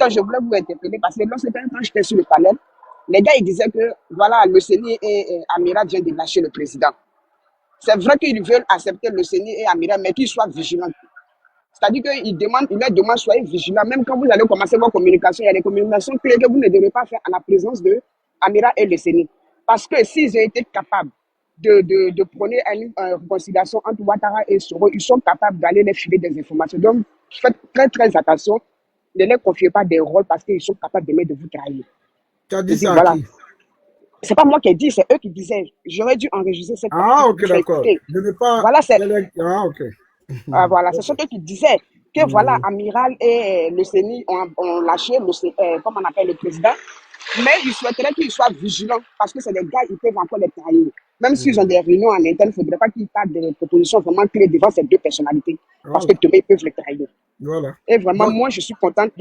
temps, je voulais vous interpeller parce que lorsque quand j'étais sur le panel, les gars, ils disaient que, voilà, le CENI et Amiral viennent de lâcher le président. C'est vrai qu'ils veulent accepter le CENI et Amiral, mais qu'ils soient vigilants. C'est-à-dire qu'ils demandent, ils leur demandent, soyez vigilants. Même quand vous allez commencer vos communications, il y a des communications clés que vous ne devez pas faire à la présence de Amiral et le CENI. Parce que s'ils ont été capables de prôner une réconciliation entre Ouattara et Soro, ils sont capables d'aller les filer des informations. Donc, faites très, très attention. Ne leur confiez pas des rôles parce qu'ils sont capables de vous trahir. Tu as Je dit dis, ça à voilà. qui? C'est pas moi qui ai dit, c'est eux qui disaient. J'aurais dû enregistrer cette partie Ah, pour ok, vous faire d'accord. écouter. Je n'ai pas... Voilà, c'est Ah, ok. voilà, ce Ok. sont eux qui disaient que voilà, Mhm. Amiral et le CENI ont lâché, comme on appelle le président, mais ils souhaiteraient qu'ils soient vigilants parce que c'est des gars, ils peuvent encore les trahir. Même s'ils ont Mhm. des réunions en interne, il ne faudrait pas qu'ils parlent de propositions vraiment clés devant ces deux personnalités parce que Voilà. demain, ils peuvent les trahir. Voilà. Et vraiment, Donc, moi, je suis contente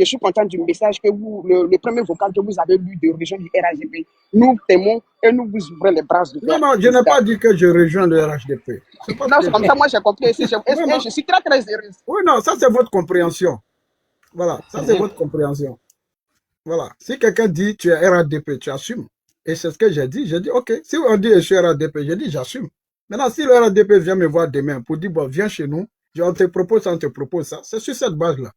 du message que vous, le premier vocal que vous avez lu de région du RAGP. Nous t'aimons et nous vous ouvrons les bras de non, fer, non, je n'ai président. pas dit que je rejoins le RHDP. C'est pas ce Non, que c'est j'ai comme ça, dit. moi, j'ai compris aussi. Non, Et non. je suis très, très heureuse. Oui, non, ça c'est votre compréhension. Voilà, ça c'est votre compréhension. Voilà. Si quelqu'un dit tu es RADP, tu assumes. Et c'est ce que j'ai dit, ok. Si on dit je suis RADP, j'ai dit j'assume. Maintenant, si le RADP vient me voir demain pour dire, bon, viens chez nous, on te propose ça, on te propose ça, c'est sur cette base-là.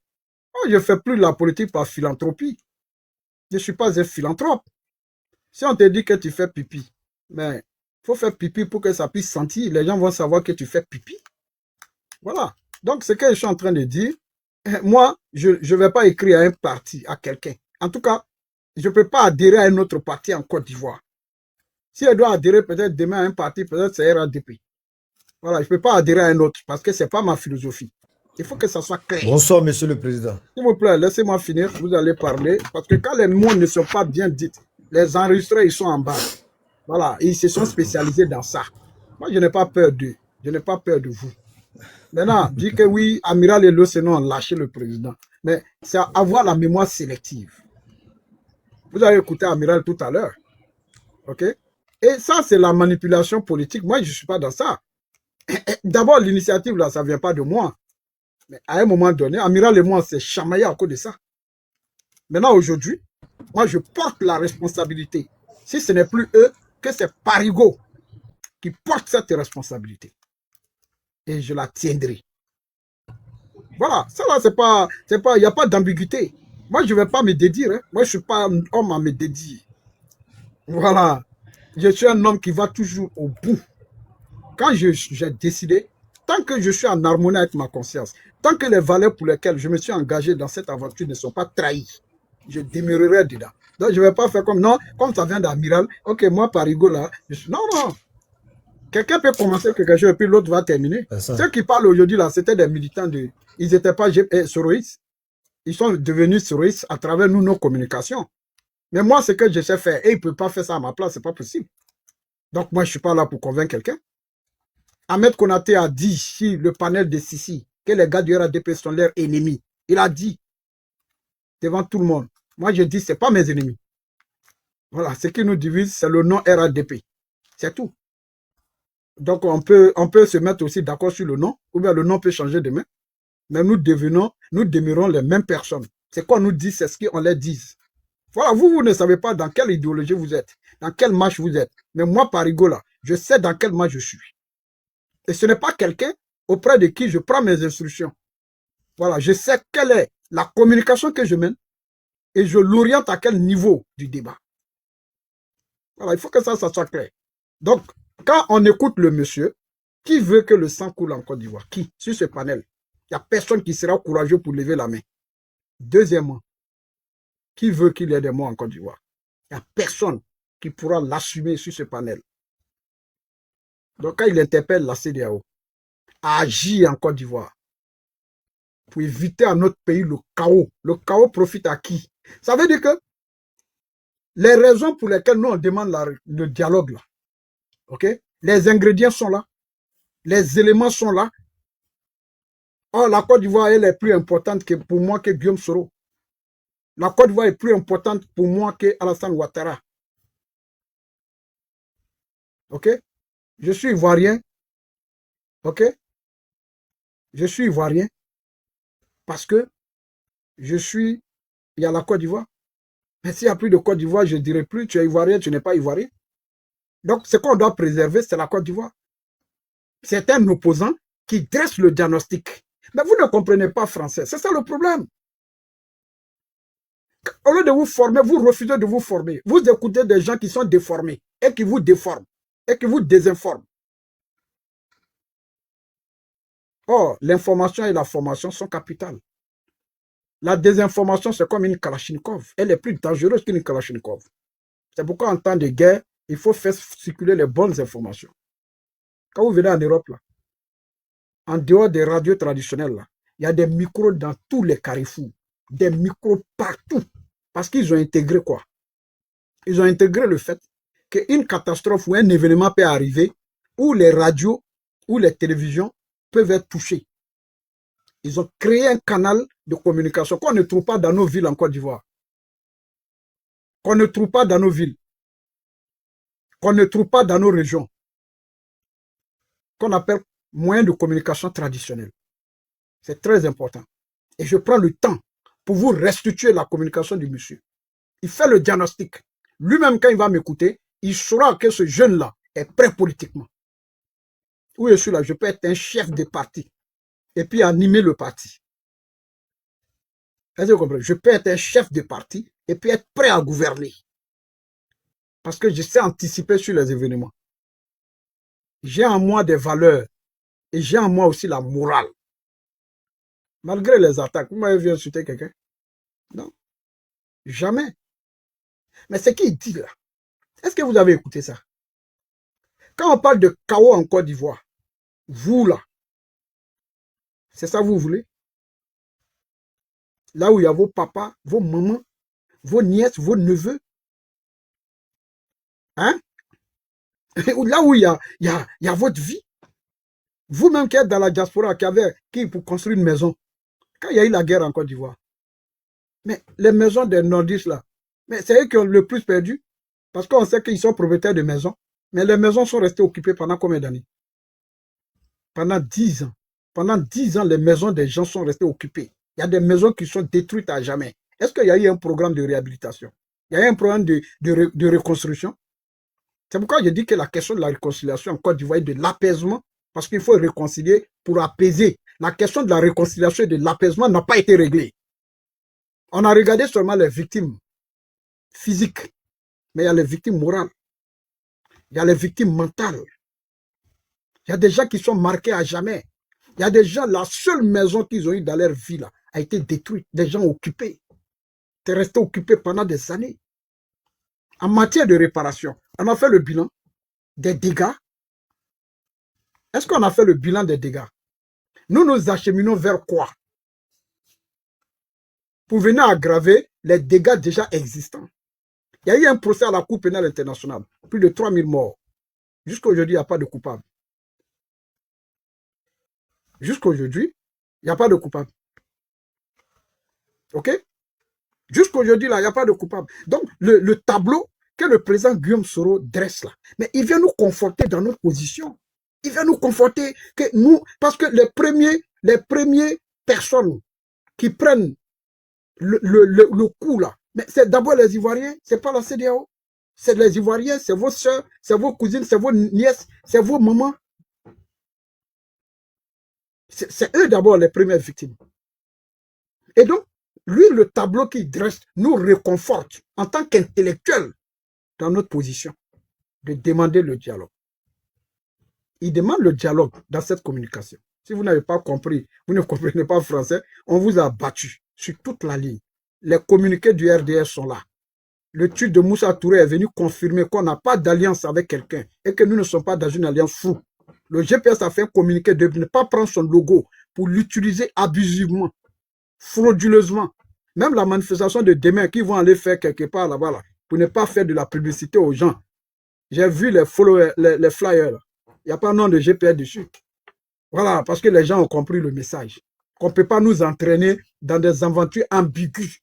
Moi, je ne fais plus la politique par philanthropie. Je ne suis pas un philanthrope. Si on te dit que tu fais pipi, mais il faut faire pipi pour que ça puisse sentir. Les gens vont savoir que tu fais pipi. Voilà. Donc, ce que je suis en train de dire, moi, je ne vais pas écrire à un parti, à quelqu'un. En tout cas, je ne peux pas adhérer à un autre parti en Côte d'Ivoire. Si elle doit adhérer peut-être demain à un parti, peut-être c'est RADP. Voilà, je ne peux pas adhérer à un autre parce que ce n'est pas ma philosophie. Il faut que ça soit clair. Bonsoir, Monsieur le Président. S'il vous plaît, laissez-moi finir, vous allez parler. Parce que quand les mots ne sont pas bien dits, les enregistrés, ils sont en bas. Voilà, ils se sont spécialisés dans ça. Moi, je n'ai pas peur d'eux. Je n'ai pas peur de vous. Maintenant, dire que oui, Amiral et l'Océan ont lâché le président. Mais c'est avoir la mémoire sélective. Vous avez écouté Amiral tout à l'heure. OK? Et ça, c'est la manipulation politique. Moi, je ne suis pas dans ça. D'abord, l'initiative, là, ça ne vient pas de moi. Mais à un moment donné, Amiral et moi, on s'est chamaillé à cause de ça. Maintenant, aujourd'hui, moi, je porte la responsabilité. Si ce n'est plus eux, que c'est Parigo qui porte cette responsabilité. Et je la tiendrai. Voilà, ça là, il n'y a pas d'ambiguïté. Moi, je ne vais pas me dédire. Hein. Moi, je ne suis pas un homme à me dédier. Voilà. Je suis un homme qui va toujours au bout. Quand j'ai décidé, tant que je suis en harmonie avec ma conscience, tant que les valeurs pour lesquelles je me suis engagé dans cette aventure ne sont pas trahies, je demeurerai dedans. Donc, je ne vais pas faire comme, non, comme ça vient d'Amiral, ok, moi, par rigolo, là, je suis, non, non. Quelqu'un peut commencer quelque chose et puis l'autre va terminer. Ceux qui parlent aujourd'hui, là, c'était des militants de, ils n'étaient pas soroïstes. Ils sont devenus soroïstes à travers nous, nos communications. Mais moi, ce que je sais faire, et ils ne peuvent pas faire ça à ma place, ce n'est pas possible. Donc, moi, je ne suis pas là pour convaincre quelqu'un. Ahmed Konaté a dit sur le panel de Sissi que les gars du RADP sont leurs ennemis. Il a dit devant tout le monde. Moi, je dis, ce n'est pas mes ennemis. Voilà, ce qui nous divise, c'est le nom RADP. C'est tout. Donc, on peut se mettre aussi d'accord sur le nom, ou bien le nom peut changer demain. Mais nous demeurons les mêmes personnes. C'est quoi nous dit, c'est ce qu'on leur dit. Voilà, vous ne savez pas dans quelle idéologie vous êtes, dans quelle marche vous êtes. Mais moi, Parigo, là, je sais dans quelle marche je suis. Et ce n'est pas quelqu'un auprès de qui je prends mes instructions. Voilà, je sais quelle est la communication que je mène et je l'oriente à quel niveau du débat. Voilà, il faut que ça soit clair. Donc, quand on écoute le monsieur, qui veut que le sang coule en Côte d'Ivoire? Qui? Sur ce panel. Il n'y a personne qui sera courageux pour lever la main. Deuxièmement, qui veut qu'il y ait des morts en Côte d'Ivoire? Il n'y a personne qui pourra l'assumer sur ce panel. Donc, quand il interpelle la CEDEAO à agir en Côte d'Ivoire pour éviter à notre pays le chaos profite à qui? Ça veut dire que les raisons pour lesquelles nous on demande le dialogue, là, ok? Les ingrédients sont là, les éléments sont là. Oh, la Côte d'Ivoire, elle est plus importante pour moi que Guillaume Soro. La Côte d'Ivoire est plus importante pour moi que Alassane Ouattara. Ok? Je suis ivoirien. Ok? Je suis ivoirien parce que je suis Il y a la Côte d'Ivoire. Mais s'il n'y a plus de Côte d'Ivoire, je ne dirais plus, tu es ivoirien, tu n'es pas ivoirien. Donc, ce qu'on doit préserver, c'est la Côte d'Ivoire. C'est un opposant qui dresse le diagnostic. Mais vous ne comprenez pas français. C'est ça le problème. Au lieu de vous former, vous refusez de vous former. Vous écoutez des gens qui sont déformés et qui vous déforment et qui vous désinforment. Or, l'information et la formation sont capitales. La désinformation, c'est comme une Kalachnikov. Elle est plus dangereuse qu'une Kalachnikov. C'est pourquoi en temps de guerre, il faut faire circuler les bonnes informations. Quand vous venez en Europe, là, en dehors des radios traditionnelles, là, il y a des micros dans tous les carrefours. Des micros partout. Parce qu'ils ont intégré quoi? Ils ont intégré le fait qu'une catastrophe ou un événement peut arriver où les radios ou les télévisions peuvent être touchées. Ils ont créé un canal de communication qu'on ne trouve pas dans nos villes en Côte d'Ivoire. Qu'on ne trouve pas dans nos villes. Qu'on ne trouve pas dans nos régions. Qu'on appelle moyens de communication traditionnels. C'est très important. Et je prends le temps pour vous restituer la communication du monsieur. Il fait le diagnostic. Lui-même, quand il va m'écouter, il saura que ce jeune-là est prêt politiquement. Où je suis là, je peux être un chef de parti et puis animer le parti. Est-ce que vous comprenez? Je peux être un chef de parti et puis être prêt à gouverner. Parce que je sais anticiper sur les événements. J'ai en moi des valeurs et j'ai en moi aussi la morale. Malgré les attaques, vous m'avez vu insulter quelqu'un? Non, jamais. Mais ce qu'il dit là, est-ce que vous avez écouté ça? Quand on parle de chaos en Côte d'Ivoire, vous là, c'est ça que vous voulez? Là où il y a vos papas, vos mamans, vos nièces, vos neveux. Hein? Là où il y a votre vie. Vous-même qui êtes dans la diaspora, qui pour construire une maison. Quand il y a eu la guerre en Côte d'Ivoire. Mais les maisons des nordistes là, mais c'est eux qui ont le plus perdu. Parce qu'on sait qu'ils sont propriétaires de maisons. Mais les maisons sont restées occupées pendant combien d'années? Pendant 10 ans. Pendant 10 ans, les maisons des gens sont restées occupées. Il y a des maisons qui sont détruites à jamais. Est-ce qu'il y a eu un programme de réhabilitation? Il y a eu un programme de reconstruction? C'est pourquoi je dis que la question de la réconciliation en Côte d'Ivoire est de l'apaisement, parce qu'il faut réconcilier pour apaiser. La question de la réconciliation et de l'apaisement n'a pas été réglée. On a regardé seulement les victimes physiques, mais il y a les victimes morales. Il y a les victimes mentales. Il y a des gens qui sont marqués à jamais. Il y a des gens, la seule maison qu'ils ont eue dans leur vie là, a été détruite. Des gens occupés. C'est resté occupé pendant des années. En matière de réparation, on a fait le bilan des dégâts. Est-ce qu'on a fait le bilan des dégâts? Nous nous acheminons vers quoi? Pour venir aggraver les dégâts déjà existants. Il y a eu un procès à la Cour pénale internationale. Plus de 3000 morts. Jusqu'à aujourd'hui, il n'y a pas de coupable. Jusqu'à aujourd'hui, il n'y a pas de coupable. OK? Jusqu'à aujourd'hui, là, il n'y a pas de coupable. Donc, le tableau que le président Guillaume Soro dresse là, mais il vient nous conforter dans notre position. Il vient nous conforter que nous, parce que les premières personnes qui prennent le coup là, mais c'est d'abord les Ivoiriens, c'est pas la CEDEAO. C'est les Ivoiriens, c'est vos soeurs, c'est vos cousines, c'est vos nièces, c'est vos mamans. C'est eux d'abord les premières victimes. Et donc, lui, le tableau qu'il dresse nous réconforte en tant qu'intellectuels dans notre position de demander le dialogue. Il demande le dialogue dans cette communication. Si vous n'avez pas compris, vous ne comprenez pas français, on vous a battu sur toute la ligne. Les communiqués du RDS sont là. Le tueur de Moussa Touré est venu confirmer qu'on n'a pas d'alliance avec quelqu'un et que nous ne sommes pas dans une alliance floue. Le GPS a fait un communiqué de ne pas prendre son logo pour l'utiliser abusivement, frauduleusement. Même la manifestation de demain qu'ils vont aller faire quelque part là-bas, là, pour ne pas faire de la publicité aux gens. J'ai vu les followers, les flyers. Il n'y a pas un nom de GPS dessus. Voilà, parce que les gens ont compris le message. Qu'on ne peut pas nous entraîner dans des aventures ambiguës.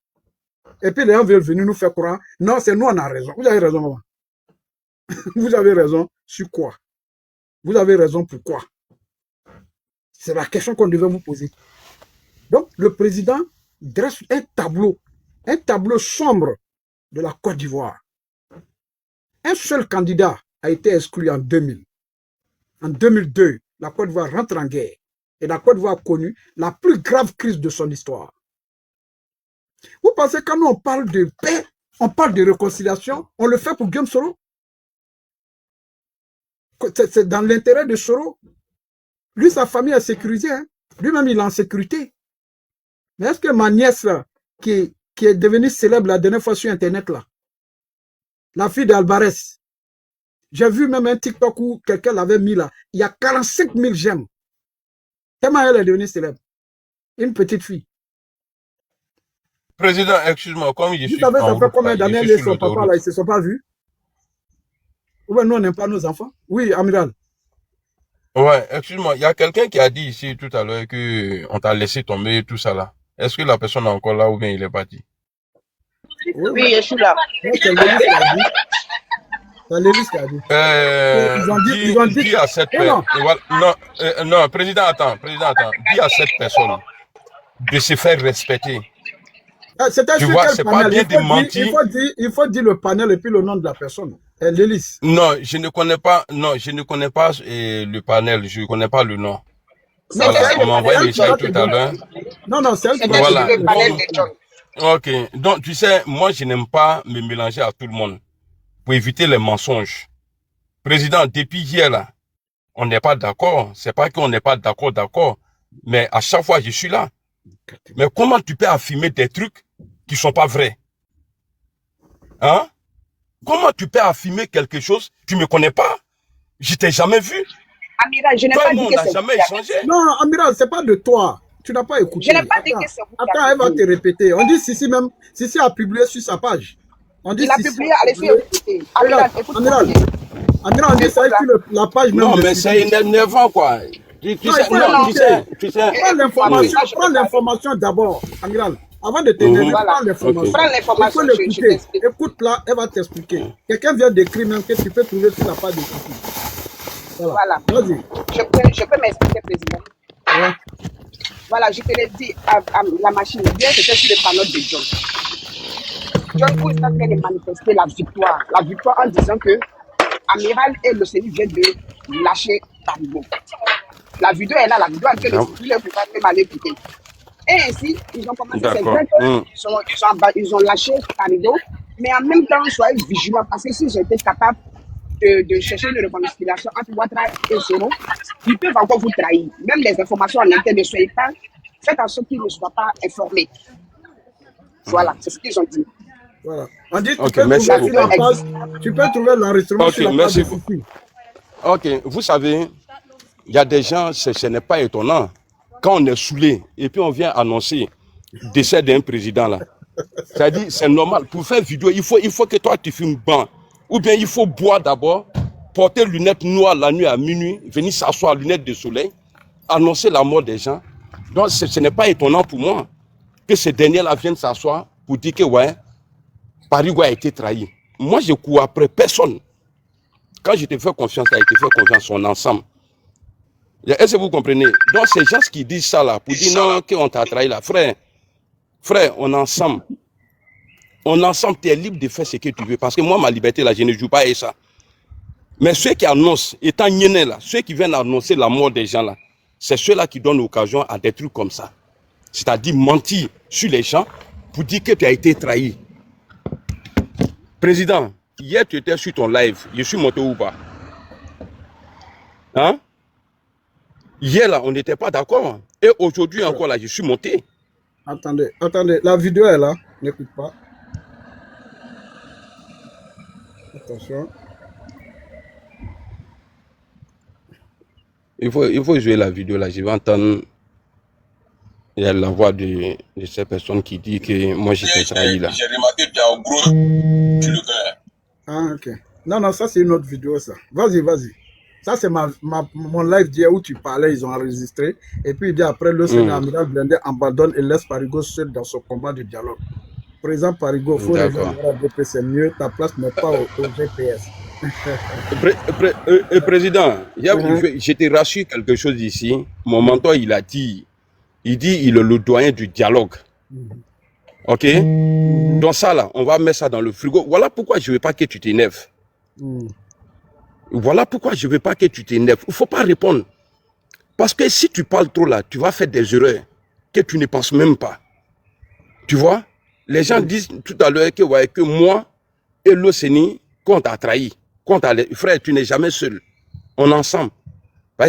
Et puis les gens veulent venir nous faire croire. Non, c'est nous, on a raison. Vous avez raison, maman. Vous avez raison sur quoi? Vous avez raison pourquoi? C'est la question qu'on devait vous poser. Donc, le président dresse un tableau un tableau sombre de la Côte d'Ivoire. Un seul candidat a été exclu en 2000. En 2002, la Côte d'Ivoire rentre en guerre. Et la Côte d'Ivoire a connu la plus grave crise de son histoire. Vous pensez que quand nous on parle de paix, on parle de réconciliation, on le fait pour Guillaume Soro? C'est dans l'intérêt de Soro. Lui, sa famille est sécurisée. Hein? Lui-même, il est en sécurité. Mais est-ce que ma nièce, là, qui est devenue célèbre la dernière fois sur Internet, là, la fille d'Alvarez, j'ai vu même un TikTok où quelqu'un l'avait mis là, il y a 45 000 j'aime. Tellement elle est devenue célèbre. Une petite fille. Président, excuse-moi, comme je suis Vous savez, ça fait combien d'années je et suis son papa, là, ils ne se sont pas vus? Ouais, nous, on n'aime pas nos enfants. Oui, Amiral. Ouais, excuse-moi, il y a quelqu'un qui a dit ici tout à l'heure qu'on t'a laissé tomber tout ça là. Est-ce que la personne est encore là ou bien il est parti? Oui, je suis là. C'est Lévis qui a dit. C'est Lévis qui a dit. Ils ont dit. Dis à cette personne. Non, président, attends. Dis à cette personne de se faire respecter. Tu vois, c'est pas bien de mentir. Il faut dire le panel et puis le nom de la personne. Lélis. Non, je ne connais pas le panel, je ne connais pas le nom. Voilà, on m'a envoyé un message tout à l'heure. Non, c'est elle qui voilà. le panel de John. Ok, donc tu sais, moi je n'aime pas me mélanger à tout le monde pour éviter les mensonges. Président, depuis hier là, on n'est pas d'accord. C'est pas qu'on n'est pas d'accord, mais à chaque fois je suis là. Mais comment tu peux affirmer des trucs qui sont pas vrais? Hein? Comment tu peux affirmer quelque chose? Tu me connais pas? Je t'ai jamais vu. Amiral, je n'ai pas dit que c'est jamais échangé. Non, Amiral, c'est pas de toi. Tu n'as pas écouté. Je n'ai pas dit que c'est vous. Attends, elle va te répéter. On dit Sissi a publié sur sa page. On dit il a publié, allez-y écouter. Amiral, écoute. Amiral, on dit ça sur la page même. Non, mais c'est énervant quoi. Tu sais. Prends l'information d'abord, Amiral. Avant de t'énerver, prends l'information. Prends l'information, Il faut l'écouter. Écoute-la, elle va t'expliquer. Quelqu'un vient d'écrire même que tu peux trouver sur la page de Sissi. Voilà. Vas-y. Je peux m'expliquer, président. Ouais. Voilà, je te l'ai dit à la machine. Bien, c'était sur le panneau de John. John Pou est en train de manifester la victoire. La victoire en disant que Amiral et le CENI viennent de lâcher Parigo. La vidéo est là, la vidéo est en train de circuler, vous pouvez même aller écouter. Et ainsi, ils ont commencé, c'est vrai qu'ils ont lâché Parigo, mais en même temps, soyez vigilants, parce que si j'étais capable de chercher une réconciliation entre Ouattara et Soro, ils peuvent encore vous trahir. Même les informations en interne, ne soyez pas, faites en sorte qu'ils ne soient pas informés. Voilà, c'est ce qu'ils ont dit. Voilà. On dit tu peux trouver l'enregistrement sur la page de Sissi. Ok, vous savez, il y a des gens, ce n'est pas étonnant. Quand on est saoulé et puis on vient annoncer le décès d'un président là, c'est-à-dire c'est normal. Pour faire vidéo, il faut que toi tu filmes ban. Ou bien il faut boire d'abord, porter lunettes noires la nuit à minuit, venir s'asseoir lunettes de soleil, annoncer la mort des gens. Donc ce n'est pas étonnant pour moi que ces derniers-là viennent s'asseoir pour dire que ouais, Parigo a été trahi. Moi je cours après personne. Quand je te fais confiance, tu as été fait confiance en ensemble. Est-ce que vous comprenez? Donc ces gens qui disent ça là, pour dire non, qu'on t'a trahi là, frère, on est ensemble. On est ensemble, tu es libre de faire ce que tu veux. Parce que moi, ma liberté là, je ne joue pas à ça. Mais ceux qui annoncent, étant niennés là, ceux qui viennent annoncer la mort des gens là, c'est ceux-là qui donnent l'occasion à des trucs comme ça. C'est-à-dire mentir sur les gens pour dire que tu as été trahi. Président, hier tu étais sur ton live, je suis monté ou pas? Hein? Hier là, on n'était pas d'accord. Et aujourd'hui encore là, je suis monté. Attendez, la vidéo est là, n'écoute pas. Attention. Il faut jouer la vidéo là, je vais entendre la voix de ces personnes qui dit que moi j'étais trahi là. J'ai remarqué que tu as un gros sur le cœur. Ah ok. Non, ça c'est une autre vidéo ça. Vas-y. Ça c'est mon live d'hier où tu parlais, ils ont enregistré. Et puis il dit après le Sénat Amiral Blindé abandonne et laisse Parigo seul dans son combat de dialogue. Présent Parigo, il faut rejoindre la DP, c'est mieux, ta place n'est pas au GPS. Président, je te rassure quelque chose ici. Mon mentor, il a dit, il est le doyen du dialogue. Ok? Donc ça là, on va mettre ça dans le frigo. Voilà pourquoi je ne veux pas que tu t'énerves. Voilà pourquoi je ne veux pas que tu t'énerves. Il ne faut pas répondre. Parce que si tu parles trop là, tu vas faire des erreurs que tu ne penses même pas. Tu vois? Les gens disent tout à l'heure que, ouais, que moi et l'Océanie, qu'on t'a trahi. Frère, tu n'es jamais seul. On est ensemble.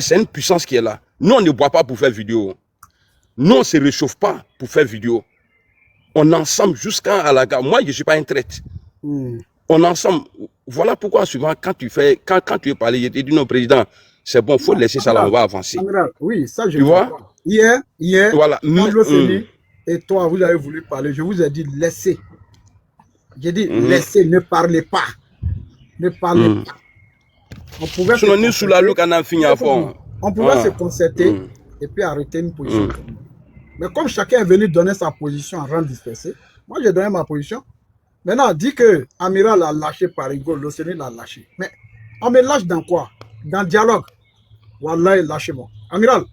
C'est une puissance qui est là. Nous, on ne boit pas pour faire vidéo. Nous, on ne se réchauffe pas pour faire vidéo. On est ensemble jusqu'à la gare. Moi, je ne suis pas un traître. On est ensemble. Voilà pourquoi souvent, quand tu es parlé, je t'ai dit non, président, c'est bon, il faut laisser ça là, on va avancer. Amiral, oui, ça je tu vois? Hier, voilà. quand l'Océanie et toi, vous avez voulu parler, je vous ai dit laissez. J'ai dit laissez, ne parlez pas. Ne parlez pas. On pouvait se concerter et puis arrêter une position. Mais comme chacun est venu donner sa position en rang dispersé, moi j'ai donné ma position. Maintenant, dit que Amiral a lâché Parigo, l'Océanie l'a lâché. Mais on me lâche dans quoi? Dans le dialogue. Wallah, lâchez-moi. Amiral,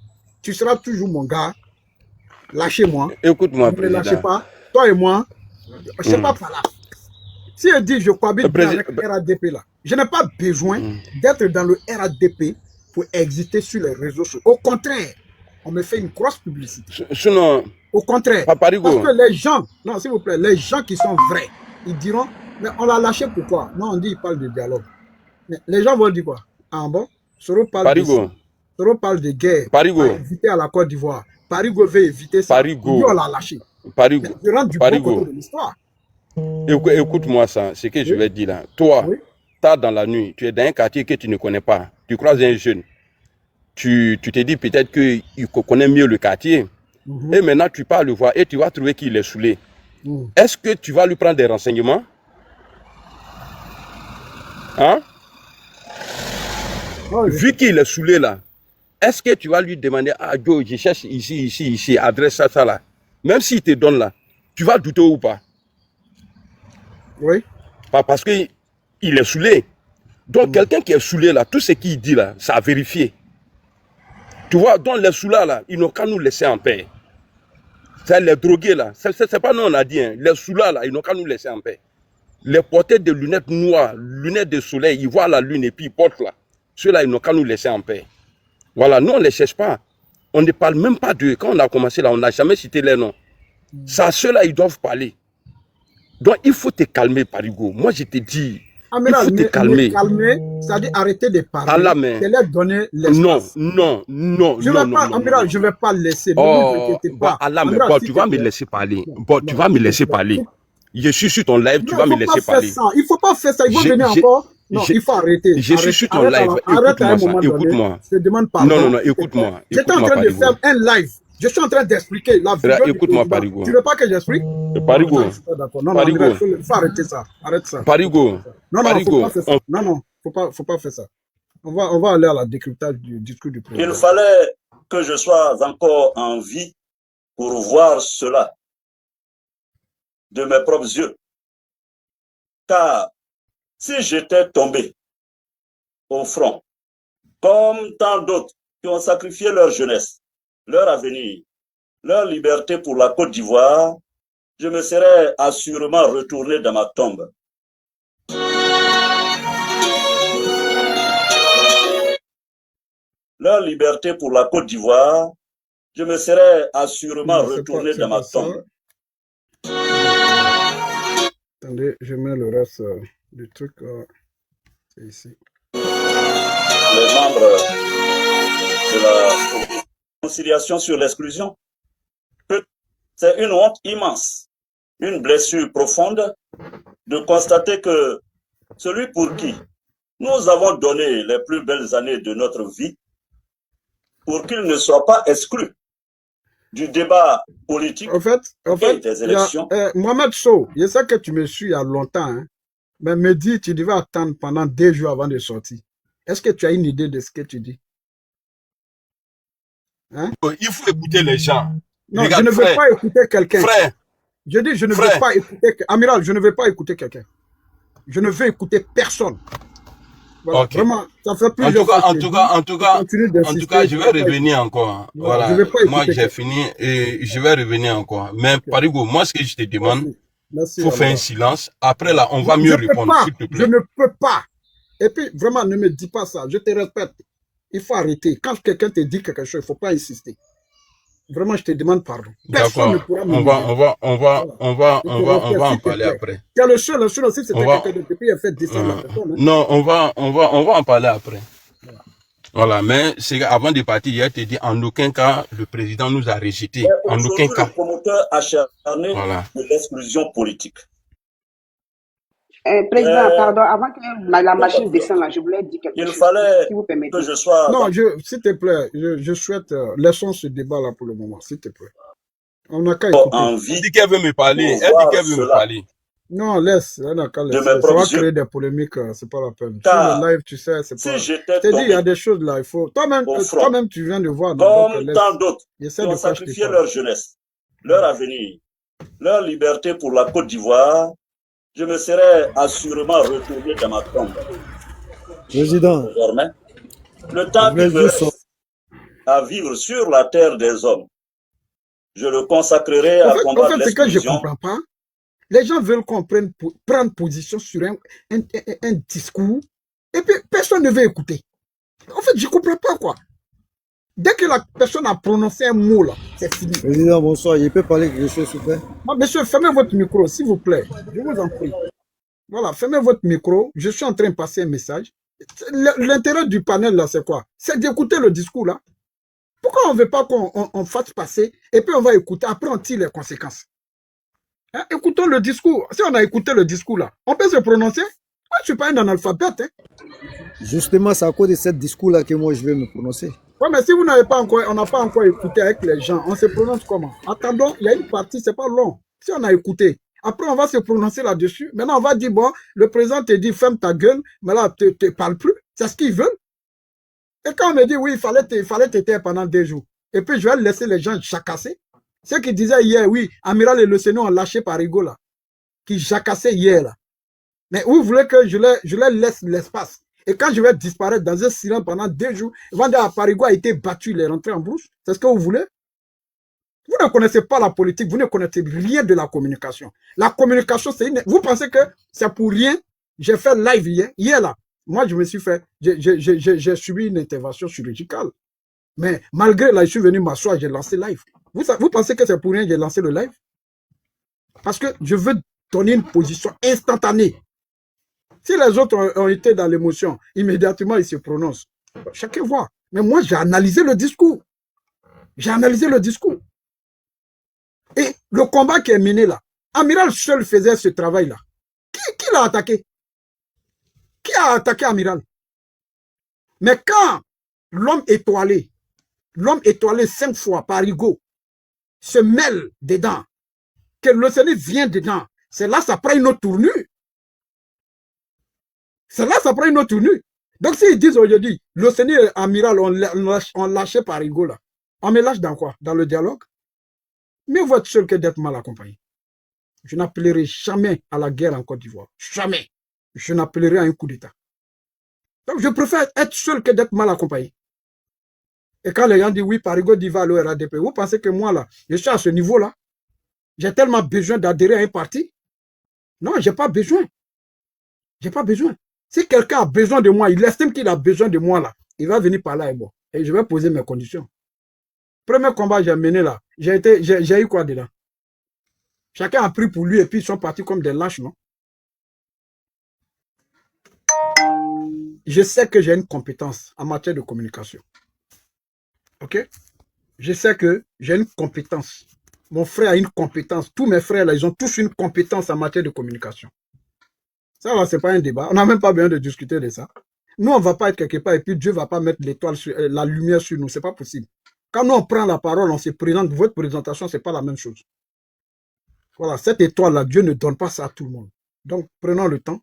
tu seras toujours mon gars. Lâchez-moi. Écoute-moi, ne me lâchez pas. Toi et moi, je ne sais pas par là. Si elle dit je cohabite avec le RADP là, je n'ai pas besoin d'être dans le RADP pour exister sur les réseaux sociaux. Au contraire, on me fait une grosse publicité. Sinon, au contraire, parce que les gens, non s'il vous plaît, les gens qui sont vrais, ils diront, mais on l'a lâché pourquoi? Non, on dit il parle de dialogue. Mais les gens vont dire quoi? Ah bon? Soro parle de guerre. Parigo. Éviter à la Côte d'Ivoire. Parigo veut éviter ça. Parigo. On l'a lâché. Parigo. Je rentre du bon côté de l'histoire. Écoute-moi ça, ce que je vais dire là. Toi, tard dans la nuit, tu es dans un quartier que tu ne connais pas. Tu croises un jeune. Tu te dis peut-être qu'il connaît mieux le quartier. Et maintenant, tu pars le voir et tu vas trouver qu'il est saoulé. Est-ce que tu vas lui prendre des renseignements? Hein? Vu qu'il est saoulé là, est-ce que tu vas lui demander, ah Joe, je cherche ici, adresse ça là. Même s'il te donne là, tu vas douter ou pas? Oui. Parce qu'il est saoulé. Donc quelqu'un qui est saoulé là, tout ce qu'il dit là, ça a vérifié. Tu vois, donc les saoulats là, ils n'ont qu'à nous laisser en paix. C'est les drogués là, c'est pas nous on a dit, hein. Les saoulats là, ils n'ont qu'à nous laisser en paix. Les porteurs de lunettes noires, lunettes de soleil, ils voient la lune et puis ils portent là. Ceux-là, ils n'ont qu'à nous laisser en paix. Voilà, nous on ne les cherche pas. On ne parle même pas d'eux. Quand on a commencé là, on n'a jamais cité les noms. Ça, ceux-là, ils doivent parler. Donc il faut te calmer, Parigo. Moi je te dis, Amiral, il faut te calmer. C'est-à-dire arrêter de parler. De leur donner l'espace. Non. Amiral, je ne vais pas laisser. Ne vous inquiétez pas. Bon, tu vas me laisser parler. Bon, tu vas me laisser parler. Je suis sur ton live, tu vas me laisser parler. Il ne faut pas faire ça. Il faut venir encore. Non, il faut arrêter. Je suis sur ton live. Écoute-moi. Je te demande pardon. Non, écoute-moi. J'étais en train de faire un live. Je suis en train d'expliquer la vidéo. Écoute-moi, Parigo. Tu ne veux pas que j'explique? Parigo. Non, il faut arrêter ça. Arrête ça. Parigo. Non, faut pas faire ça. Non, faut pas faire ça. On va aller à la décryptage du discours du président. Il fallait que je sois encore en vie pour voir cela de mes propres yeux. Car si j'étais tombé au front, comme tant d'autres qui ont sacrifié leur jeunesse, leur avenir, leur liberté pour la Côte d'Ivoire, je me serais assurément retourné dans ma tombe. Leur liberté pour la Côte d'Ivoire, je me serais assurément retourné dans ma tombe. Attendez, je mets le reste du truc. C'est ici. Les membres de la conciliation sur l'exclusion. C'est une honte immense, une blessure profonde de constater que celui pour qui nous avons donné les plus belles années de notre vie, pour qu'il ne soit pas exclu du débat politique et des élections. Mohamed Sow, je sais que tu me suis il y a longtemps, hein, mais me dis, tu devais attendre pendant 2 jours avant de sortir. Est-ce que tu as une idée de ce que tu dis? Hein? Il faut écouter les gens. Non, regarde, je ne veux pas écouter quelqu'un. Frère. Je dis, je ne veux pas écouter... Amiral, je ne veux pas écouter quelqu'un. Je ne veux écouter personne. Voilà, Ok. vraiment, ça fait En tout plusieurs cas, fois en que je tout dis, cas, en tout cas, continue en tout d'insister, cas, je je vais vais pas écouter. revenir encore. Voilà, je Voilà. vais pas Moi, écouter j'ai quelqu'un. fini et je vais revenir encore. Mais Ok. Parigo, moi, ce que je te demande, Merci. Merci, faut faire un Alpha. silence. Après là, on Je va ne mieux peux répondre, pas. s'il te Je plaît. ne peux pas. Et puis, vraiment, ne me dis pas ça. Je te répète. Il faut arrêter. Quand quelqu'un te dit quelque chose, il ne faut pas insister. Vraiment, je te demande pardon. Personne ne D'accord. pourra On va, m'humilier. on va, on va, Voilà. on va, Je te on va, on répète, va en s'il te parler plaît. après. Tu as le seul, si On c'était va, quelqu'un d'autre, depuis il a fait descendre la personne. Hein. non, on va en parler après. Voilà. Voilà, mais c'est avant de partir, hier, te dit en aucun cas le président nous a rejetés. est En aucun aujourd'hui le cas. promoteur acharné Voilà. de l'exclusion politique. Président, Mais pardon, avant que la machine descende là, je voulais dire quelque il chose, fallait si vous que permettez. je sois Non, dans s'il te plaît, je souhaite, laissons ce débat là pour le moment, s'il te plaît. On n'a qu'à écouter. Elle envie dit qu'elle veut me parler. pour Elle dit voir qu'elle veut me cela parler. Non, laisse, on n'a qu'à de laisser. mes Ça va propres yeux. créer des polémiques, c'est pas la peine. Sur Car le live, tu sais, c'est si pas. Je j'étais t'ai dit, il y a tombé des choses là, il faut. au front, Toi-même, tu viens de voir, donc comme laisse. tant d'autres qui J'essaie de ont quoi je te sacrifié parle. leur jeunesse, leur avenir, leur liberté pour la Côte d'Ivoire, je me serais assurément retourné dans ma tombe. Président, Désormais, le je temps voulais qu'il me juste reste à vivre sur la terre des hommes, je le consacrerai à En combattre fait, c'est que je ne l'exclusion. comprends pas. Les gens veulent qu'on prendre position sur un discours, et puis personne ne veut écouter. En fait, je ne comprends pas quoi. Dès que la personne a prononcé un mot là, c'est fini. Président, bonsoir. Il peut parler quelque chose, s'il vous plaît? Monsieur, fermez votre micro, s'il vous plaît. Je vous en prie. Voilà, fermez votre micro. Je suis en train de passer un message. L'intérêt du panel là, c'est quoi? C'est d'écouter le discours là. Pourquoi on ne veut pas qu'on fasse passer et puis on va écouter, après on tire les conséquences? Hein? Écoutons le discours. Si on a écouté le discours là, on peut se prononcer. Moi, je ne suis pas un analphabète. Hein? Justement, c'est à cause de ce discours-là que moi, je vais me prononcer. Ouais, mais si vous n'avez pas encore, on n'a pas encore écouté avec les gens, on se prononce comment? Attendons, il y a une partie, c'est pas long. Si on a écouté, après on va se prononcer là-dessus. Maintenant, on va dire, bon, le président te dit, ferme ta gueule, mais là, te parle plus. C'est ce qu'ils veulent. Et quand on me dit, oui, il fallait te taire pendant 2 jours. Et puis, je vais laisser les gens jacasser. Ceux qui disaient hier, oui, Amiral et le Sénat ont lâché Parigo, là. Qui jacassaient hier, là. Mais vous voulez que je leur laisse l'espace. Et quand je vais disparaître dans un silence pendant 2 jours, ils vont dire à Parigo a été battu, il est rentré en brousse. C'est ce que vous voulez? Vous ne connaissez pas la politique, vous ne connaissez rien de la communication. La communication, c'est une... Vous pensez que c'est pour rien? J'ai fait live hier. Hier, là, moi, je me suis fait... J'ai subi une intervention chirurgicale. Mais malgré là, je suis venu m'asseoir, j'ai lancé live. Vous pensez que c'est pour rien que j'ai lancé le live? Parce que je veux donner une position instantanée. Si les autres ont été dans l'émotion, immédiatement, ils se prononcent. Chacun voit. Mais moi, j'ai analysé le discours. J'ai analysé le discours. Et le combat qui est mené là, Amiral seul faisait ce travail-là. Qui l'a attaqué? Qui a attaqué Amiral? Mais quand l'homme étoilé 5 fois par Parigo, se mêle dedans, que le Sénat vient dedans, c'est là ça prend une autre tournure. C'est là ça prend une autre tournure. Donc s'ils disent aujourd'hui, le Sénat amiral, on lâchait Parigo là, on me lâche dans quoi? Dans le dialogue? Mieux vaut être seul que d'être mal accompagné. Je n'appellerai jamais à la guerre en Côte d'Ivoire. Jamais. Je n'appellerai à un coup d'État. Donc je préfère être seul que d'être mal accompagné. Et quand les gens disent oui, Parigo dit va au RADP, vous pensez que moi là, je suis à ce niveau-là? J'ai tellement besoin d'adhérer à un parti? Non, je n'ai pas besoin. Je n'ai pas besoin. Si quelqu'un a besoin de moi, il estime qu'il a besoin de moi là, il va venir par là et moi. Et je vais poser mes conditions. Premier combat que j'ai mené là, j'ai eu quoi dedans? Chacun a pris pour lui et puis ils sont partis comme des lâches, non? Je sais que j'ai une compétence en matière de communication. Ok? Je sais que j'ai une compétence. Mon frère a une compétence. Tous mes frères, là, ils ont tous une compétence en matière de communication. Ça, là, c'est pas un débat. On n'a même pas besoin de discuter de ça. Nous, on ne va pas être quelque part et puis Dieu ne va pas mettre l'étoile, la lumière sur nous. Ce n'est pas possible. Quand nous, on prend la parole, on se présente. Votre présentation, ce n'est pas la même chose. Voilà, cette étoile-là, Dieu ne donne pas ça à tout le monde. Donc, prenons le temps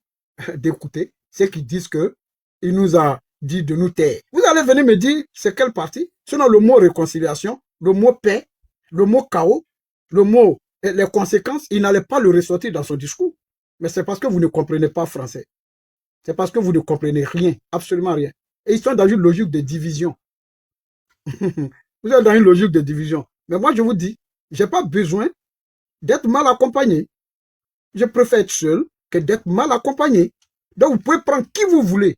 d'écouter ceux qui disent que il nous a dit de nous taire. Vous allez venir me dire, c'est quel parti? Sinon, le mot réconciliation, le mot paix, le mot chaos, le mot les conséquences, il n'allait pas le ressortir dans son discours. Mais c'est parce que vous ne comprenez pas français. C'est parce que vous ne comprenez rien, absolument rien. Et ils sont dans une logique de division. Vous êtes dans une logique de division. Mais moi, je vous dis, je n'ai pas besoin d'être mal accompagné. Je préfère être seul que d'être mal accompagné. Donc, vous pouvez prendre qui vous voulez.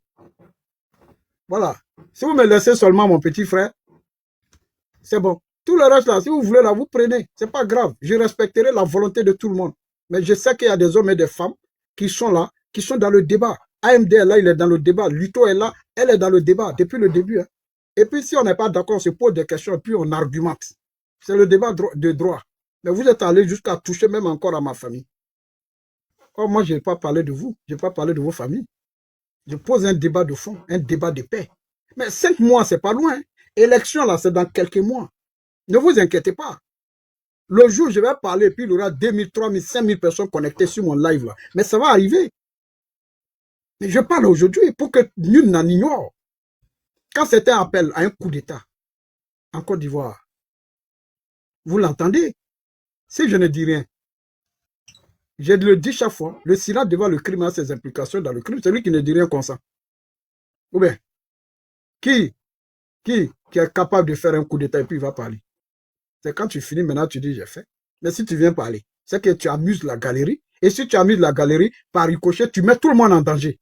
Voilà. Si vous me laissez seulement mon petit frère, c'est bon. Tout le reste là, si vous voulez là, vous prenez. C'est pas grave. Je respecterai la volonté de tout le monde. Mais je sais qu'il y a des hommes et des femmes qui sont là, qui sont dans le débat. AMD est là, il est dans le débat. Luto est là, elle est dans le débat depuis le début. Hein. Et puis, si on n'est pas d'accord, on se pose des questions et puis on argumente. C'est le débat de droit. Mais vous êtes allé jusqu'à toucher même encore à ma famille. Or, moi, je n'ai pas parlé de vous. Je n'ai pas parlé de vos familles. Je pose un débat de fond, un débat de paix. Mais 5 mois, c'est pas loin. Élection, là, c'est dans quelques mois. Ne vous inquiétez pas. Le jour où je vais parler, puis il y aura 2000, 3000, 5000 personnes connectées sur mon live, là. Mais ça va arriver. Mais je parle aujourd'hui pour que nul n'en ignore. Quand c'était un appel à un coup d'État en Côte d'Ivoire, vous l'entendez? Si je ne dis rien, je le dis chaque fois, le silence devant le crime a ses implications dans le crime. Celui qui ne dit rien consent. Ou bien, qui est capable de faire un coup d'État et puis il va parler? C'est quand tu finis, maintenant tu dis j'ai fait. Mais si tu viens parler, c'est que tu amuses la galerie. Et si tu amuses la galerie, par ricochet, tu mets tout le monde en danger.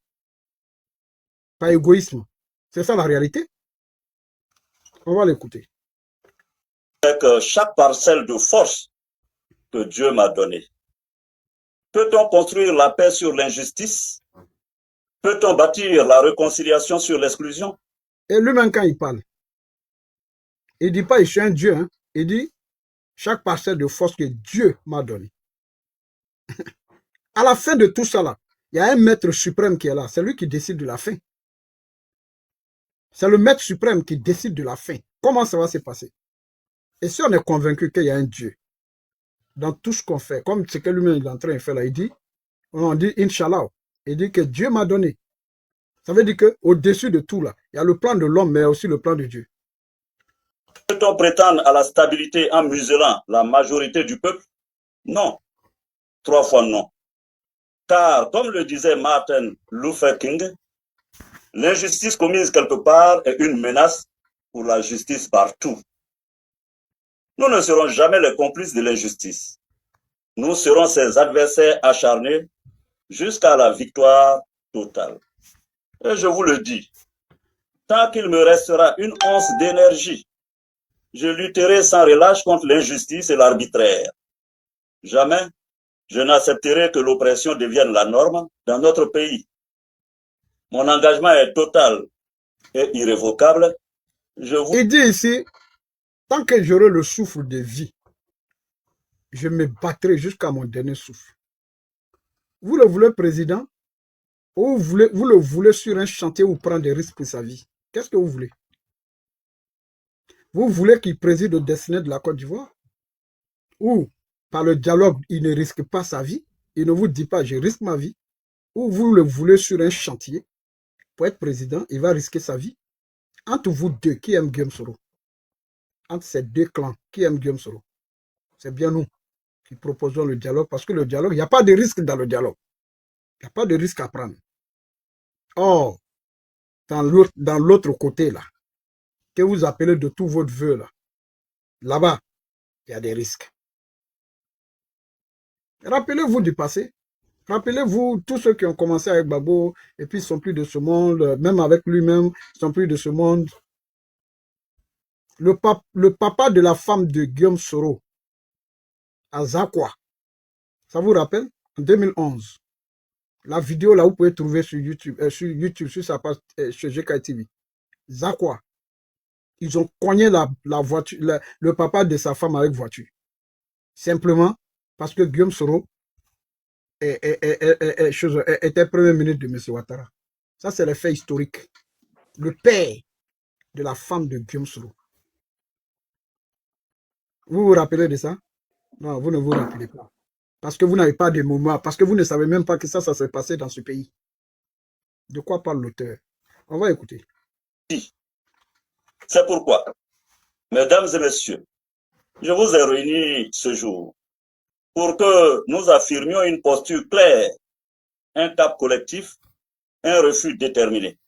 Par égoïsme. C'est ça la réalité. On va l'écouter. Avec chaque parcelle de force que Dieu m'a donnée. Peut-on construire la paix sur l'injustice? Peut-on bâtir la réconciliation sur l'exclusion? Et lui-même, quand il parle, il ne dit pas je suis un Dieu. Hein. Il dit chaque parcelle de force que Dieu m'a donnée. À la fin de tout ça, là, il y a un maître suprême qui est là. C'est lui qui décide de la fin. C'est le maître suprême qui décide de la fin. Comment ça va se passer? Et si on est convaincu qu'il y a un Dieu dans tout ce qu'on fait, comme ce que lui-même est en train de faire là, il dit, on dit Inch'Allah, il dit que Dieu m'a donné. Ça veut dire qu'au-dessus de tout là, il y a le plan de l'homme, mais aussi le plan de Dieu. Peut-on prétendre à la stabilité en muselant la majorité du peuple? Non. 3 fois non. Car, comme le disait Martin Luther King, l'injustice commise quelque part est une menace pour la justice partout. Nous ne serons jamais les complices de l'injustice. Nous serons ses adversaires acharnés jusqu'à la victoire totale. Et je vous le dis, tant qu'il me restera une once d'énergie, je lutterai sans relâche contre l'injustice et l'arbitraire. Jamais je n'accepterai que l'oppression devienne la norme dans notre pays. Mon engagement est total et irrévocable. Il dit ici, tant que j'aurai le souffle de vie, je me battrai jusqu'à mon dernier souffle. Vous le voulez président, ou vous le voulez sur un chantier où prendre des risques pour sa vie? Qu'est-ce que vous voulez? Vous voulez qu'il préside au destiné de la Côte d'Ivoire? Ou par le dialogue, il ne risque pas sa vie? Il ne vous dit pas je risque ma vie? Ou vous le voulez sur un chantier pour être président, il va risquer sa vie? Entre vous deux, qui aime Guillaume Soro? Entre ces deux clans, qui aime Guillaume Soro? C'est bien nous qui proposons le dialogue, parce que le dialogue, il n'y a pas de risque dans le dialogue. Il n'y a pas de risque à prendre. Or, dans l'autre côté, là, que vous appelez de tout votre vœu, là-bas, il y a des risques. Rappelez-vous du passé. Rappelez-vous tous ceux qui ont commencé avec Babo, et puis ils ne sont plus de ce monde, même avec lui-même, ils ne sont plus de ce monde. Le papa de la femme de Guillaume Soro, à Zakwa, ça vous rappelle? En 2011. La vidéo, là, vous pouvez trouver sur YouTube, sur sa page, sur GK TV. Zakwa. Ils ont cogné la voiture, le papa de sa femme avec voiture. Simplement parce que Guillaume Soro était premier ministre de M. Ouattara. Ça, c'est le fait historique. Le père de la femme de Guillaume Soro. Vous vous rappelez de ça? Non, vous ne vous rappelez pas. Parce que vous n'avez pas de mémoire. Parce que vous ne savez même pas que ça s'est passé dans ce pays. De quoi parle l'auteur? On va écouter. C'est pourquoi, mesdames et messieurs, je vous ai réunis ce jour pour que nous affirmions une posture claire, un cap collectif un refus déterminé.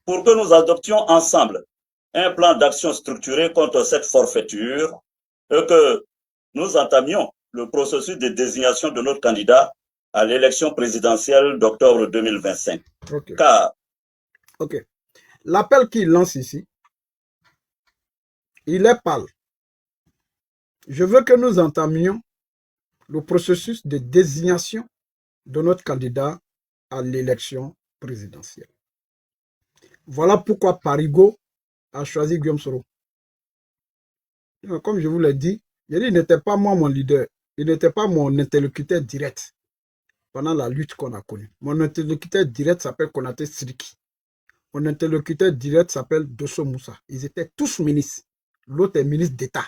Pour que nous adoptions ensemble un plan d'action structuré contre cette forfaiture et que nous entamions le processus de désignation de notre candidat à l'élection présidentielle d'octobre 2025. Ok. Car Ok. L'appel qu'il lance ici, il est pâle. Je veux que nous entamions le processus de désignation de notre candidat à l'élection présidentielle. Voilà pourquoi Parigo a choisi Guillaume Soro. Comme je vous l'ai dit, il n'était pas moi mon leader, il n'était pas mon interlocuteur direct pendant la lutte qu'on a connue. Mon interlocuteur direct s'appelle Konaté Siriki. Mon interlocuteur direct s'appelle Dosso Moussa. Ils étaient tous ministres. L'autre est ministre d'État.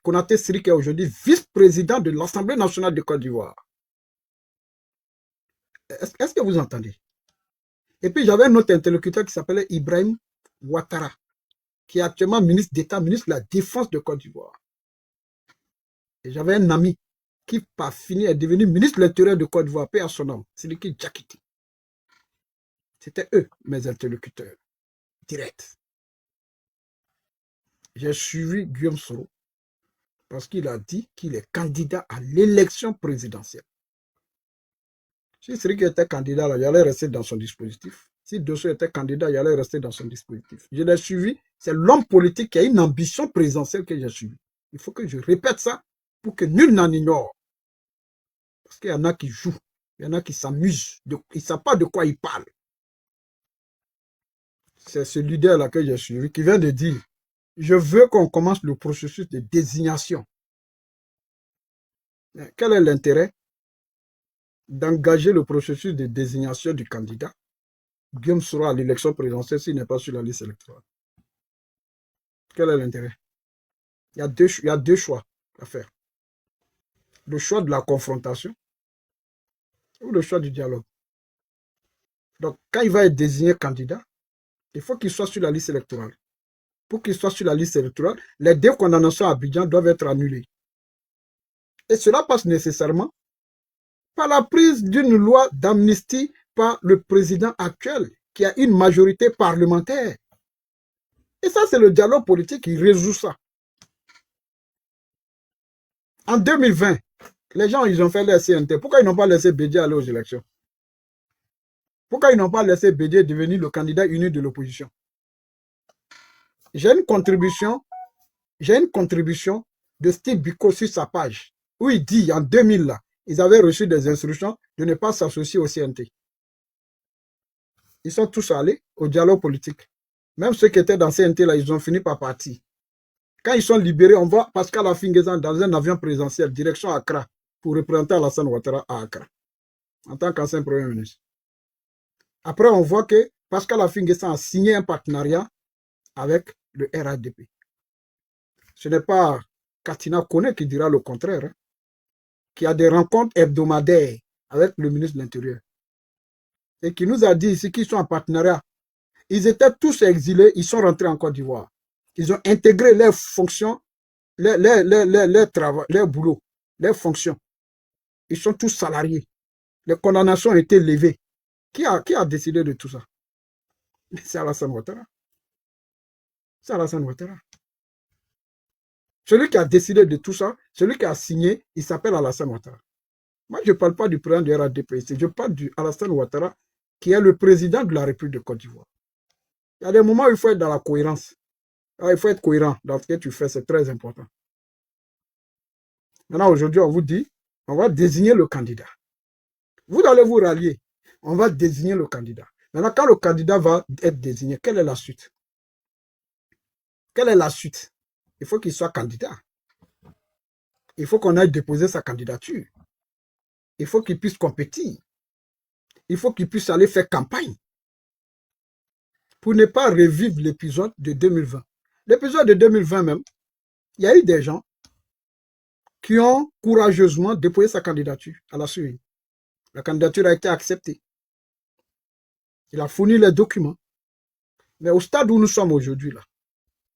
Konaté Siriki est aujourd'hui vice-président de l'Assemblée nationale de Côte d'Ivoire. Est-ce que vous entendez? Et puis j'avais un autre interlocuteur qui s'appelait Ibrahim Ouattara, qui est actuellement ministre d'État, ministre de la Défense de Côte d'Ivoire. Et j'avais un ami qui, par fini, est devenu ministre de l'Intérieur de Côte d'Ivoire, paix à son nom, Sidiki Diakité. C'était eux, mes interlocuteurs, directs. J'ai suivi Guillaume Soro parce qu'il a dit qu'il est candidat à l'élection présidentielle. Si Sidiki était candidat, là, il allait rester dans son dispositif. Si Dosso était candidat, il allait rester dans son dispositif. Je l'ai suivi. C'est l'homme politique qui a une ambition présidentielle que j'ai suivi. Il faut que je répète ça pour que nul n'en ignore. Parce qu'il y en a qui jouent. Il y en a qui s'amusent. Ils ne savent pas de quoi ils parlent. C'est ce leader-là que j'ai suivi qui vient de dire « Je veux qu'on commence le processus de désignation. » Quel est l'intérêt d'engager le processus de désignation du candidat Guillaume Soro à l'élection présidentielle s'il n'est pas sur la liste électorale? Quel est l'intérêt? Il y a deux choix à faire. Le choix de la confrontation ou le choix du dialogue. Donc, quand il va être désigné candidat, il faut qu'il soit sur la liste électorale. Pour qu'il soit sur la liste électorale, les deux condamnations à Abidjan doivent être annulées. Et cela passe nécessairement par la prise d'une loi d'amnistie par le président actuel, qui a une majorité parlementaire. Et ça, c'est le dialogue politique qui résout ça. En 2020, les gens, ils ont fait les CNT. Pourquoi ils n'ont pas laissé Bédié aller aux élections? Pourquoi ils n'ont pas laissé Bédié devenir le candidat uni de l'opposition? J'ai une contribution de Steve Biko sur sa page, où il dit, en 2000, là, ils avaient reçu des instructions de ne pas s'associer au CNT. Ils sont tous allés au dialogue politique. Même ceux qui étaient dans CNT, là, ils ont fini par partir. Quand ils sont libérés, on voit Pascal Afingezan dans un avion présidentiel, direction Accra, pour représenter Alassane Ouattara à Accra, en tant qu'ancien Premier ministre. Après, on voit que Pascal Afingezan a signé un partenariat avec le RADP. Ce n'est pas Katina Kone qui dira le contraire, hein, qui a des rencontres hebdomadaires avec le ministre de l'Intérieur. Et qui nous a dit ici qu'ils sont en partenariat. Ils étaient tous exilés, ils sont rentrés en Côte d'Ivoire. Ils ont intégré leurs fonctions, leur travail, leur boulot, leurs fonctions. Ils sont tous salariés. Les condamnations ont été levées. Qui a décidé de tout ça? C'est Alassane Ouattara. C'est Alassane Ouattara. Celui qui a décidé de tout ça, celui qui a signé, il s'appelle Alassane Ouattara. Moi, je ne parle pas du président du RADP, je parle d'Alassane Ouattara, qui est le président de la République de Côte d'Ivoire. Il y a des moments où il faut être dans la cohérence. Alors, il faut être cohérent dans ce que tu fais, c'est très important. Maintenant, aujourd'hui, on vous dit, on va désigner le candidat. Vous allez vous rallier. On va désigner le candidat. Maintenant, quand le candidat va être désigné, quelle est la suite? Quelle est la suite? Il faut qu'il soit candidat. Il faut qu'on aille déposer sa candidature. Il faut qu'il puisse compétir. Il faut qu'il puisse aller faire campagne. Pour ne pas revivre l'épisode de 2020. L'épisode de 2020 même, il y a eu des gens qui ont courageusement déposé sa candidature à la suite. La candidature a été acceptée. Il a fourni les documents. Mais au stade où nous sommes aujourd'hui, là,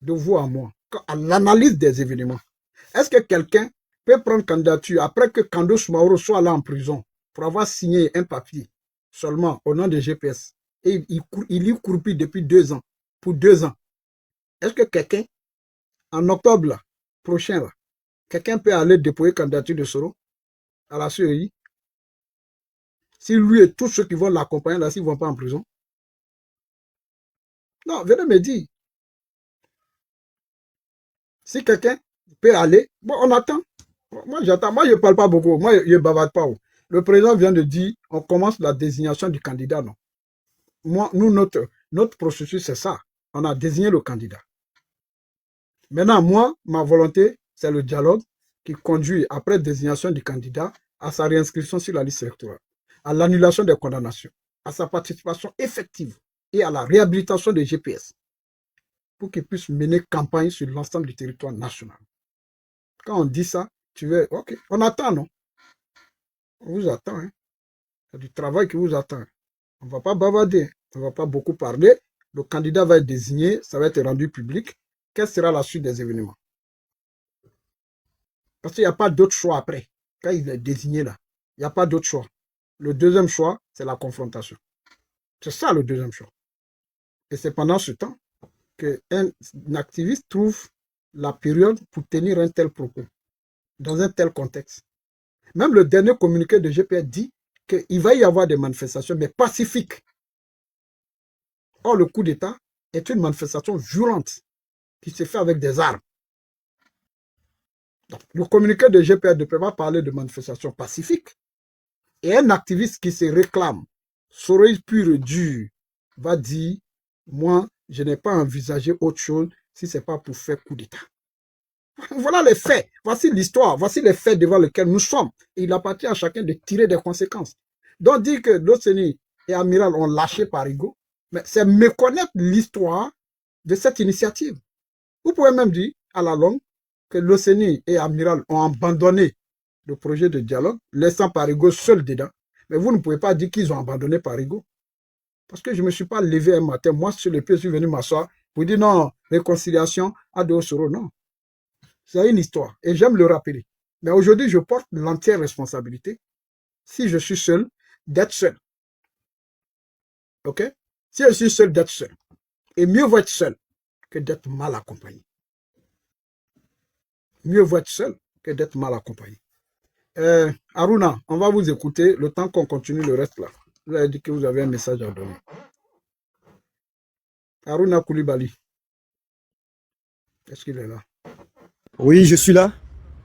de vous à moi, à l'analyse des événements, est-ce que quelqu'un peut prendre candidature après que Kandos Mauro soit là en prison pour avoir signé un papier seulement au nom de GPS. Et il y croupit depuis 2 ans. Pour 2 ans. Est-ce que quelqu'un, en octobre là, prochain, là, quelqu'un peut aller déposer candidature de Soro à la CEI? Si lui et tous ceux qui vont l'accompagner là, s'ils ne vont pas en prison? Non, venez me dire. Si quelqu'un peut aller, bon, on attend. Moi, j'attends. Moi, je ne parle pas beaucoup. Moi, je ne bavarde pas. Le président vient de dire, on commence la désignation du candidat, non. Moi, nous, notre processus, c'est ça. On a désigné le candidat. Maintenant, moi, ma volonté, c'est le dialogue qui conduit, après désignation du candidat, à sa réinscription sur la liste électorale, à l'annulation des condamnations, à sa participation effective et à la réhabilitation des GPS pour qu'ils puissent mener campagne sur l'ensemble du territoire national. Quand on dit ça, tu veux, ok, on attend, non? On vous attend, hein? Il y a du travail qui vous attend. On ne va pas bavarder, on ne va pas beaucoup parler. Le candidat va être désigné, ça va être rendu public. Quelle sera la suite des événements? Parce qu'il n'y a pas d'autre choix après. Quand il est désigné là, il n'y a pas d'autre choix. Le deuxième choix, c'est la confrontation. C'est ça le deuxième choix. Et c'est pendant ce temps qu'un activiste trouve la période pour tenir un tel propos, dans un tel contexte. Même le dernier communiqué de GPS dit qu'il va y avoir des manifestations, mais pacifiques. Or, le coup d'État est une manifestation violente qui se fait avec des armes. Donc, le communiqué de GPS ne peut pas parler de manifestations pacifiques. Et un activiste qui se réclame, Soro pur et dur, va dire, moi, je n'ai pas envisagé autre chose si ce n'est pas pour faire coup d'État. Voilà les faits. Voici l'histoire. Voici les faits devant lesquels nous sommes. Et il appartient à chacun de tirer des conséquences. Donc, dire que l'OCENI et Amiral ont lâché Parigo, mais c'est méconnaître l'histoire de cette initiative. Vous pouvez même dire, à la longue, que l'OCENI et Amiral ont abandonné le projet de dialogue, laissant Parigo seul dedans. Mais vous ne pouvez pas dire qu'ils ont abandonné Parigo. Parce que je ne me suis pas levé un matin, moi, sur les pieds, je suis venu m'asseoir pour dire non, réconciliation, Ado Soro, non. C'est une histoire. Et j'aime le rappeler. Mais aujourd'hui, je porte l'entière responsabilité, si je suis seul, d'être seul. OK? Si je suis seul, d'être seul. Et mieux vaut être seul que d'être mal accompagné. Mieux vaut être seul que d'être mal accompagné. Aruna, on va vous écouter le temps qu'on continue le reste là. Vous avez dit que vous avez un message à donner. Aruna Koulibaly. Est-ce qu'il est là? Oui, je suis là.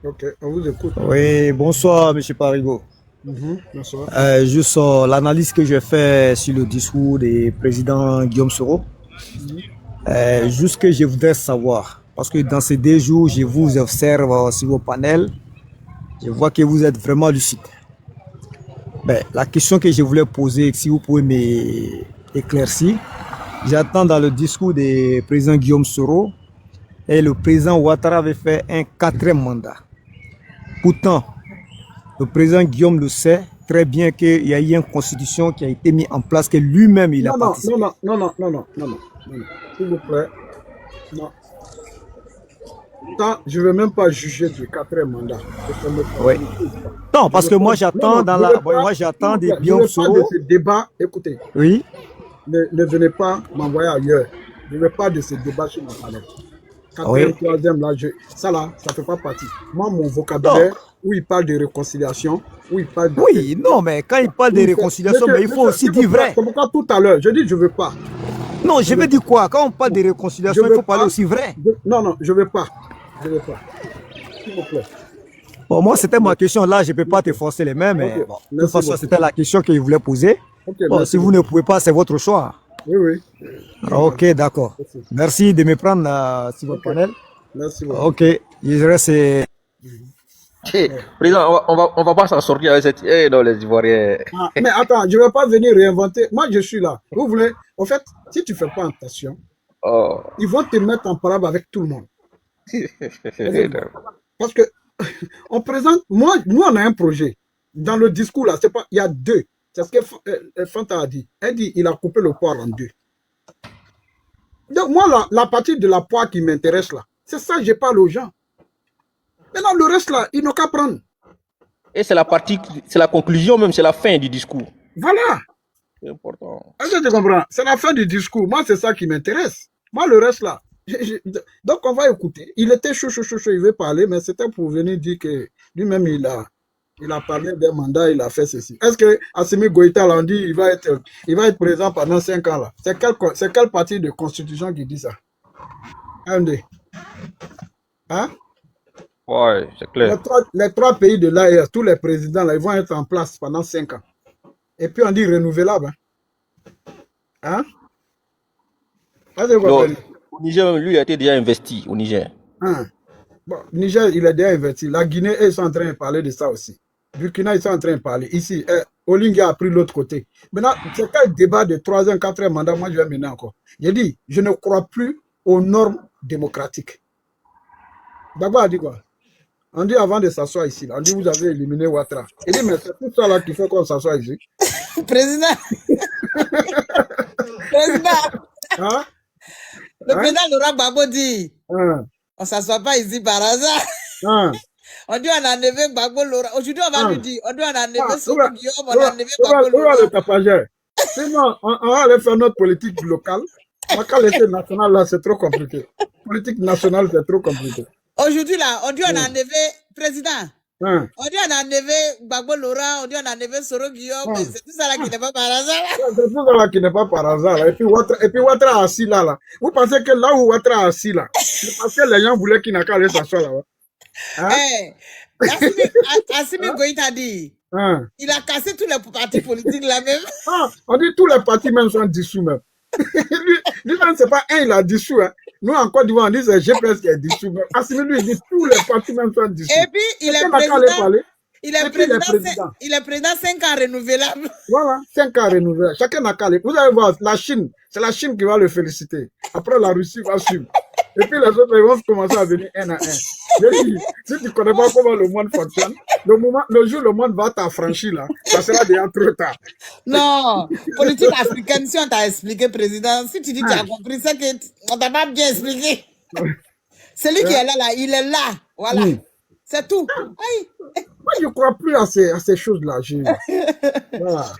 Ok, on vous écoute. Oui, bonsoir, M. Parigo. Bonsoir. Juste l'analyse que j'ai fait sur le discours du président Guillaume Soro. Juste ce que je voudrais savoir, parce que dans ces 2 jours, je vous observe sur vos panels, je vois que vous êtes vraiment lucide. Ben, la question que je voulais poser, si vous pouvez m'éclaircir, j'attends dans le discours du président Guillaume Soro, et le président Ouattara avait fait un 4e mandat. Pourtant, le président Guillaume le sait très bien qu'il y a eu une constitution qui a été mise en place, que lui-même il a participé. Non, s'il vous plaît. Non. Je ne veux même pas juger du 4e mandat. Oui. Non, parce que moi j'attends des Guillaume Soro. De ce débat, écoutez. Oui. Ne venez pas m'envoyer ailleurs. Je ne veux pas de ce débat sur mon panel. 4e, là, ça là, ça ne fait pas partie. Moi, mon vocabulaire, où il parle de réconciliation, où il parle de... Oui, non, mais quand il parle de réconciliation, mais il faut aussi dire vrai. C'est pourquoi tout à l'heure, je dis je ne veux pas. Non, je veux dire quoi? Quand on parle de réconciliation, il faut parler aussi vrai. Non, je ne veux pas. Je ne veux pas. S'il vous plaît. Bon, moi, c'était ma question. Là, je ne peux pas te forcer les mains, mais bon, de toute façon, c'était la question que je voulais poser. Bon, si vous ne pouvez pas, c'est votre choix. Oui. Ok, d'accord. Merci de me prendre sur votre panel. Merci beaucoup. Ok, je reste... Président, on va pas s'en sortir avec cette... non, les Ivoiriens... mais attends, je ne vais pas venir réinventer. Moi, je suis là. Vous voulez... En fait, si tu ne fais pas attention, ils vont te mettre en parole avec tout le monde. Parce que on présente... Nous, on a un projet. Dans le discours, là, c'est pas... Il y a 2. C'est ce que Fanta a dit. Elle dit il a coupé le poire en 2. Donc, moi, la partie de la poire qui m'intéresse, là, c'est ça que je parle aux gens. Maintenant, le reste, là, ils n'ont qu'à prendre. Et c'est la partie, c'est la conclusion même, c'est la fin du discours. Voilà. C'est important. Est-ce que tu comprends? C'est la fin du discours. Moi, c'est ça qui m'intéresse. Moi, le reste là. Donc, on va écouter. Il était chaud, il veut parler, mais c'était pour venir dire que lui-même, il a parlé d'un mandat, il a fait ceci. Est-ce que Assimi Goïta, là, on dit il va être présent pendant 5 ans là? C'est quel parti de constitution qui dit ça? AMD. Hein? Ouais, c'est clair. Les trois pays de l'AES, tous les présidents là, ils vont être en place pendant 5 ans. Et puis on dit renouvelable. Hein? Donc, au Niger, lui, il a été déjà investi au Niger. Hein? Bon, Niger, il est déjà investi. La Guinée, ils sont en train de parler de ça aussi. Burkina, ils sont en train de parler. Ici, Olinga a pris l'autre côté. Maintenant, c'est quel débat de 3 ans, 4e mandat, moi je vais mener encore. J'ai dit, je ne crois plus aux normes démocratiques. D'abord, a dit quoi? On dit avant de s'asseoir ici, on dit vous avez éliminé Ouattara. Il dit, mais c'est tout ça là qui fait qu'on s'assoit ici. Président. Président. Hein? Le président Laurent Gbagbo dit, Hein? on ne s'assoit pas ici par hasard. Hein? On dit on a enlevé Gbagbo Laurent. Aujourd'hui, on va lui dire, on dit on a enlevé Soko Guillaume, on a enlevé Gbagbo Laurent. Le tapageur. Sinon, on va aller faire notre politique locale. Quand l'été national là, c'est trop compliqué. Politique nationale, c'est trop compliqué. Aujourd'hui, là, on dit on a enlevé président. Hein? On dit on a enlevé Gbagbo Laurent, on dit on a enlevé Soro Guillaume, mais c'est tout ça là qui n'est pas par hasard. C'est tout ça là qui n'est pas par hasard. Là. Et puis Ouattara assis là. Vous pensez que là où Ouattara assis là, c'est parce que les gens voulaient qu'il n'a qu'à aller s'asseoir là. Hein? Hey, Assimi Goïta dit, Hein? il a cassé tous les partis politiques là même. Ah, on dit tous les partis même sont dissous même. lui-même, c'est pas un, il a dissous. Hein. Nous, en Côte d'Ivoire, on dit c'est GPS qui est dissous. Mais Assimi, lui, il dit tous les partis même sont dissous. Et puis, il est président 5 ans renouvelable. Voilà, 5 ans renouvelable. Chacun n'a qu'à aller. Vous allez voir, la Chine, c'est la Chine qui va le féliciter. Après, la Russie va suivre. Et puis, les autres, ils vont commencer à venir un à un. Je dis, si tu ne connais pas comment le monde fonctionne, le jour où le monde va t'affranchir, là, ça sera déjà trop tard. Non, politique africaine, si on t'a expliqué, président, si tu dis que tu as compris, c'est qu'on t'a pas bien expliqué. Celui qui est là, il est là. Voilà. C'est tout. Aïe. Moi, je ne crois plus à ces choses-là. Voilà.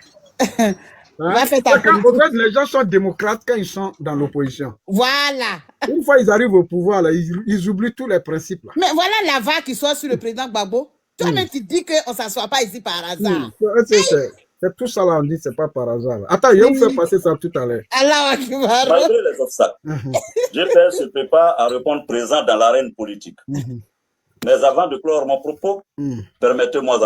Hein? Les gens sont démocrates quand ils sont dans l'opposition. Voilà. Une fois ils arrivent au pouvoir, là, ils oublient tous les principes. Là. Mais voilà la vague qui soit sur le président Gbagbo. Toi-même, tu dis qu'on ne s'assoit pas ici par hasard. C'est tout ça là, on dit, c'est pas par hasard. Là. Attends, je vais vous faire passer ça tout à l'heure. Malgré les obstacles, GPR se prépare à répondre présent dans l'arène politique. Mais avant de clore mon propos, permettez-moi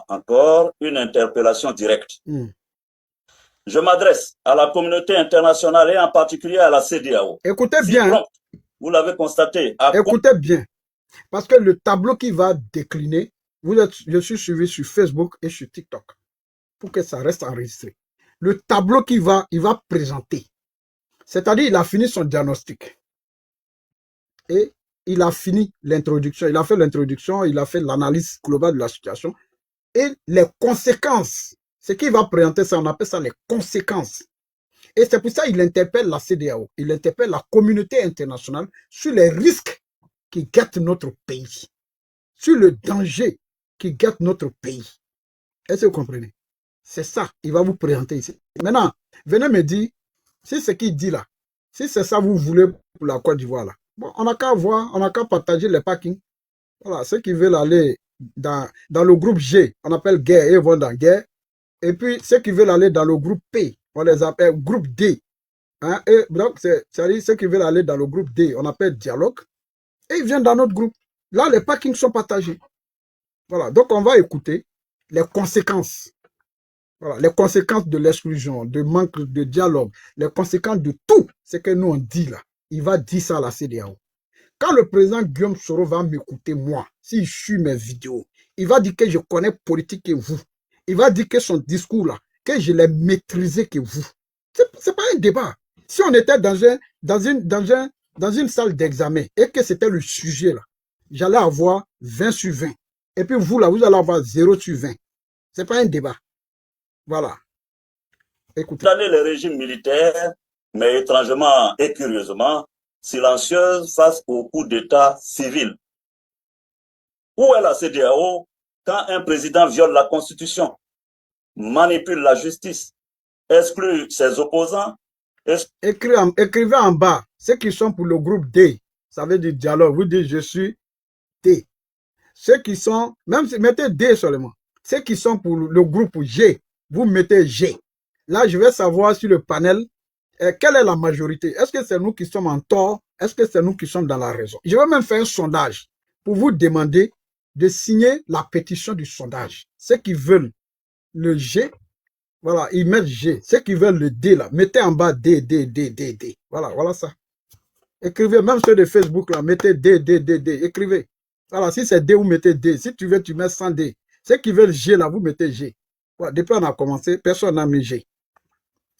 encore une interpellation directe. Je m'adresse à la communauté internationale et en particulier à la CEDEAO. Écoutez bien. Vous l'avez constaté. Écoutez bien. Parce que le tableau qui va décliner, je suis suivi sur Facebook et sur TikTok pour que ça reste enregistré. Le tableau il va présenter. C'est-à-dire, il a fini son diagnostic. Et il a fini l'introduction. Il a fait l'introduction, il a fait l'analyse globale de la situation. Et les conséquences, ce qu'il va présenter, ça, on appelle ça les conséquences. Et c'est pour ça qu'il interpelle la CEDEAO, il interpelle la communauté internationale sur les risques qui guettent notre pays, sur le danger qui guette notre pays. Est-ce que vous comprenez? C'est ça, il va vous présenter ici. Maintenant, venez me dire, si ce qu'il dit là, si c'est ça vous voulez pour la Côte d'Ivoire là, bon, on n'a qu'à voir, on n'a qu'à partager les parkings. Voilà, ceux qui veulent aller dans le groupe G, on appelle guerre, ils vont dans guerre. Et puis, ceux qui veulent aller dans le groupe P, on les appelle groupe D. Hein? Et donc, c'est-à-dire ceux qui veulent aller dans le groupe D, on appelle dialogue. Et ils viennent dans notre groupe. Là, les parkings sont partagés. Voilà, donc on va écouter les conséquences. Voilà, les conséquences de l'exclusion, de manque de dialogue, les conséquences de tout ce que nous on dit là. Il va dire ça à la CEDEAO. Quand le président Guillaume Soro va m'écouter, moi, s'il suit mes vidéos, il va dire que je connais politique que vous. Il va dire que son discours là, que je l'ai maîtrisé que vous. C'est pas un débat. Si on était dans une salle d'examen et que c'était le sujet là, j'allais avoir 20 sur 20. Et puis vous là, vous allez avoir 0 sur 20. C'est pas un débat. Voilà. Écoutez. Les régimes militaires, mais étrangement et curieusement, silencieuses face au coup d'État civil. Où est la CEDEAO quand un président viole la Constitution? manipule la justice, exclut ses opposants. Écrivez en bas, ceux qui sont pour le groupe D, ça veut dire dialogue, vous dites je suis D. Ceux qui sont, même si mettez D seulement, ceux qui sont pour le groupe G, vous mettez G. Là, je vais savoir sur le panel, quelle est la majorité. Est-ce que c'est nous qui sommes en tort? Est-ce que c'est nous qui sommes dans la raison? Je vais même faire un sondage pour vous demander de signer la pétition du sondage. Ceux qui veulent le G, voilà, ils mettent G. Ceux qui veulent le D, là, mettez en bas D, D, D, D, D. Voilà, voilà ça. Écrivez, même ceux de Facebook, là, mettez D, D, D, D. Écrivez. Voilà, si c'est D, vous mettez D. Si tu veux, tu mets 100 D. Ceux qui veulent G, là, vous mettez G. Voilà, depuis on a commencé, personne n'a mis G.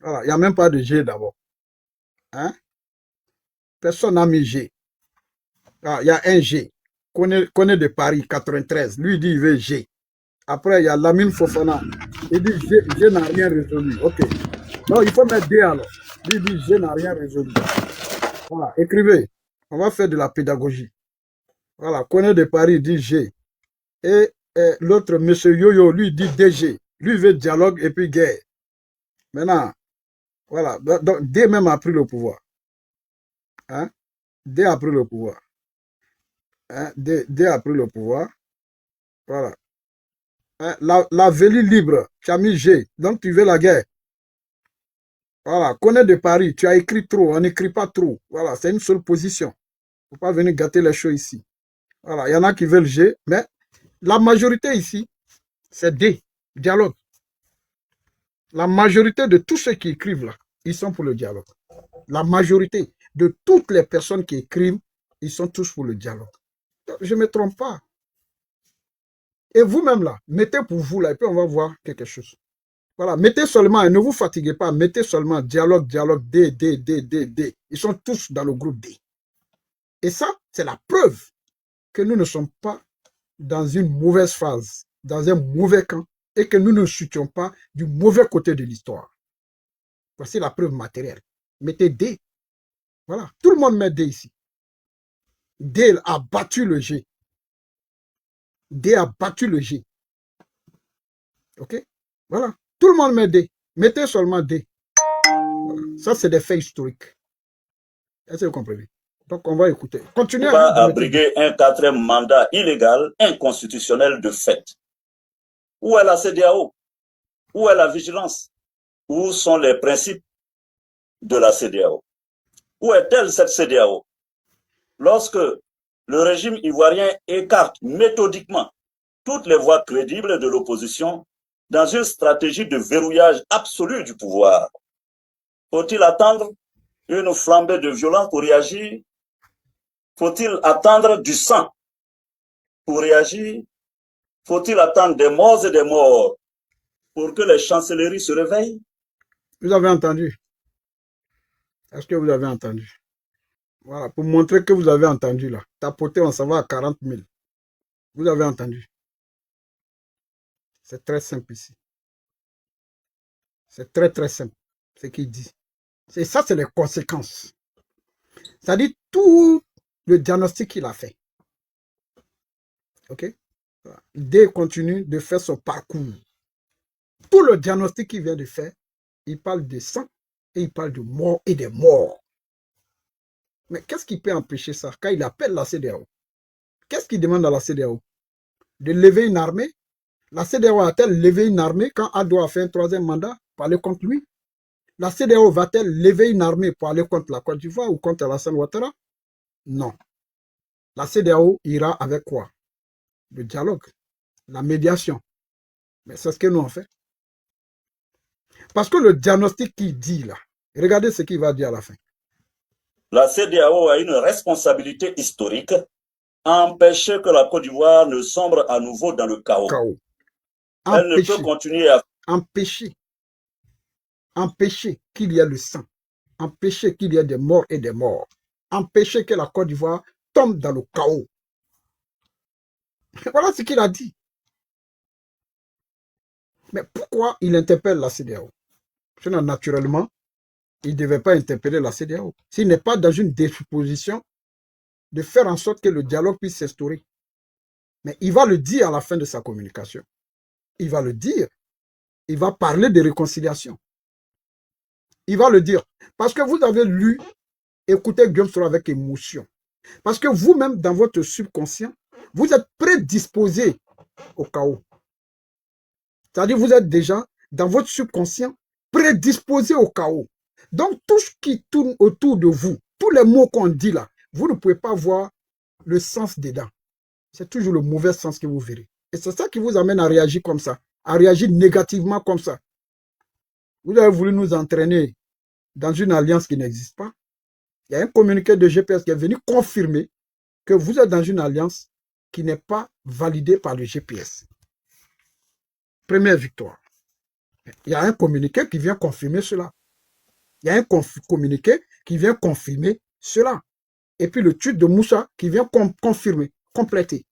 Voilà, il n'y a même pas de G d'abord. Hein? Personne n'a mis G. Ah, il y a un G. Connaît de Paris, 93. Lui, il dit il veut G. Après, il y a Lamine Fofana. Il dit G n'a rien résolu. OK. Non, il faut mettre D alors. Lui, il dit G n'a rien résolu. Voilà, écrivez. On va faire de la pédagogie. Voilà, Connaît de Paris dit G. Et l'autre, monsieur Yoyo, lui, dit DG. Lui, il veut dialogue et puis guerre. Maintenant, voilà. Donc, D même a pris le pouvoir. Hein? D a pris le pouvoir. Hein? D a pris le pouvoir. Voilà. Hein? La Vélie libre, tu as mis G. Donc, tu veux la guerre. Voilà. Connaît de Paris, tu as écrit trop. On n'écrit pas trop. Voilà, c'est une seule position. Il ne faut pas venir gâter les choses ici. Voilà, il y en a qui veulent G, mais la majorité ici, c'est D, dialogue. La majorité de tous ceux qui écrivent là, ils sont pour le dialogue. La majorité de toutes les personnes qui écrivent, ils sont tous pour le dialogue. Donc, je ne me trompe pas. Et vous-même là, mettez pour vous là, et puis on va voir quelque chose. Voilà, mettez seulement, et ne vous fatiguez pas, mettez seulement dialogue, dialogue, D, D, D, D, D. Ils sont tous dans le groupe D. Et ça, c'est la preuve que nous ne sommes pas dans une mauvaise phase, dans un mauvais camp, et que nous ne chutions pas du mauvais côté de l'histoire. Voici la preuve matérielle. Mettez D. Voilà, tout le monde met D ici. D a battu le G. D a battu le G. OK? Voilà, tout le monde met D. Mettez seulement D. Voilà. Ça, c'est des faits historiques. Est-ce que vous comprenez? Donc, on va écouter. Continuez à briguer un quatrième mandat illégal, inconstitutionnel de fait. Où est la CEDEAO? Où est la vigilance? Où sont les principes de la CEDEAO? Où est-elle cette CEDEAO? Lorsque le régime ivoirien écarte méthodiquement toutes les voies crédibles de l'opposition dans une stratégie de verrouillage absolu du pouvoir, faut-il attendre une flambée de violence pour réagir? Faut-il attendre du sang pour réagir? Faut-il attendre des morts et des morts pour que les chancelleries se réveillent? Vous avez entendu? Est-ce que vous avez entendu? Voilà, pour montrer que vous avez entendu là. Tapoter, on s'en va à 40 000. Vous avez entendu? C'est très simple ici. C'est très très simple ce qu'il dit. Et ça, c'est les conséquences. C'est-à-dire tout le diagnostic qu'il a fait. OK? D continue de faire son parcours. Tout le diagnostic qu'il vient de faire, il parle de sang et il parle de mort et des morts. Mais qu'est-ce qui peut empêcher ça quand il appelle la CEDEAO? Qu'est-ce qu'il demande à la CEDEAO? De lever une armée? La CEDEAO a-t-elle levé une armée quand Ado a fait un troisième mandat pour aller contre lui? La CEDEAO va-t-elle lever une armée pour aller contre la Côte d'Ivoire ou contre Alassane Ouattara? Non. La CEDEAO ira avec quoi? Le dialogue, la médiation. Mais c'est ce que nous on fait. Parce que le diagnostic qu'il dit là, regardez ce qu'il va dire à la fin. La CEDEAO a une responsabilité historique à empêcher que la Côte d'Ivoire ne sombre à nouveau dans le chaos. Elle ne peut continuer à empêcher qu'il y ait le sang, empêcher qu'il y ait des morts et des morts, empêcher que la Côte d'Ivoire tombe dans le chaos. Voilà ce qu'il a dit. Mais pourquoi il interpelle la CEDEAO? Sinon, naturellement, il ne devait pas interpeller la CEDEAO. S'il n'est pas dans une disposition de faire en sorte que le dialogue puisse s'instaurer. Mais il va le dire à la fin de sa communication. Il va le dire. il va parler de réconciliation. Il va le dire. Parce que vous avez lu, écoutez Guillaume Soro avec émotion. Parce que vous-même, dans votre subconscient, vous êtes prédisposé au chaos. C'est-à-dire vous êtes déjà, dans votre subconscient, prédisposé au chaos. Donc, tout ce qui tourne autour de vous, tous les mots qu'on dit là, vous ne pouvez pas voir le sens dedans. C'est toujours le mauvais sens que vous verrez. Et c'est ça qui vous amène à réagir comme ça, à réagir négativement comme ça. Vous avez voulu nous entraîner dans une alliance qui n'existe pas. Il y a un communiqué de GPS qui est venu confirmer que vous êtes dans une alliance qui n'est pas validée par le GPS. Première victoire. Il y a un communiqué qui vient confirmer cela. Il y a un communiqué qui vient confirmer cela. Et puis le tweet de Moussa qui vient confirmer, compléter.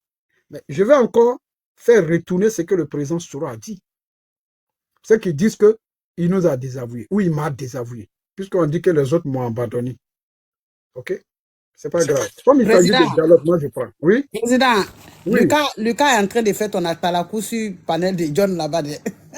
Mais je vais encore faire retourner ce que le président Soro a dit. Ceux qui disent qu'il nous a désavoués, ou il m'a désavoué, puisqu'on dit que les autres m'ont abandonné. Ok? C'est pas grave. Comme il s'agit de dialogue, moi je prends. Oui? Président, Oui. Lucas est en train de faire ton atalakou sur le panel de John là-bas.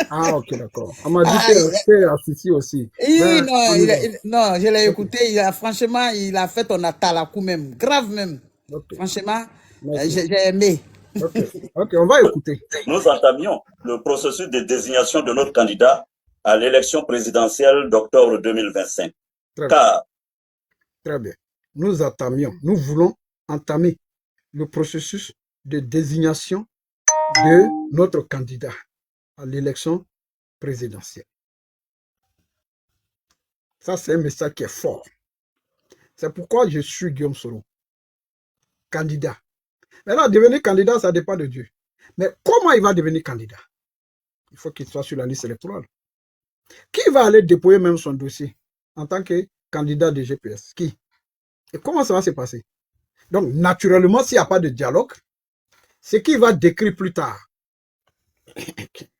Ah, ok, d'accord. On m'a dit que c'est assisté aussi. Oui, Mais, non, je l'ai écouté. Franchement, il a fait ton atalakou même. Grave même. ok. Franchement, Merci. j'ai aimé. Ok, ok, on va écouter. Nous entamions le processus de désignation de notre candidat à l'élection présidentielle d'octobre 2025. Très bien. Car Très bien. Nous voulons entamer le processus de désignation de notre candidat à l'élection présidentielle. Ça, c'est un message qui est fort. C'est pourquoi je suis Guillaume Soro, candidat. Maintenant, devenir candidat, ça dépend de Dieu. Mais comment il va devenir candidat? Il faut qu'il soit sur la liste électorale. Qui va aller déployer même son dossier en tant que candidat de GPS? Qui? Et comment ça va se passer? Donc, naturellement, s'il n'y a pas de dialogue, ce qui va décrire plus tard,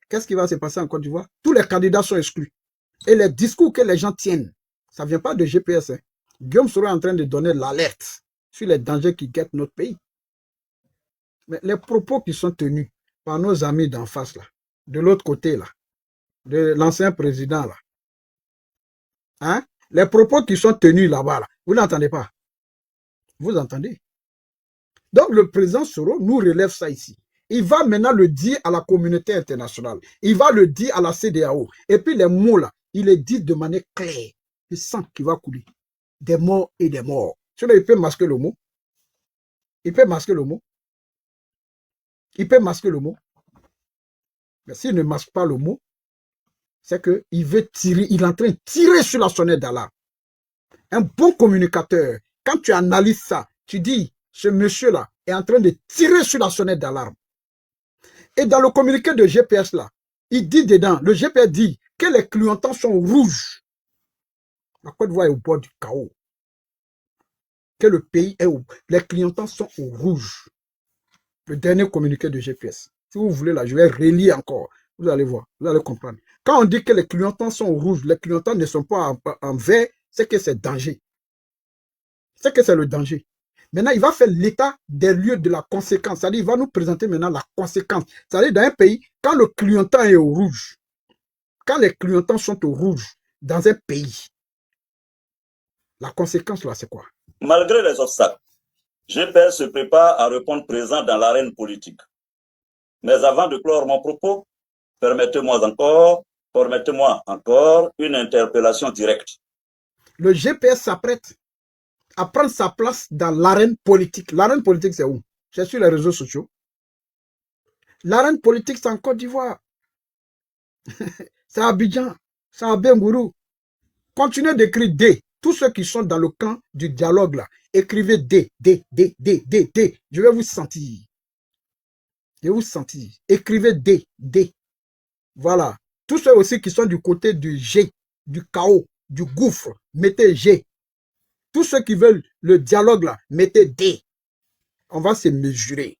qu'est-ce qui va se passer en Côte d'Ivoire? Tous les candidats sont exclus. Et les discours que les gens tiennent, ça ne vient pas de GPS. Hein. Guillaume Soro est en train de donner l'alerte sur les dangers qui guettent notre pays. Mais les propos qui sont tenus par nos amis d'en face, là, de l'autre côté, là, de l'ancien président, là, hein, les propos qui sont tenus là-bas, là, vous n'entendez pas? Vous entendez? Donc, le président Soro nous relève ça ici. Il va maintenant le dire à la communauté internationale. Il va le dire à la CEDEAO. Et puis, les mots là, il les dit de manière claire. Le sang qui va couler. Des morts et des morts. Sinon, il peut masquer le mot. Il peut masquer le mot. Il peut masquer le mot. Mais s'il ne masque pas le mot, c'est qu'il veut tirer, il est en train de tirer sur la sonnette d'alarme. Un bon communicateur, quand tu analyses ça, tu dis, ce monsieur-là est en train de tirer sur la sonnette d'alarme. Et dans le communiqué de GPS là, il dit dedans, le GPS dit que les clignotants sont rouges. La Côte d'Ivoire est au bord du chaos. Que le pays est au... Les clignotants sont au rouge. Le dernier communiqué de GPS. Si vous voulez là, je vais relire encore. Vous allez voir, vous allez comprendre. Quand on dit que les clignotants sont rouges, les clignotants ne sont pas en vert, c'est que c'est danger. C'est que c'est le danger. Maintenant, il va faire l'état des lieux de la conséquence. C'est-à-dire, il va nous présenter maintenant la conséquence. C'est-à-dire, dans un pays, quand le clignotant est au rouge, quand les clignotants sont au rouge dans un pays, la conséquence là, c'est quoi? malgré les obstacles, GPS se prépare à répondre présent dans l'arène politique. Mais avant de clore mon propos, permettez-moi encore une interpellation directe. Le GPS s'apprête à prendre sa place dans l'arène politique. L'arène politique, c'est où? C'est sur les réseaux sociaux. L'arène politique, c'est en Côte d'Ivoire. C'est à Abidjan. C'est à Bengourou. Continuez d'écrire D. Tous ceux qui sont dans le camp du dialogue, là, écrivez D, D, D, D, D, D. Je vais vous sentir. Je vais vous sentir. Écrivez D, D. Voilà. Tous ceux aussi qui sont du côté du G, du chaos, du gouffre, mettez G. Tous ceux qui veulent le dialogue là, mettez D. On va se mesurer.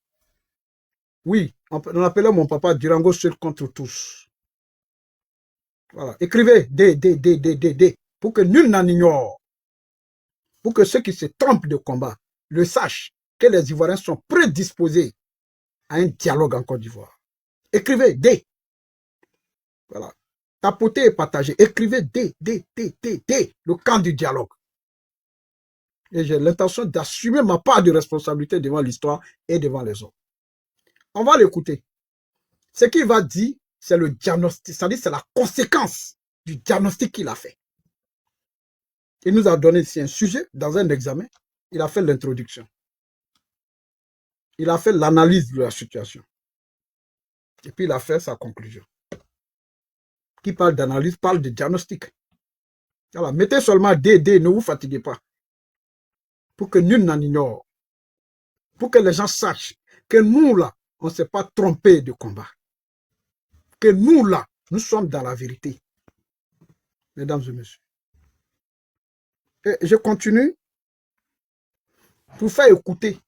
Oui, on appelait mon papa Durango seul contre tous. Voilà. Écrivez D, D, D, D, D, D. Pour que nul n'en ignore. Pour que ceux qui se trompent de combat le sachent que les Ivoiriens sont prédisposés à un dialogue en Côte d'Ivoire. Écrivez D. Voilà. Tapotez et partagez. Écrivez D, le camp du dialogue. Et j'ai l'intention d'assumer ma part de responsabilité devant l'histoire et devant les autres. On va l'écouter. Ce qu'il va dire, c'est le diagnostic, c'est-à-dire c'est la conséquence du diagnostic qu'il a fait. Il nous a donné ici un sujet dans un examen. Il a fait l'introduction. Il a fait l'analyse de la situation. Et puis il a fait sa conclusion. Qui parle d'analyse, parle de diagnostic. Alors, mettez seulement D, ne vous fatiguez pas. Pour que nul n'en ignore. Pour que les gens sachent que nous, là, on ne s'est pas trompé de combat. Que nous, là, nous sommes dans la vérité. Mesdames et messieurs. Et je continue pour faire écouter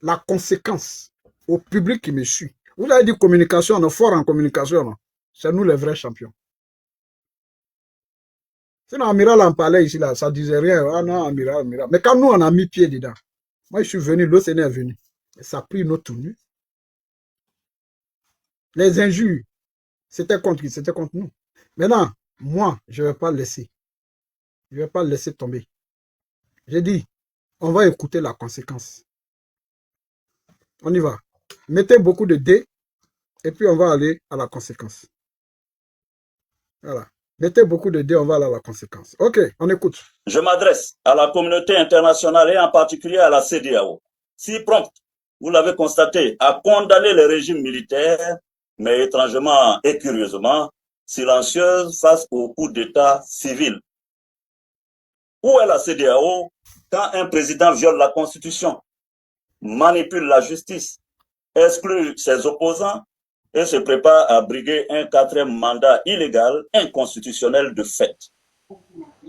la conséquence au public qui me suit. Vous avez dit communication, on est fort en communication. C'est nous les vrais champions. Sinon, Amiral en parlait ici, là, ça ne disait rien. Ah non, Amiral. Mais quand nous, on a mis pied dedans, moi, je suis venu, l'OCN est venu. Et ça a pris une autre tournure. Les injures, c'était contre qui? C'était contre nous. Maintenant, moi, je ne vais pas laisser. Je ne vais pas laisser tomber. J'ai dit, on va écouter la conséquence. On y va. Mettez beaucoup de D et puis on va aller à la conséquence. Voilà. Mettez beaucoup de D, on va aller à la conséquence. Ok, on écoute. Je m'adresse à la communauté internationale et en particulier à la CEDEAO. Si prompte, vous l'avez constaté, à condamner le régime militaire, mais étrangement et curieusement, silencieuse face au coup d'État civil. Où est la CEDEAO quand un président viole la Constitution, manipule la justice, exclut ses opposants et se prépare à briguer un 4e mandat illégal, inconstitutionnel de fait?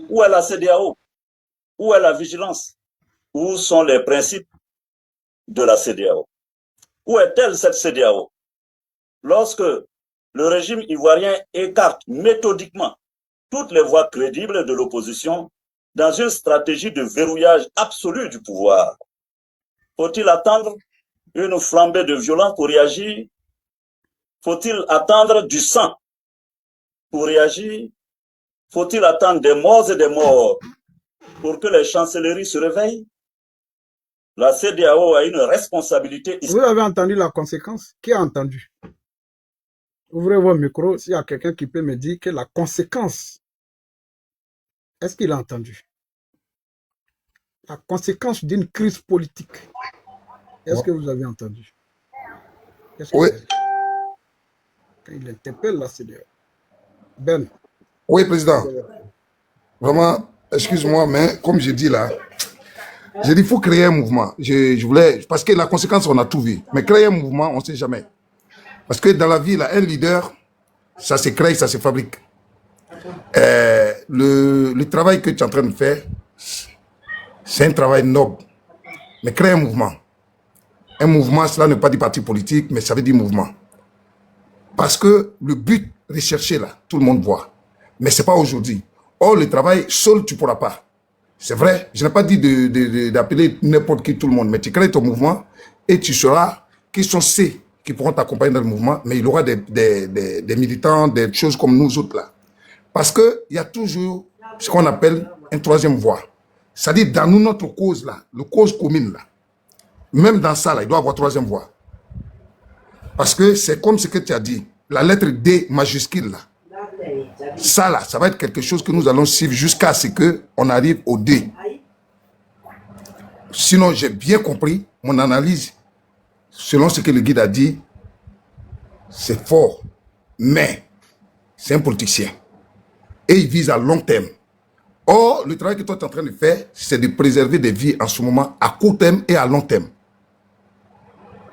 Où est la CEDEAO? Où est la vigilance? Où sont les principes de la CEDEAO? Où est-elle cette CEDEAO? Lorsque le régime ivoirien écarte méthodiquement toutes les voies crédibles de l'opposition dans une stratégie de verrouillage absolu du pouvoir, faut-il attendre une flambée de violence pour réagir? Faut-il attendre du sang pour réagir? Faut-il attendre des morts et des morts pour que les chancelleries se réveillent? La CEDEAO a une responsabilité. Vous avez entendu la conséquence? Qui a entendu? Ouvrez vos micros s'il y a quelqu'un qui peut me dire que la conséquence, est-ce qu'il a entendu? La conséquence d'une crise politique. Est-ce que vous avez entendu? Oui. Quand il interpelle la CEDEAO. Ben. Oui, président. Vraiment, excuse-moi, mais comme je dis là, j'ai dit qu'il faut créer un mouvement. Je voulais, parce que la conséquence, on a tout vu. Mais créer un mouvement, on ne sait jamais. Parce que dans la vie, là, un leader, ça se crée, ça se fabrique. Le travail que tu es en train de faire, c'est un travail noble. Mais créer un mouvement. Un mouvement, cela ne veut pas dire parti politique, mais ça veut dire mouvement. Parce que le but recherché là, tout le monde voit. Mais ce n'est pas aujourd'hui. Or, le travail, seul, tu ne pourras pas. C'est vrai, je n'ai pas dit d'appeler n'importe qui, tout le monde, mais tu crées ton mouvement et tu sauras qui sont ceux qui pourront t'accompagner dans le mouvement, mais il y aura des militants, des choses comme nous autres là. Parce qu'il y a toujours ce qu'on appelle une troisième voie. C'est-à-dire dans notre cause là, la cause commune là, même dans ça là, il doit y avoir troisième voie. Parce que c'est comme ce que tu as dit, la lettre D majuscule là. Ça là, ça va être quelque chose que nous allons suivre jusqu'à ce qu'on arrive au D. Sinon, j'ai bien compris mon analyse. Selon ce que le guide a dit, c'est fort, mais c'est un politicien. Et il vise à long terme. Or, le travail que toi tu es en train de faire, c'est de préserver des vies en ce moment à court terme et à long terme.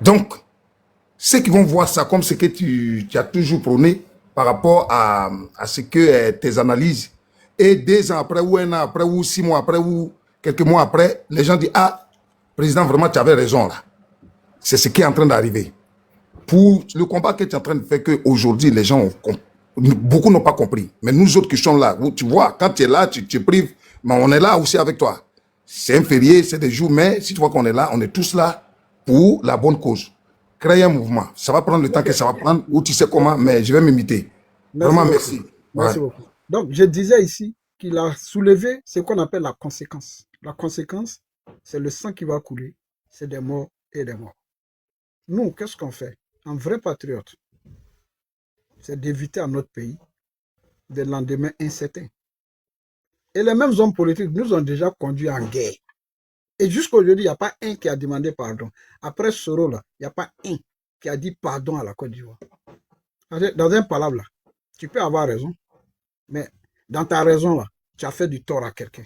Donc, ceux qui vont voir ça comme ce que tu as toujours prôné par rapport à ce que tes analyses, et 2 ans après, ou 1 an après, ou 6 mois après, ou quelques mois après, les gens disent « Ah, président, vraiment, tu avais raison là. » C'est ce qui est en train d'arriver. Pour le combat que tu es en train de faire, qu'aujourd'hui, les gens, beaucoup n'ont pas compris. Mais nous autres qui sommes là, tu vois, quand tu es là, tu te prives, mais on est là aussi avec toi. C'est un férié, c'est des jours, mais si tu vois qu'on est là, on est tous là pour la bonne cause. Créer un mouvement. Ça va prendre le temps que ça va prendre, ou tu sais comment, mais je vais m'imiter. Merci Vraiment, beaucoup. merci. Merci Ouais. beaucoup. Donc, je disais ici qu'il a soulevé ce qu'on appelle la conséquence. La conséquence, c'est le sang qui va couler, c'est des morts et des morts. Nous, qu'est-ce qu'on fait? Un vrai patriote, c'est d'éviter à notre pays des lendemains incertains. Et les mêmes hommes politiques nous ont déjà conduits en guerre. Et jusqu'à aujourd'hui, il n'y a pas un qui a demandé pardon. Après Soro, il n'y a pas un qui a dit pardon à la Côte d'Ivoire. Dans un palabre, là, tu peux avoir raison, mais dans ta raison, là, tu as fait du tort à quelqu'un.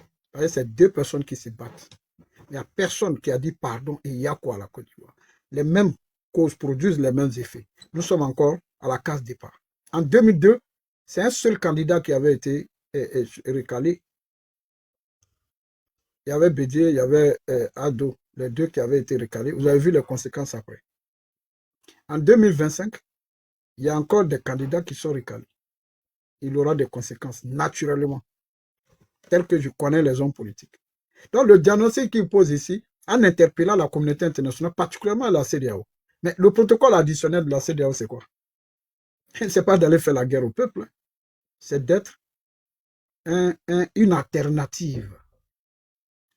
C'est deux personnes qui se battent. Il n'y a personne qui a dit pardon et il y a quoi à la Côte d'Ivoire. Les mêmes causes produisent les mêmes effets. Nous sommes encore à la case départ. En 2002, c'est un seul candidat qui avait été recalé. Il y avait Bédier, il y avait Ado, les deux qui avaient été recalés. Vous avez vu les conséquences après. En 2025, il y a encore des candidats qui sont recalés. Il aura des conséquences, naturellement, telles que je connais les hommes politiques. Donc, le diagnostic qu'il pose ici, en interpellant la communauté internationale, particulièrement la CEDEAO. Mais le protocole additionnel de la CEDEAO, c'est quoi? Ce n'est pas d'aller faire la guerre au peuple, c'est d'être une alternative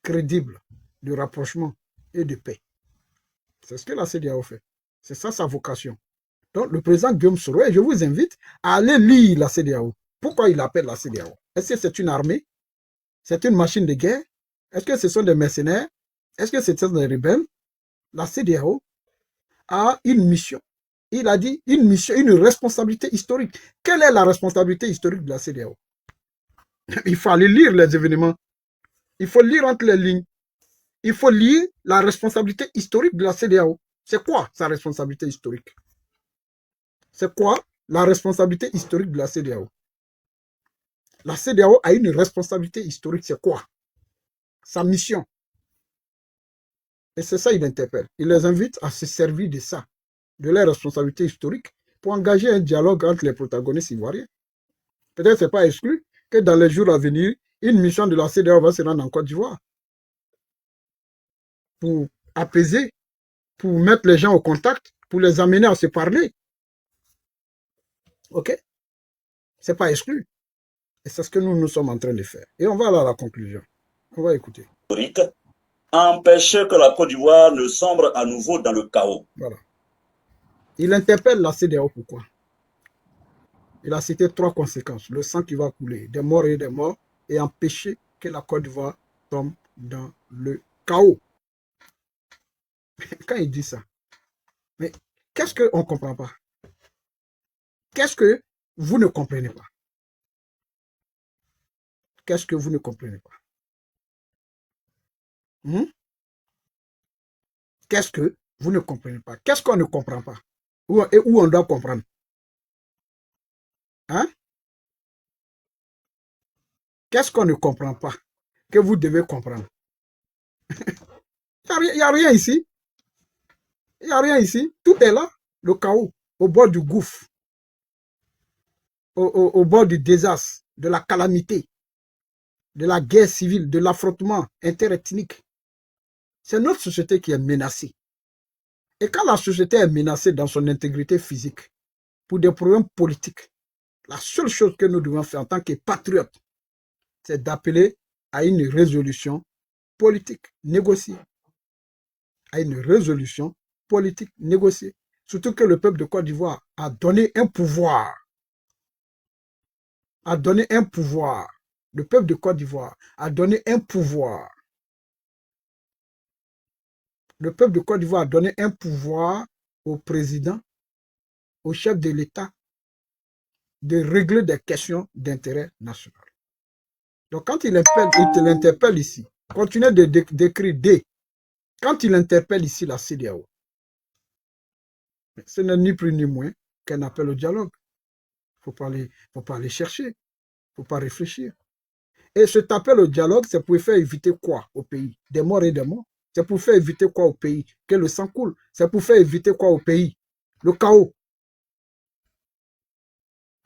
crédible de rapprochement et de paix. C'est ce que la CEDEAO fait. C'est ça sa vocation. Donc, le président Guillaume Soro, et je vous invite à aller lire la CEDEAO. Pourquoi il appelle la CEDEAO? Est-ce que c'est une armée? C'est une machine de guerre? Est-ce que ce sont des mercenaires? Est-ce que ce sont des rebelles? La CEDEAO a une mission. Il a dit une mission, une responsabilité historique. Quelle est la responsabilité historique de la CEDEAO? Il faut aller lire les événements. Il faut lire entre les lignes. Il faut lire la responsabilité historique de la CEDEAO. C'est quoi sa responsabilité historique? C'est quoi la responsabilité historique de la CEDEAO? La CEDEAO a une responsabilité historique. C'est quoi? Sa mission. Et c'est ça, il interpelle. Il les invite à se servir de ça, de leur responsabilité historique, pour engager un dialogue entre les protagonistes ivoiriens. Peut-être que ce n'est pas exclu que dans les jours à venir, une mission de la CEDEAO va se rendre en Côte d'Ivoire pour apaiser, pour mettre les gens au contact, pour les amener à se parler. OK? Ce n'est pas exclu. Et c'est ce que nous sommes en train de faire. Et on va aller à la conclusion. On va écouter. Empêcher que la Côte d'Ivoire ne sombre à nouveau dans le chaos. Voilà. Il interpelle la CEDEAO pourquoi? Il a cité 3 conséquences. Le sang qui va couler, des morts et des morts, et empêcher que la Côte d'Ivoire tombe dans le chaos. Quand il dit ça, mais qu'est-ce qu'on ne comprend pas? Qu'est-ce que vous ne comprenez pas? Qu'est-ce que vous ne comprenez pas? Qu'est-ce que vous ne comprenez pas? Qu'est-ce qu'on ne comprend pas? Et où on doit comprendre? Hein? Qu'est-ce qu'on ne comprend pas que vous devez comprendre? Il n'y a rien ici. Il n'y a rien ici. Tout est là. Le chaos. Au bord du gouffre. Au bord du désastre. De la calamité. De la guerre civile. De l'affrontement interethnique. C'est notre société qui est menacée. Et quand la société est menacée dans son intégrité physique, pour des problèmes politiques, la seule chose que nous devons faire en tant que patriotes, c'est d'appeler à une résolution politique négociée. À une résolution politique négociée. Surtout que le peuple de Côte d'Ivoire a donné un pouvoir. A donné un pouvoir. Le peuple de Côte d'Ivoire a donné un pouvoir. Le peuple de Côte d'Ivoire a donné un pouvoir au président, au chef de l'État, de régler des questions d'intérêt national. Donc quand il l'interpelle ici, continuez d'écrire D. Quand il interpelle ici la CEDEAO, ce n'est ni plus ni moins qu'un appel au dialogue. Il ne faut pas aller chercher, il ne faut pas réfléchir. Et cet appel au dialogue, c'est pour faire éviter quoi au pays? Des morts et des morts. C'est pour faire éviter quoi au pays? Que le sang coule. C'est pour faire éviter quoi au pays? Le chaos.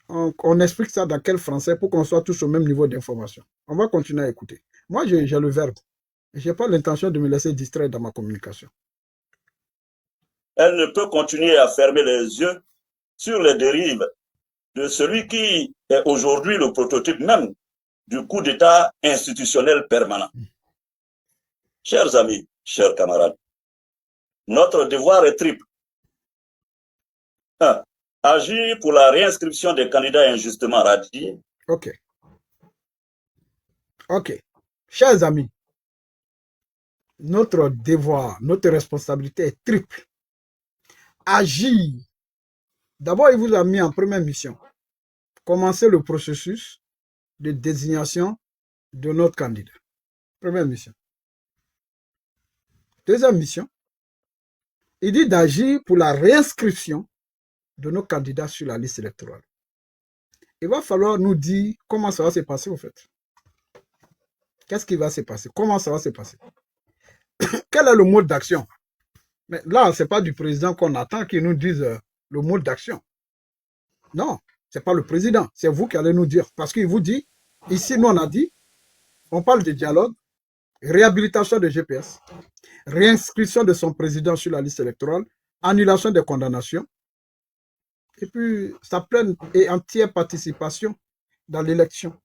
On explique ça dans quel français pour qu'on soit tous au même niveau d'information. On va continuer à écouter. Moi, j'ai le verbe. Je n'ai pas l'intention de me laisser distraire dans ma communication. Elle ne peut continuer à fermer les yeux sur les dérives de celui qui est aujourd'hui le prototype même du coup d'État institutionnel permanent. Chers amis, chers camarades, notre devoir est triple. 1. Agir pour la réinscription des candidats injustement radiés. Ok. Ok. Chers amis, notre devoir, notre responsabilité est triple. Agir. D'abord, il vous a mis en première mission. Commencer le processus de désignation de notre candidat. Première mission. Deuxième mission, il dit d'agir pour la réinscription de nos candidats sur la liste électorale. Il va falloir nous dire comment ça va se passer, au fait. Qu'est-ce qui va se passer? Comment ça va se passer? Quel est le mode d'action? Mais là, ce n'est pas du président qu'on attend qu'il nous dise le mode d'action. Non, ce n'est pas le président. C'est vous qui allez nous dire. Parce qu'il vous dit, ici, nous, on a dit, on parle de dialogue, réhabilitation de GPS, réinscription de son président sur la liste électorale, annulation des condamnations, et puis sa pleine et entière participation dans l'élection,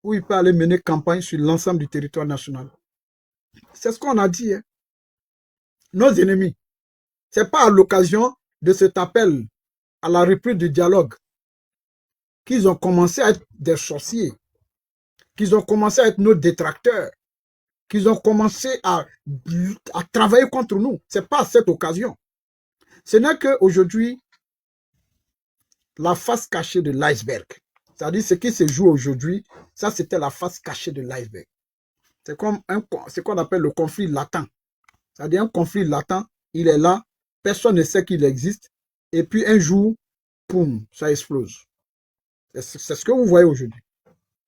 où il peut aller mener campagne sur l'ensemble du territoire national. C'est ce qu'on a dit. Hein. Nos ennemis, ce n'est pas à l'occasion de cet appel à la reprise du dialogue qu'ils ont commencé à être des sorciers, qu'ils ont commencé à être nos détracteurs, qu'ils ont commencé à travailler contre nous. Ce n'est pas à cette occasion. Ce n'est qu'aujourd'hui, la face cachée de l'iceberg. C'est-à-dire ce qui se joue aujourd'hui, ça c'était la face cachée de l'iceberg. C'est comme ce qu'on appelle le conflit latent. C'est-à-dire un conflit latent, il est là, personne ne sait qu'il existe, et puis un jour, poum, ça explose. C'est ce que vous voyez aujourd'hui.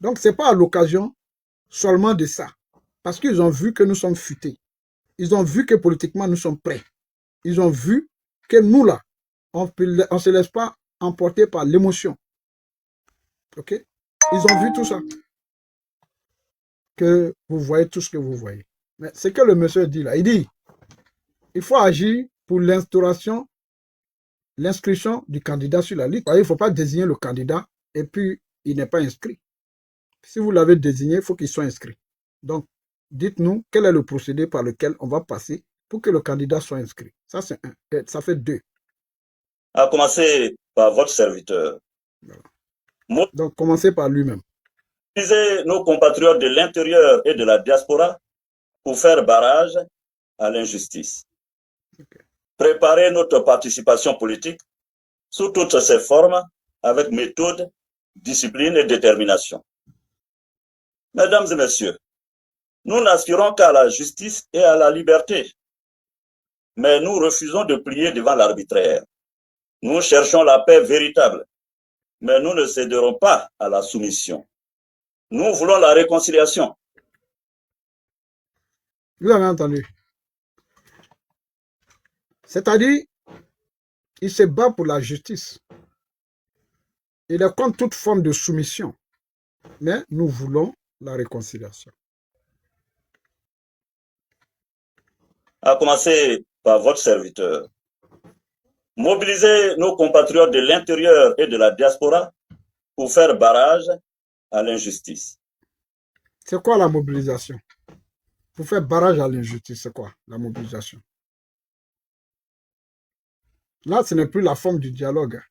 Donc ce n'est pas à l'occasion seulement de ça. Parce qu'ils ont vu que nous sommes futés. Ils ont vu que politiquement nous sommes prêts. Ils ont vu que nous là, on ne se laisse pas emporter par l'émotion. Ok? Ils ont vu tout ça. Que vous voyez tout ce que vous voyez. Mais c'est que le monsieur dit là. Il dit, il faut agir pour l'instauration, l'inscription du candidat sur la liste. Il ne faut pas désigner le candidat et puis il n'est pas inscrit. Si vous l'avez désigné, il faut qu'il soit inscrit. Donc, dites-nous quel est le procédé par lequel on va passer pour que le candidat soit inscrit. Ça, c'est un. Ça fait deux. À commencer par votre serviteur. Voilà. Donc, commencez par lui-même. Mobiliser nos compatriotes de l'intérieur et de la diaspora pour faire barrage à l'injustice. Okay. Préparer notre participation politique sous toutes ses formes avec méthode, discipline et détermination. Mesdames et messieurs, nous n'aspirons qu'à la justice et à la liberté, mais nous refusons de plier devant l'arbitraire. Nous cherchons la paix véritable, mais nous ne céderons pas à la soumission. Nous voulons la réconciliation. Vous avez entendu. C'est-à-dire, il se bat pour la justice. Il est contre toute forme de soumission. Mais nous voulons la réconciliation. À commencer par votre serviteur. Mobiliser nos compatriotes de l'intérieur et de la diaspora pour faire barrage à l'injustice. C'est quoi la mobilisation? Pour faire barrage à l'injustice, c'est quoi la mobilisation? Là, ce n'est plus la forme du dialogue.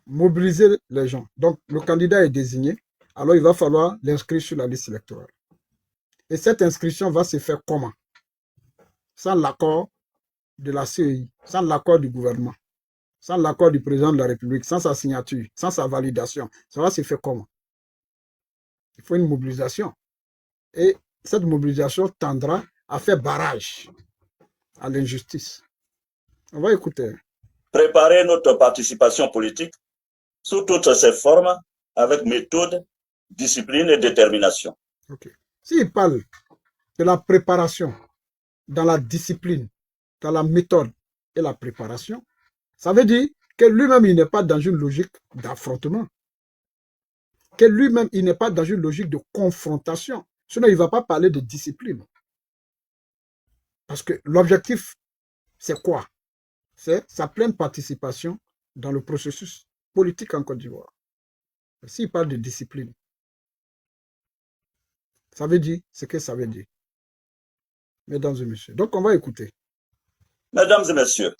Mobiliser les gens. Donc, le candidat est désigné. Alors, il va falloir l'inscrire sur la liste électorale. Et cette inscription va se faire comment? Sans l'accord de la CEI, sans l'accord du gouvernement, sans l'accord du président de la République, sans sa signature, sans sa validation. Ça va se faire comment? Il faut une mobilisation. Et cette mobilisation tendra à faire barrage à l'injustice. On va écouter. Préparer notre participation politique sous toutes ses formes avec méthode, discipline et détermination. Okay. S'il parle de la préparation dans la discipline, dans la méthode et la préparation, ça veut dire que lui-même, il n'est pas dans une logique d'affrontement. Que lui-même, il n'est pas dans une logique de confrontation. Sinon, il ne va pas parler de discipline. Parce que l'objectif, c'est quoi? C'est sa pleine participation dans le processus politique en Côte d'Ivoire. S'il parle de discipline, ça veut dire ce que ça veut dire. Mesdames et messieurs. Donc, on va écouter. Mesdames et messieurs,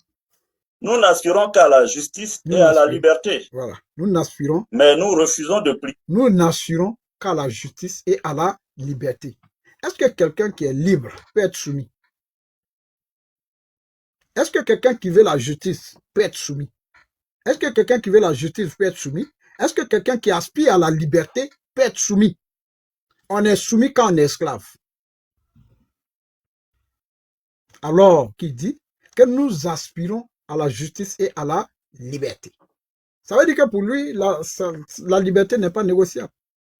nous n'aspirons qu'à la justice et à la liberté. Voilà. Nous n'aspirons. Mais nous refusons de plier. Nous n'assurons qu'à la justice et à la liberté. Est-ce que quelqu'un qui est libre peut être soumis? Est-ce que quelqu'un qui veut la justice peut être soumis? Est-ce que quelqu'un qui veut la justice peut être soumis? Est-ce que quelqu'un qui aspire à la liberté peut être soumis? On est soumis quand on est esclave. Alors, qui dit que nous aspirons à la justice et à la liberté. Ça veut dire que pour lui, la liberté n'est pas négociable.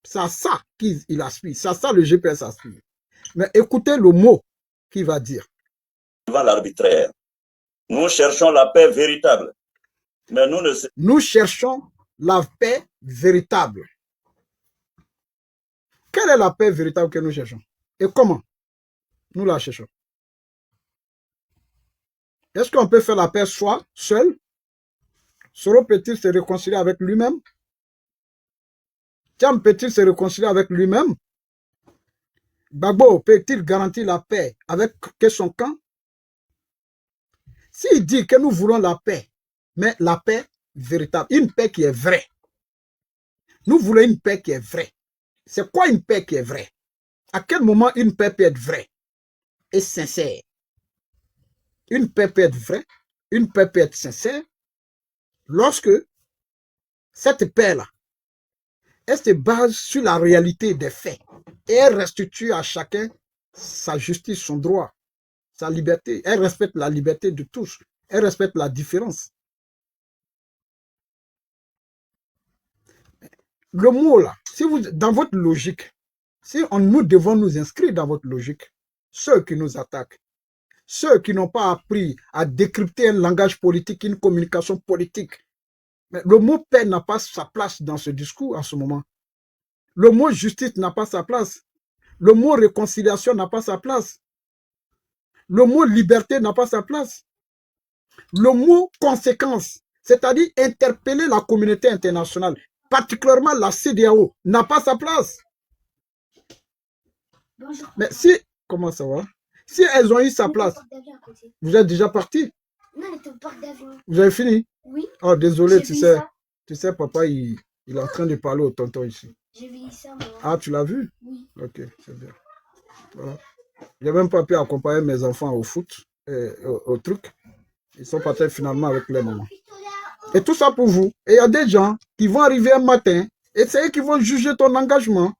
C'est à ça qu'il aspire. C'est à ça le GPS aspire. Mais écoutez le mot qu'il va dire. Devant l'arbitraire. Nous cherchons la paix véritable. Mais nous cherchons la paix véritable. Quelle est la paix véritable que nous cherchons? Et comment nous la cherchons? Est-ce qu'on peut faire la paix soi, seul? Soro peut-il se réconcilier avec lui-même? Thiam peut-il se réconcilier avec lui-même? Gbagbo peut-il garantir la paix avec que son camp? S'il dit que nous voulons la paix, mais la paix véritable, une paix qui est vraie. Nous voulons une paix qui est vraie. C'est quoi une paix qui est vraie? À quel moment une paix peut être vraie et sincère? Une paix peut être vraie, une paix peut être sincère, lorsque cette paix-là, elle se base sur la réalité des faits et elle restitue à chacun sa justice, son droit, sa liberté. Elle respecte la liberté de tous. Elle respecte la différence. Le mot là, si vous, dans votre logique, si nous devons nous inscrire dans votre logique, ceux qui nous attaquent, ceux qui n'ont pas appris à décrypter un langage politique, une communication politique, mais le mot paix n'a pas sa place dans ce discours en ce moment. Le mot justice n'a pas sa place. Le mot réconciliation n'a pas sa place. Le mot liberté n'a pas sa place. Le mot conséquence, c'est-à-dire interpeller la communauté internationale, particulièrement la CEDEAO, n'a pas sa place. Bonjour. Mais si, comment ça va? Si elles ont eu sa place, vous êtes déjà parti? Non, on est au parc d'avion. Vous avez fini? Oui. Oh, désolé, tu sais, papa, il est en train de parler au tonton ici. J'ai vu ça, moi. Ah, tu l'as vu? Oui. Ok, c'est bien. Voilà. J'ai même pas pu accompagner mes enfants au foot, au truc. Ils sont partis finalement avec les mamans. Et tout ça pour vous. Et il y a des gens qui vont arriver un matin et c'est eux qui vont juger ton engagement.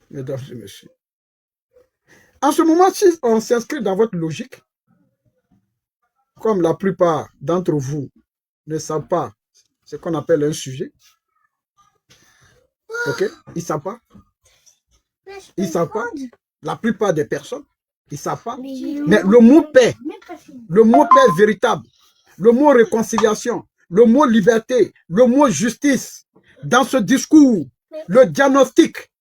Mesdames et messieurs. En ce moment, si on s'inscrit dans votre logique, comme la plupart d'entre vous ne savent pas ce qu'on appelle un sujet, ok? Ils ne savent pas. Ils ne savent pas. La plupart des personnes, ils ne savent pas. Mais le mot paix, le mot paix véritable, le mot réconciliation, le mot liberté, le mot justice, dans ce discours, le diagnostic,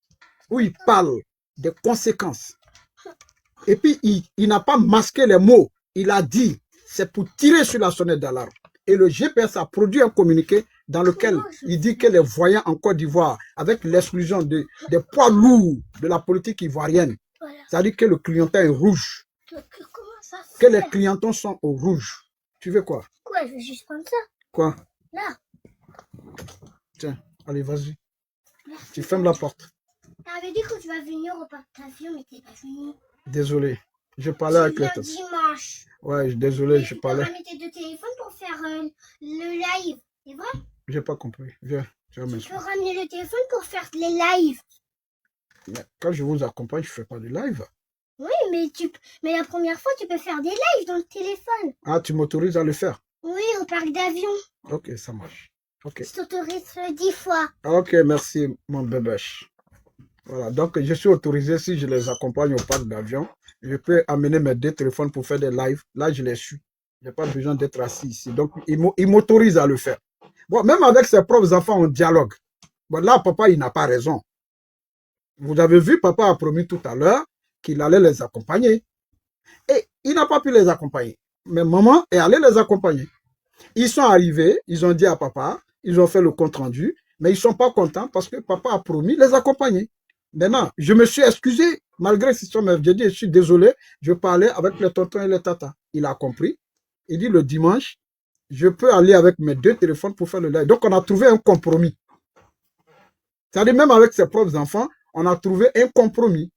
où il parle des conséquences. Et puis, il n'a pas masqué les mots. Il a dit, c'est pour tirer sur la sonnette d'alarme. Et le GPS a produit un communiqué dans lequel il dit que les voyants en Côte d'Ivoire, avec l'exclusion des poids lourds de la politique ivoirienne, c'est-à-dire que le clienton est rouge. Que les clientons sont au rouge. Tu veux quoi? Quoi? Je veux juste prendre ça. Quoi? Là. Tiens, allez, vas-y. Tu fermes la porte. Tu avais dit que tu vas venir au parc d'avion, mais tu n'es pas venu. Désolé, je parlais avec les têtes. Dimanche. Ouais, désolé, je parlais. Tu vas mettre deux téléphones pour faire le live, c'est vrai? J'ai pas compris. Viens, tu vas m'expliquer. Tu peux ramener le téléphone pour faire les lives. Mais quand je vous accompagne, je ne fais pas de live. Oui, mais la première fois, tu peux faire des lives dans le téléphone. Ah, tu m'autorises à le faire? Oui, au parc d'avion. Ok, ça marche. Okay. Je t'autorise 10 fois. Ok, merci, mon bébé. Voilà, donc je suis autorisé, si je les accompagne au parc d'avion, je peux amener mes deux téléphones pour faire des lives. Là, je les suis. Je n'ai pas besoin d'être assis ici. Donc, il m'autorise à le faire. Bon, même avec ses propres enfants, on dialogue. Bon, là, papa, il n'a pas raison. Vous avez vu, papa a promis tout à l'heure qu'il allait les accompagner. Et il n'a pas pu les accompagner. Mais maman est allée les accompagner. Ils sont arrivés, ils ont dit à papa, ils ont fait le compte rendu. Mais ils ne sont pas contents parce que papa a promis les accompagner. Maintenant, je me suis excusé, malgré ce que j'ai dit, je suis désolé, je parlais avec les tontons et les tatas. Il a compris. Il dit le dimanche, je peux aller avec mes 2 téléphones pour faire le live. Donc, on a trouvé un compromis. C'est-à-dire, même avec ses propres enfants, on a trouvé un compromis.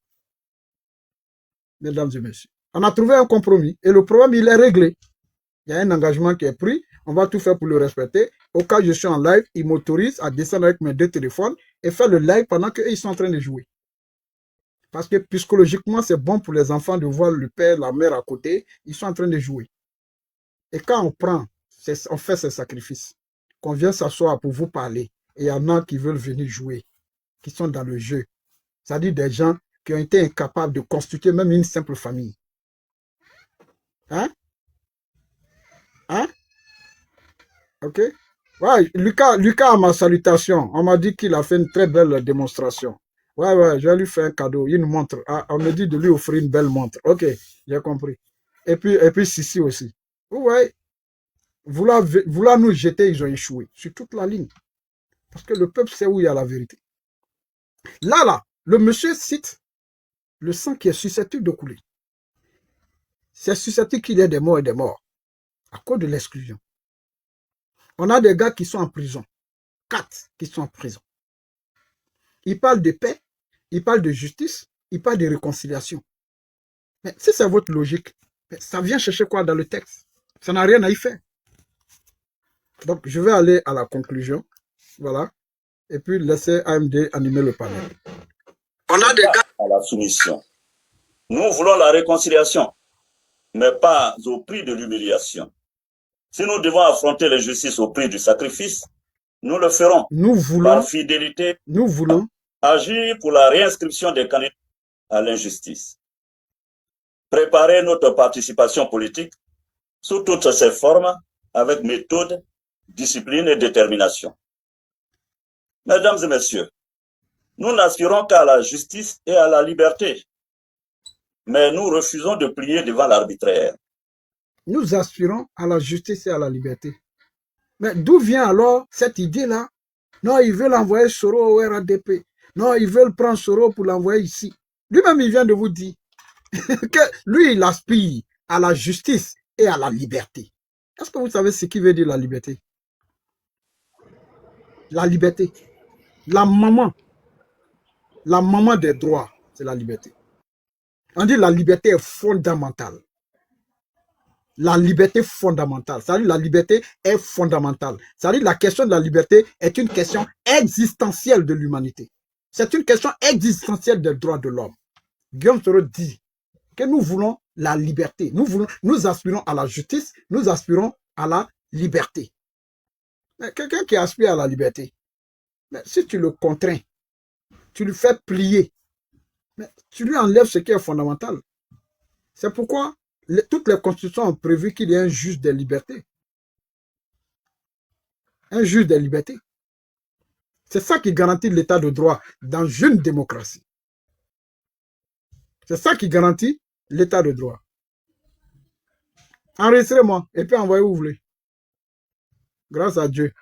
Mesdames et messieurs, on a trouvé un compromis. Et le problème, il est réglé. Il y a un engagement qui est pris. On va tout faire pour le respecter. Au cas où je suis en live, il m'autorise à descendre avec mes 2 téléphones et faire le live pendant qu'ils sont en train de jouer. Parce que psychologiquement, c'est bon pour les enfants de voir le père, la mère à côté. Ils sont en train de jouer. Et quand on fait ces sacrifices, qu'on vient s'asseoir pour vous parler, et il y en a qui veulent venir jouer, qui sont dans le jeu. C'est-à-dire des gens qui ont été incapables de constituer même une simple famille. Hein? Hein? Ok? Ouais, Lucas a ma salutation. On m'a dit qu'il a fait une très belle démonstration. Ouais, je vais lui faire un cadeau, une montre. Ah, on me dit de lui offrir une belle montre. Ok, j'ai compris. Et puis Sissi aussi. Ouais, vouloir nous jeter, ils ont échoué sur toute la ligne. Parce que le peuple sait où il y a la vérité. Là, le monsieur cite le sang qui est susceptible de couler. C'est susceptible qu'il y ait des morts et des morts à cause de l'exclusion. On a des gars qui sont en prison. 4 qui sont en prison. Ils parlent de paix, ils parlent de justice, ils parlent de réconciliation. Mais si c'est votre logique, ça vient chercher quoi dans le texte? Ça n'a rien à y faire. Donc, je vais aller à la conclusion. Voilà. Et puis, laisser AMD animer le panel. On a des gars à la soumission. Nous voulons la réconciliation, mais pas au prix de l'humiliation. Si nous devons affronter l'injustice au prix du sacrifice, nous le ferons. Nous voulons, par fidélité, agir pour la réinscription des candidats à l'injustice. Préparer notre participation politique sous toutes ses formes, avec méthode, discipline et détermination. Mesdames et messieurs, nous n'aspirons qu'à la justice et à la liberté, mais nous refusons de plier devant l'arbitraire. Nous aspirons à la justice et à la liberté. Mais d'où vient alors cette idée-là? Non, ils veulent envoyer Soro au RADP. Non, ils veulent prendre Soro pour l'envoyer ici. Lui-même, il vient de vous dire que lui, il aspire à la justice et à la liberté. Est-ce que vous savez ce qui veut dire la liberté? La liberté. La maman des droits, c'est la liberté. On dit la liberté est fondamentale. La liberté fondamentale. C'est-à-dire la liberté est fondamentale. C'est-à-dire la question de la liberté est une question existentielle de l'humanité. C'est une question existentielle des droits de l'homme. Guillaume Soro dit que nous voulons la liberté. Nous aspirons à la justice, nous aspirons à la liberté. Mais quelqu'un qui aspire à la liberté, mais si tu le contrains, tu le fais plier, mais tu lui enlèves ce qui est fondamental. C'est pourquoi toutes les constitutions ont prévu qu'il y ait un juge des libertés. Un juge des libertés. C'est ça qui garantit l'état de droit dans une démocratie. C'est ça qui garantit l'état de droit. Enregistrez-moi et puis envoyez où vous voulez. Grâce à Dieu.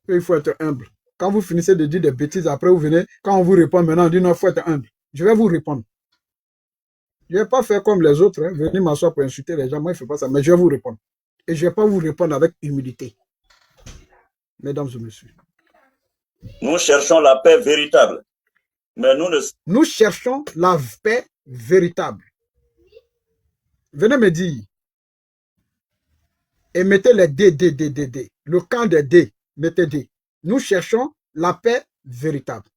Il faut être humble. Quand vous finissez de dire des bêtises, après vous venez, quand on vous répond maintenant, on dit non, il faut être humble. Je vais vous répondre. Je ne vais pas faire comme les autres, venir m'asseoir pour insulter les gens. Moi, je ne fais pas ça, mais je vais vous répondre. Et je ne vais pas vous répondre avec humilité. Mesdames et messieurs. Nous cherchons la paix véritable. Mais nous cherchons la paix véritable. Venez me dire. Et mettez les D. Le camp des D. Mettez D. Nous cherchons la paix véritable.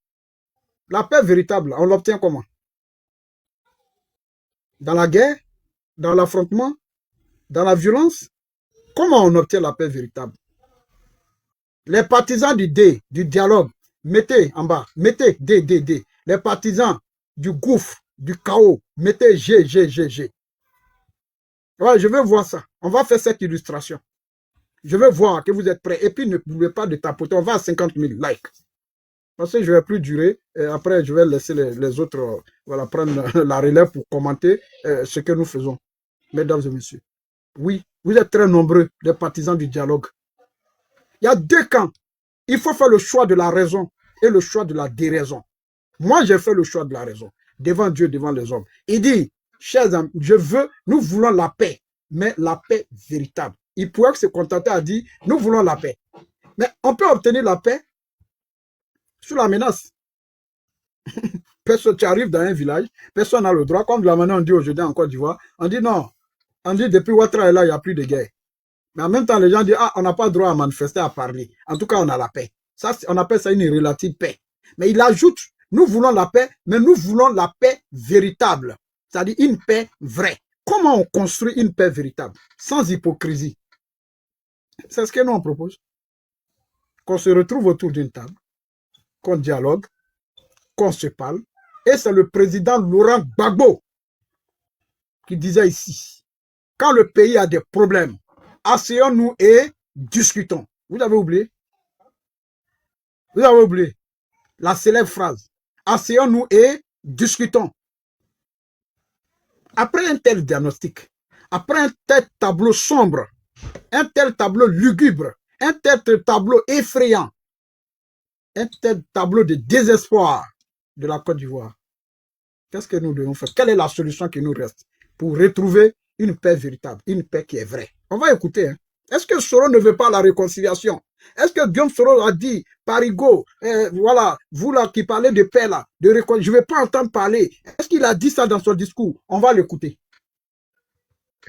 La paix véritable, on l'obtient comment? Dans la guerre? Dans l'affrontement? Dans la violence? Comment on obtient la paix véritable? Les partisans du D, du dialogue, mettez en bas, mettez D. Les partisans du gouffre, du chaos, mettez G. Ouais, je veux voir ça. On va faire cette illustration. Je veux voir que vous êtes prêts. Et puis, ne n'oubliez pas de tapoter. On va à 50 000 likes. Parce que je ne vais plus durer. Et après, je vais laisser les autres voilà, prendre la relève pour commenter ce que nous faisons. Mesdames et messieurs. Oui, vous êtes très nombreux, les partisans du dialogue. Il y a 2 camps. Il faut faire le choix de la raison et le choix de la déraison. Moi, j'ai fait le choix de la raison, devant Dieu, devant les hommes. Il dit, chers amis, nous voulons la paix, mais la paix véritable. Il pourrait se contenter à dire, nous voulons la paix. Mais on peut obtenir la paix sous la menace. Personne, tu arrives dans un village, personne n'a le droit, comme la manière on dit aujourd'hui en Côte d'Ivoire, on dit non, on dit depuis Ouattara est là, il n'y a plus de guerre. Mais en même temps, les gens disent, ah, on n'a pas le droit à manifester, à parler. En tout cas, on a la paix. Ça, on appelle ça une relative paix. Mais il ajoute, nous voulons la paix, mais nous voulons la paix véritable. C'est-à-dire une paix vraie. Comment on construit une paix véritable? Sans hypocrisie. C'est ce que nous on propose. Qu'on se retrouve autour d'une table, qu'on dialogue, qu'on se parle. Et c'est le président Laurent Gbagbo qui disait ici, quand le pays a des problèmes, asseyons-nous et discutons. Vous avez oublié? Vous avez oublié la célèbre phrase. Asseyons-nous et discutons. Après un tel diagnostic, après un tel tableau sombre, un tel tableau lugubre, un tel tableau effrayant, un tel tableau de désespoir de la Côte d'Ivoire, qu'est-ce que nous devons faire? Quelle est la solution qui nous reste pour retrouver une paix véritable, une paix qui est vraie? On va écouter. Hein. Est-ce que Soro ne veut pas la réconciliation? Est-ce que Guillaume Soro a dit, Parigo, voilà, vous là qui parlez de paix là, de réconciliation, je ne vais pas entendre parler. Est-ce qu'il a dit ça dans son discours? On va l'écouter.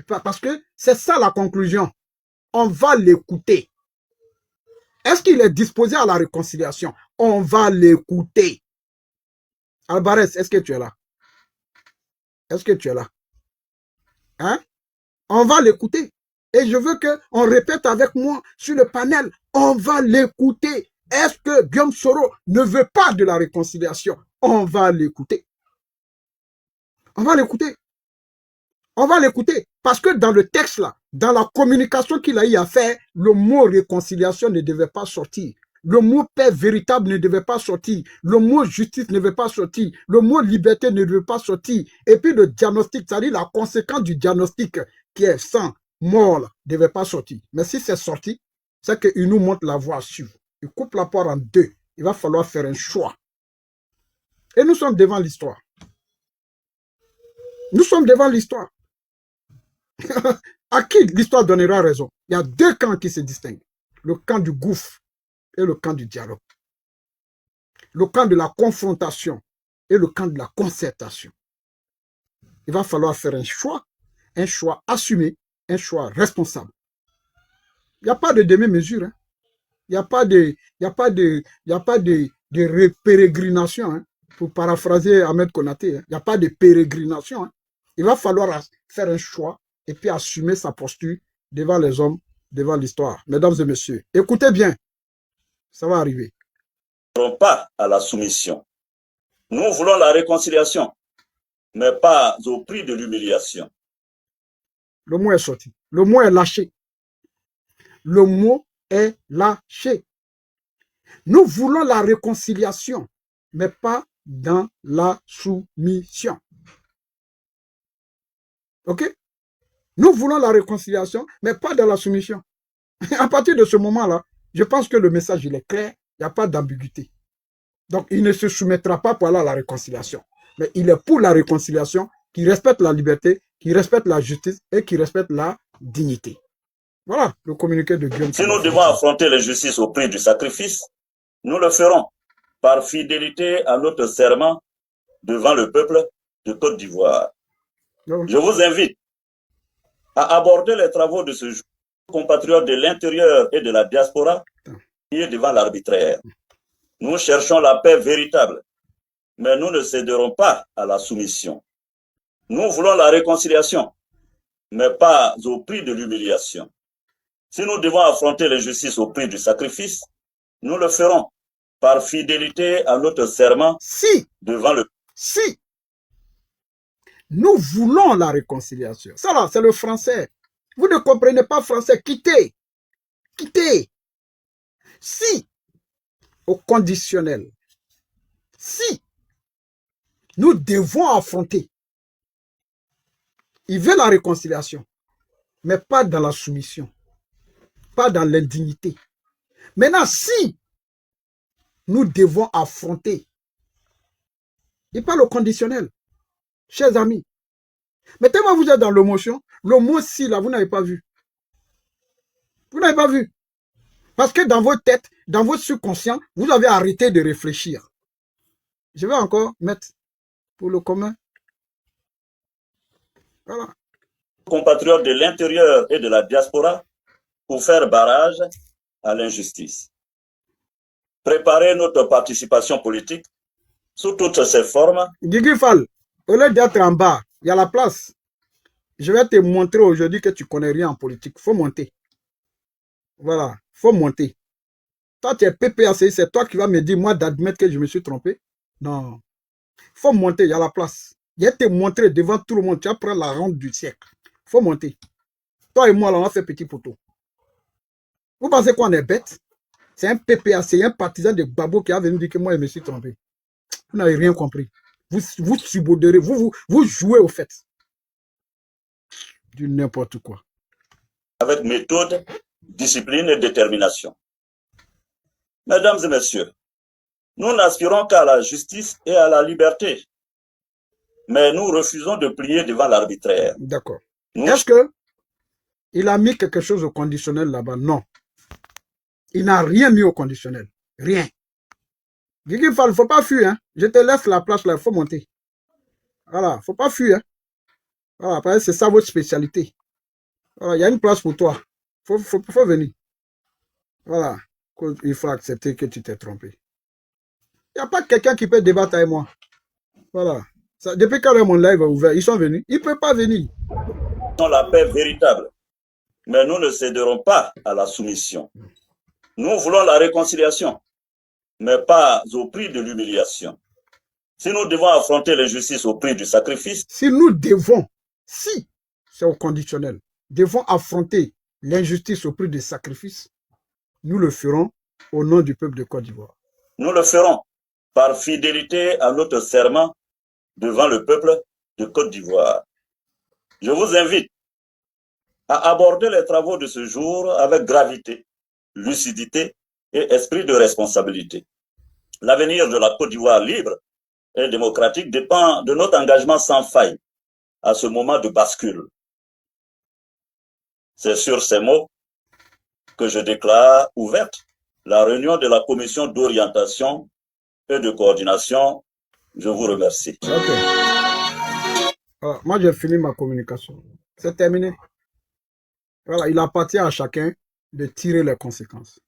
Parce que c'est ça la conclusion. On va l'écouter. Est-ce qu'il est disposé à la réconciliation? On va l'écouter. Alvarez, est-ce que tu es là? Est-ce que tu es là? Hein? On va l'écouter. Et je veux qu'on répète avec moi sur le panel, on va l'écouter. Est-ce que Guillaume Soro ne veut pas de la réconciliation? On va l'écouter. On va l'écouter. On va l'écouter. Parce que dans le texte là, dans la communication qu'il a eu à faire, le mot réconciliation ne devait pas sortir. Le mot paix véritable ne devait pas sortir. Le mot justice ne devait pas sortir. Le mot liberté ne devait pas sortir. Et puis le diagnostic, c'est-à-dire la conséquence du diagnostic qui est sans mort, ne devait pas sortir. Mais si c'est sorti, c'est qu'il nous montre la voie à suivre. Il coupe la poire en deux. Il va falloir faire un choix. Et nous sommes devant l'histoire. Nous sommes devant l'histoire. À qui l'histoire donnera raison? Il y a deux camps qui se distinguent. Le camp du gouffre et le camp du dialogue. Le camp de la confrontation et le camp de la concertation. Il va falloir faire un choix assumé, un choix responsable. Il n'y a pas de demi-mesure. Hein. Il n'y a pas de pérégrination. Hein. Pour paraphraser Ahmed Konaté, hein. Il n'y a pas de pérégrination. Hein. Il va falloir faire un choix et puis assumer sa posture devant les hommes, devant l'histoire. Mesdames et messieurs, écoutez bien, ça va arriver. Nous ne voulons pas à la soumission. Nous voulons la réconciliation, mais pas au prix de l'humiliation. Le mot est sorti. Le mot est lâché. Le mot est lâché. Nous voulons la réconciliation, mais pas dans la soumission. Ok? Nous voulons la réconciliation, mais pas dans la soumission. À partir de ce moment-là, je pense que le message il est clair, il n'y a pas d'ambiguïté. Donc, il ne se soumettra pas pour aller à la réconciliation. Mais il est pour la réconciliation, qui respecte la liberté, qui respecte la justice et qui respecte la dignité. Voilà le communiqué de Guillaume. Si nous devons affronter l'injustice au prix du sacrifice, nous le ferons par fidélité à notre serment devant le peuple de Côte d'Ivoire. Je vous invite à aborder les travaux de ce jour, compatriotes de l'intérieur et de la diaspora, qui est devant l'arbitraire. Nous cherchons la paix véritable, mais nous ne céderons pas à la soumission. Nous voulons la réconciliation, mais pas au prix de l'humiliation. Si nous devons affronter l'injustice au prix du sacrifice, nous le ferons par fidélité à notre serment devant le... Si nous voulons la réconciliation. Ça là, c'est le français. Vous ne comprenez pas français, quittez. Quittez. Si, au conditionnel, si nous devons affronter, il veut la réconciliation, mais pas dans la soumission, pas dans l'indignité. Maintenant, si nous devons affronter. Il parle au conditionnel. Chers amis, mais tellement vous êtes dans l'émotion, le mot si là, vous n'avez pas vu. Vous n'avez pas vu. Parce que dans votre tête, dans votre subconscient, vous avez arrêté de réfléchir. Je vais encore mettre pour le commun. Voilà. Compatriotes de l'intérieur et de la diaspora pour faire barrage à l'injustice. Préparer notre participation politique sous toutes ses formes. Guigui Fall, au lieu d'être en bas, il y a la place. Je vais te montrer aujourd'hui que tu connais rien en politique. Il faut monter. Voilà, il faut monter. Toi, tu es PPACI, c'est toi qui vas me dire, moi, d'admettre que je me suis trompé. Non. Il faut monter, il y a la place. Je vais te montrer devant tout le monde. Tu vas prendre la ronde du siècle. Il faut monter. Toi et moi, là, on a fait petit poteau. Vous pensez qu'on est bête? C'est un PPACI, un partisan de Babo qui a venu dire que moi, je me suis trompé. Vous n'avez rien compris. Vous subodérez, vous jouez au fait. Du n'importe quoi. Avec méthode, discipline et détermination. Mesdames et messieurs, nous n'aspirons qu'à la justice et à la liberté. Mais nous refusons de plier devant l'arbitraire. D'accord. Nous... Est-ce qu'il a mis quelque chose au conditionnel là-bas? Non. Il n'a rien mis au conditionnel. Rien. Guigui, il ne faut pas fuir. Hein. Je te laisse la place là, il faut monter. Voilà, il ne faut pas fuir. Hein. Voilà, parce que c'est ça votre spécialité. Voilà, il y a une place pour toi. Il faut venir. Voilà. Il faut accepter que tu t'es trompé. Il n'y a pas quelqu'un qui peut débattre avec moi. Voilà. Ça, depuis quand mon live est ouvert, ils sont venus. Ils ne peuvent pas venir. La paix véritable. Mais nous ne céderons pas à la soumission. Nous voulons la réconciliation, mais pas au prix de l'humiliation. Si nous devons affronter l'injustice au prix du sacrifice, si nous devons, si c'est au conditionnel, devons affronter l'injustice au prix du sacrifice, nous le ferons au nom du peuple de Côte d'Ivoire. Nous le ferons par fidélité à notre serment devant le peuple de Côte d'Ivoire. Je vous invite à aborder les travaux de ce jour avec gravité, lucidité et esprit de responsabilité. L'avenir de la Côte d'Ivoire libre et démocratique dépend de notre engagement sans faille à ce moment de bascule. C'est sur ces mots que je déclare ouverte la réunion de la commission d'orientation et de coordination. Je vous remercie. Ok. Alors, moi, j'ai fini ma communication. C'est terminé. Voilà, il appartient à chacun de tirer les conséquences.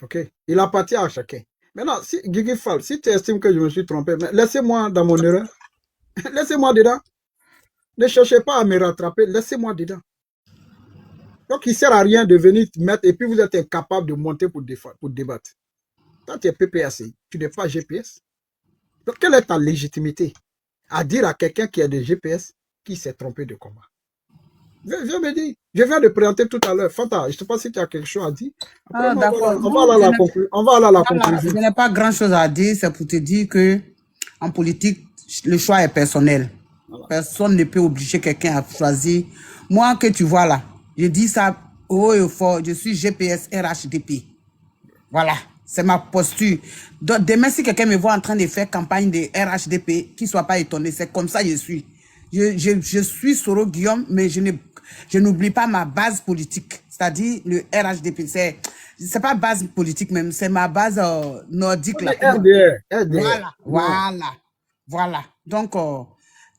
Ok? Il appartient à chacun. Maintenant, si Guigui Fall, si tu estimes que je me suis trompé, laissez-moi dans mon erreur. Laissez-moi dedans. Ne cherchez pas à me rattraper. Laissez-moi dedans. Donc, il ne sert à rien de venir mettre et puis vous êtes incapable de monter pour débattre. Toi, tu es PPACI. Tu n'es pas GPS. Donc, quelle est ta légitimité à dire à quelqu'un qui est de GPS qui s'est trompé de combat? Viens me dire. Je viens de présenter tout à l'heure. Fanta, je ne sais pas si tu as quelque chose à dire. Ah, d'accord. On va aller à la conclusion. Je n'ai pas grand-chose à dire. C'est pour te dire que en politique, le choix est personnel. Voilà. Personne ne peut obliger quelqu'un à choisir. Moi, que tu vois là, je dis ça haut et fort. Je suis GPS RHDP. Voilà. C'est ma posture. Donc, demain, si quelqu'un me voit en train de faire campagne de RHDP, qu'il ne soit pas étonné. C'est comme ça que je suis. Je suis Soro Guillaume, mais je n'oublie pas ma base politique. C'est-à-dire le RHDP. C'est pas base politique même, c'est ma base nordique. Là. RDR. Voilà. Donc,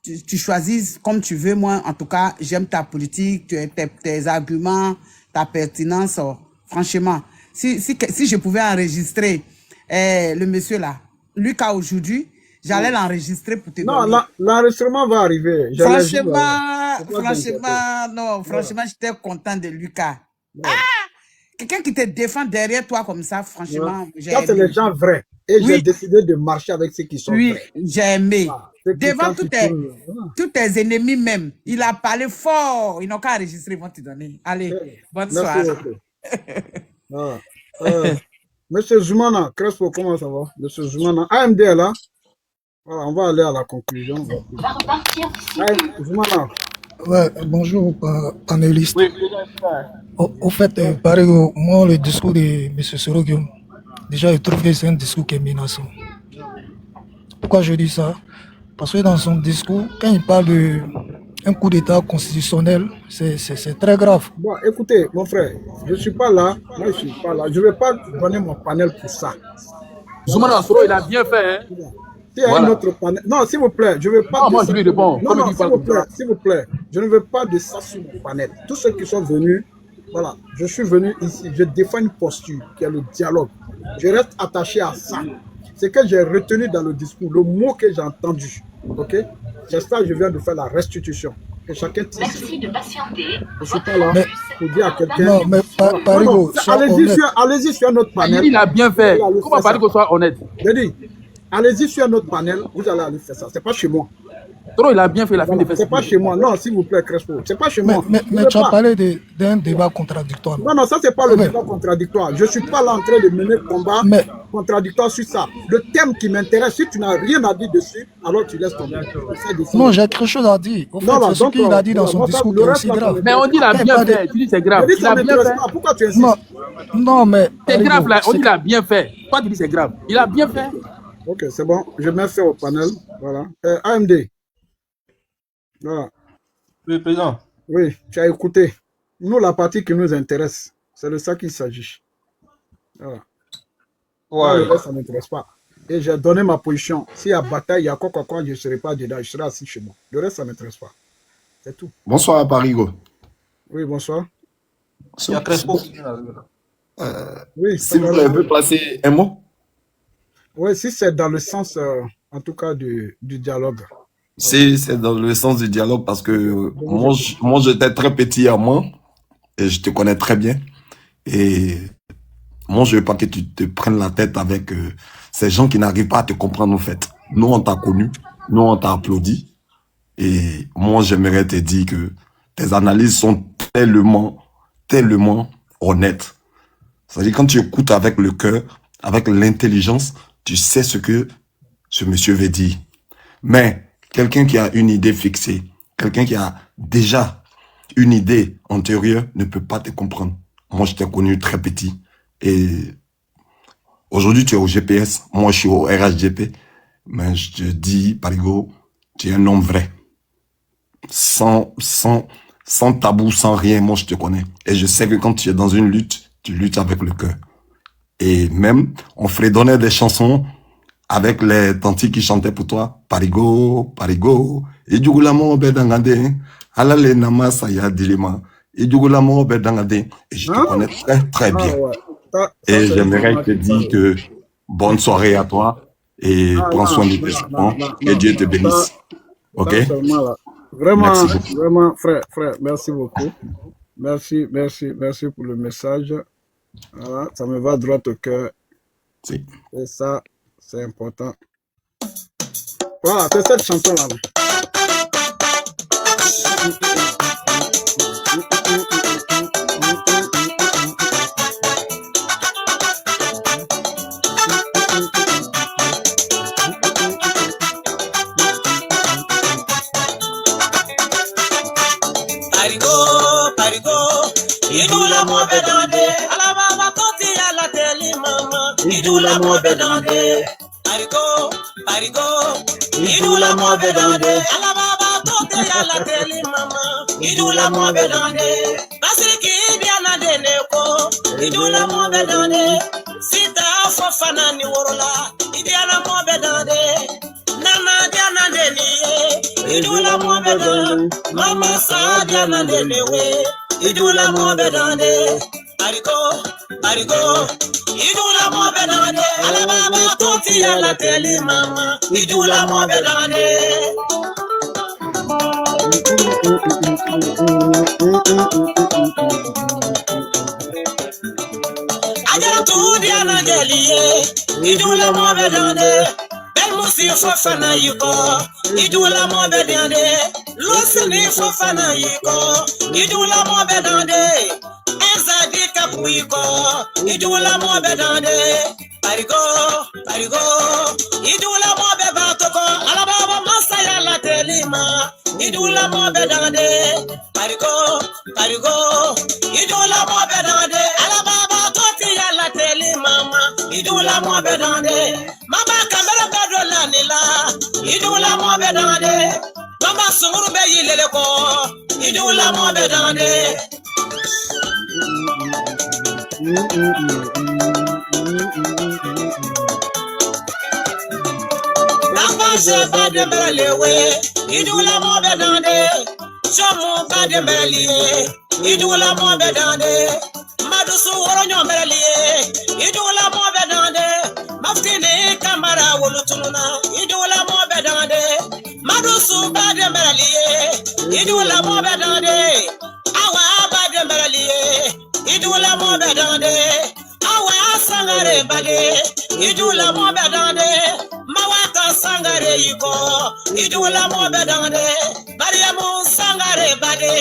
tu choisis comme tu veux. Moi, en tout cas, j'aime ta politique, tes arguments, ta pertinence. Franchement, si je pouvais enregistrer le monsieur là, Lucas aujourd'hui, j'allais l'enregistrer pour te donner. Non, l'enregistrement va arriver. Franchement, j'étais content de Lucas. Ouais. Ah! Quelqu'un qui te défend derrière toi comme ça, franchement. Ouais. Ça, c'est les gens vrais. Et j'ai décidé de marcher avec ceux qui sont vrais. Oui, j'ai aimé. Devant tous tes ennemis même, il a parlé fort. Ils n'ont qu'à enregistrer, ils vont te donner. Allez, bonne soirée. Monsieur Zoumana, Crespo, comment ça va? Monsieur Zoumana, AMD est là. Voilà, on va aller à la conclusion. Zoumana. Ouais, bonjour, panélistes. Oui, au fait, pareil, moi, le discours de M. Soro Guillaume déjà, je trouve que c'est un discours qui est menaçant. Pourquoi je dis ça? Parce que dans son discours, quand il parle d'un coup d'État constitutionnel, c'est très grave. Bon, écoutez, mon frère, je ne suis pas là. Moi, je suis pas là. Je ne vais pas donner mon panel pour ça. Zoumana Soro, il a bien fait. Hein? S'il y a un autre panel. Non, s'il vous plaît, je ne veux pas. Non, moi, je lui réponds. Non, s'il vous plaît, je ne veux pas de ça sur mon panel. Tous ceux qui sont venus, voilà, je suis venu ici, je défends une posture qui est le dialogue. Je reste attaché à ça. C'est que j'ai retenu dans le discours, le mot que j'ai entendu. Ok? J'espère que je viens de faire la restitution. Que chacun tire. Merci de patienter. Je ne suis pas là pour dire à quelqu'un. Non, mais Parigo, allez-y sur un autre panel. Il a bien fait. Comment Parigo soit honnête? J'ai dit, allez-y sur un autre panel, vous allez aller faire ça. C'est pas chez moi. Trop, il a bien fait la fin de faire. C'est pas chez moi. Non, s'il vous plaît, Crespo. C'est pas chez moi. Mais tu as parlé d'un débat contradictoire. Non, ça, c'est pas le débat contradictoire. Je suis pas là en train de mener le combat contradictoire sur ça. Le thème qui m'intéresse, si tu n'as rien à dire dessus, alors tu laisses tomber. Non, j'ai quelque chose à dire. En fait, c'est ce qu'il a dit dans son discours qui est aussi grave. Mais on dit il a bien fait. Tu dis c'est grave. Il a bien fait. Pourquoi tu insistes? Non, mais. C'est grave là. On dit il a bien fait. Toi, tu dis c'est grave. Il a bien fait. Ok, c'est bon. Je mets ça au panel. Voilà. AMD. Voilà. Oui, président. Oui, tu as écouté. Nous, la partie qui nous intéresse, c'est de ça qu'il s'agit. Voilà. Ouais. Le reste, ça ne m'intéresse pas. Et j'ai donné ma position. S'il y a bataille, il y a quoi, je ne serai pas dedans. Je serai assis chez moi. Le reste, ça ne m'intéresse pas. C'est tout. Bonsoir, Parigo. Oui, bonsoir. Il y a Crespo. Oui, si vous pouvez placer un mot. Oui, si c'est dans le sens, en tout cas, du dialogue. C'est dans le sens du dialogue parce que moi j'étais très petit à moi et je te connais très bien. Et moi, je veux pas que tu te prennes la tête avec ces gens qui n'arrivent pas à te comprendre en fait. Nous, on t'a connu, nous, on t'a applaudi. Et moi, j'aimerais te dire que tes analyses sont tellement honnêtes. C'est-à-dire quand tu écoutes avec le cœur, avec l'intelligence, tu sais ce que ce monsieur veut dire. Mais quelqu'un qui a une idée fixée, quelqu'un qui a déjà une idée antérieure ne peut pas te comprendre. Moi, je t'ai connu très petit. Et aujourd'hui, tu es au GPS. Moi, je suis au RHGP. Mais je te dis, Parigo, tu es un homme vrai. Sans tabou, sans rien, moi, je te connais. Et je sais que quand tu es dans une lutte, tu luttes avec le cœur. Et même, on fredonnait des chansons avec les tantis qui chantaient pour toi. Parigo, Parigo. Et du coup, la mort bedangade. Alale nama saya dilema. Et du coup, la mort bedangade. Et je te connais très, très bien. Et j'aimerais te dire que bonne soirée à toi. Et prends soin de tes enfants. Que Dieu te bénisse. Ok? Vraiment, merci beaucoup. vraiment, frère, merci beaucoup. Merci pour le message. Voilà, ça me va droit au cœur. Si. Et ça, c'est important. Voilà, c'est cette chanson-là. Idula mo bedande, alababa koti ala teli mama. Idula mo bedande, Parigo. Idula mo bedande, alababa koti ala teli mama. Idula mo bedande, basiki biana deneko. Idula mo bedande, sita fofana ni worola. Idula mo bedande, nana diana deniye. Idula mo bedande, mama sa diana denewe. Idula mo bedande, Parigo. Idula mo bedande, alababa koti ala teli mama. Idula mo bedande. Aja tu diana deliye. Idula mo bedande. Musi fofana yiko, idula mo bedande. Lusini fofana yiko, idula mo bedande. Ezadi kapu yiko, idula mo bedande. Parigo, idula mo bebatoko. Alababa masaya la telima, idula mo bedande. Parigo, idula mo bedande. Alababa toti ya la telima, idula mo bedande mama kamera bedo lanila idula mo bedande mama sunguru be yilele ko idula mo bedande se ba de merlewe idula mo bedande somo ba de merliye idula mo bedande madusu woro nyo merliye idula mo bedande maftine kamara wolutununa idula mo bedande madusu ba de merliye idula mo bedande awa ba de merliye idula mo bedande awa sangare bade idula mo bedande mawaka sangare yiko idula mo bedande bariamu sangare bade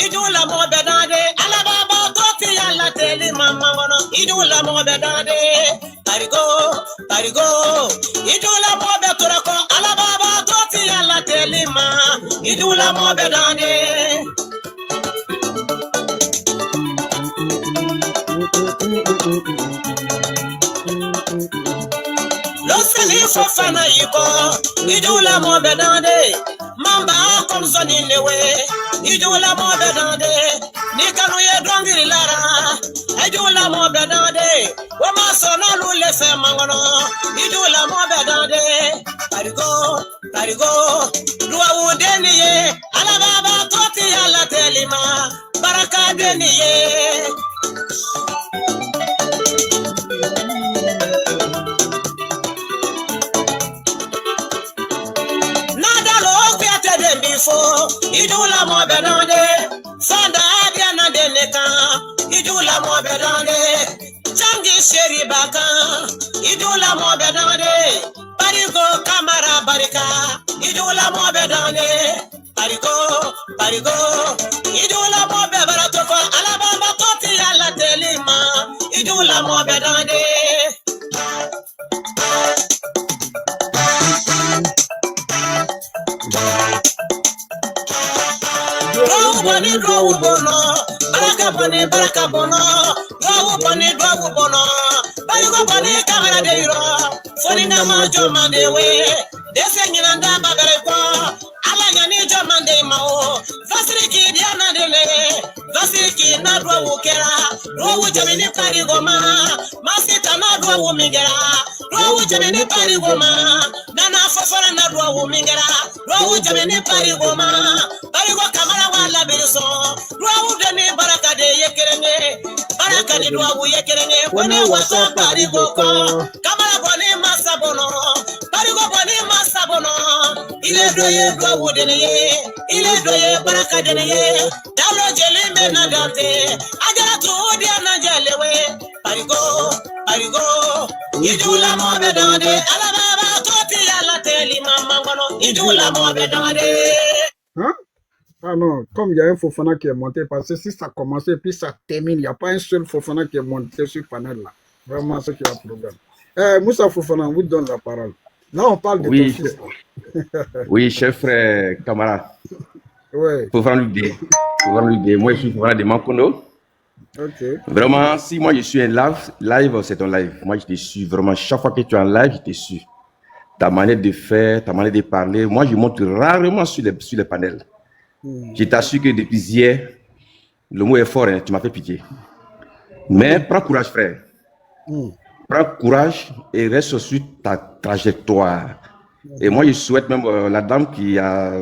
idula mo bedande alababa toti yalla teli mama ngono idula mo bedande parigo idula mo beturako alababa toti yalla teli ma idula mo bedande Losani fofana yiko idula mo bedande mamba comme soni lewe idula mo bedande ni kanu ye dongiri lara idula mo bedande o ma sona lu le fe mangono idula mo bedande parigo duwa udeniye ala baba toti ala telima baraka deniye idula mo bedande sanda diana de neka idula mo bedande changi sheri baka idula mo bedande parigo kamara barika idula mo bedande parigo idula mo bebarato ko alabama toti ala telima idula mo bedande Drawu bono, baraka bono, drawu bono, barigo boni kamera de yuro, foni na ma joma de we, dese nyinanda bagare ko, ala nyani joma de mao, vasiriki diana de le, vasiriki na drawu kera, drawu jamini parigo ma, masita na drawu migera, drawu jamini parigo ma, nana fofora na drawu migera, drawu jamini parigo ma, parigo kamera wala beso. Baraka de yekerenge, baraka de duawu yekerenge, bone wasa parigo ko, kamara bone masabono, parigo bone masabono, ile doye duawu deneye, ile doye baraka deneye, dalo jeli mena dante, ajara tu dia na jelewe, parigo, idula mo bedande, alababa toti ala teli mama ngono, idula mo bedande. Hein? Ah non, comme il y a un Fofana qui est monté, parce que si ça commence et puis ça termine, il n'y a pas un seul Fofana qui est monté sur le panel là. Vraiment, c'est qu'il y a un problème. Moussa Fofana, on vous donne la parole. Là, on parle de ton fils. Oui, chef frère, camarade. Ouais. Fofana Ludé. Moi, je suis Fofana de Mankono. Ok. Vraiment, si moi je suis en live, c'est ton live. Moi, je te suis. Vraiment, chaque fois que tu es en live, je te suis. Ta manière de faire, ta manière de parler. Moi, je monte rarement sur les panels. Je t'assure que depuis hier, le mot est fort, hein, tu m'as fait pitié. Mais prends courage, frère. Prends courage et reste sur ta trajectoire. Et moi, je souhaite même la dame qui a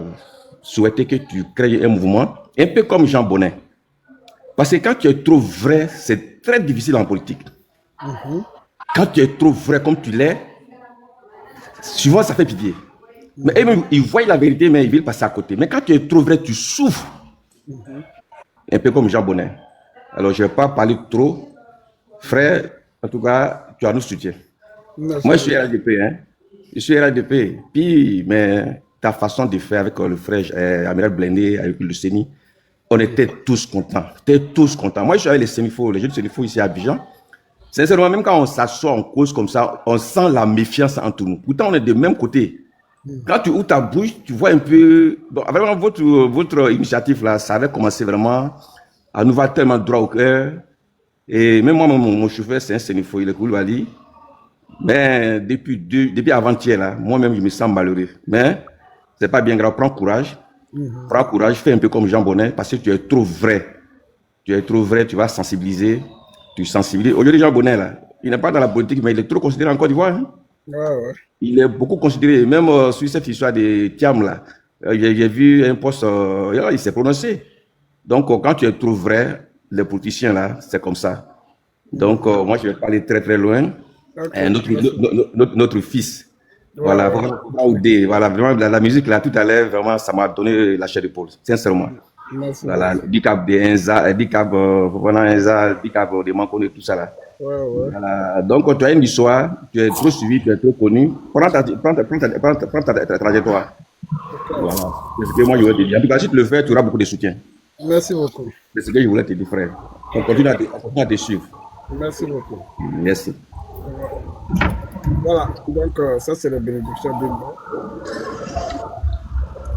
souhaité que tu crées un mouvement, un peu comme Jean Bonnet. Parce que quand tu es trop vrai, c'est très difficile en politique. Quand tu es trop vrai comme tu l'es, souvent ça fait pitié. Mais eux-mêmes, ils voient la vérité, mais ils veulent passer à côté. Mais quand tu es trop vrai, tu souffres. Un peu comme Jean Bonnet. Alors, je ne vais pas parler trop. Frère, en tout cas, tu as nos soutiens. Merci. Moi, je suis RDP. Hein. Je suis RDP. Puis, mais ta façon de faire avec le frère Amiral Blindé, avec le CENI, on était tous contents. Moi, je suis avec les Sénifaux, les jeunes Sénifaux ici à Abidjan. Sincèrement, même quand on s'assoit en cause comme ça, on sent la méfiance entre nous. Pourtant, on est de même côté. Quand tu ouvres ta bouche, tu vois un peu... Bon, vraiment, votre initiative, là, ça avait commencé vraiment à nous voir tellement droit au cœur. Et même moi, mon chauffeur, c'est un Sénifaux, il est Koulibaly. Mais depuis avant-hier, là, moi-même, je me sens malheureux. Mais c'est pas bien grave. Prends courage. Prends courage. Fais un peu comme Jean Bonnet parce que tu es trop vrai. Tu es trop vrai. Tu vas sensibiliser. Tu sensibilises. Aujourd'hui, Jean Bonnet, là, il n'est pas dans la politique, mais il est trop considéré en Côte d'Ivoire. Hein. Ouais. Il est beaucoup considéré. Même sur cette histoire de Thiam, là, j'ai vu un poste, il s'est prononcé. Donc, quand tu es trop vrai, les politiciens, là, c'est comme ça. Donc, moi, je vais pas aller très, très loin. Okay. Notre fils. Voilà, voilà, vraiment, la musique, là, tout à l'heure, vraiment, ça m'a donné la chair de poule, sincèrement. Merci. Voilà, Dicap de Enza, Dicap de Mancone, tout ça, là. Ouais. Voilà. Donc, tu as une histoire, tu es trop suivi, tu es trop connu. Prends ta trajectoire. Voilà. C'est ce que moi, je voulais te dire. En tout cas, si tu le fais, tu auras beaucoup de soutien. Merci beaucoup. C'est ce que je voulais te dire, frère. On continue à te suivre. Merci beaucoup. Merci. Voilà, donc ça c'est la bénédiction d'une mort.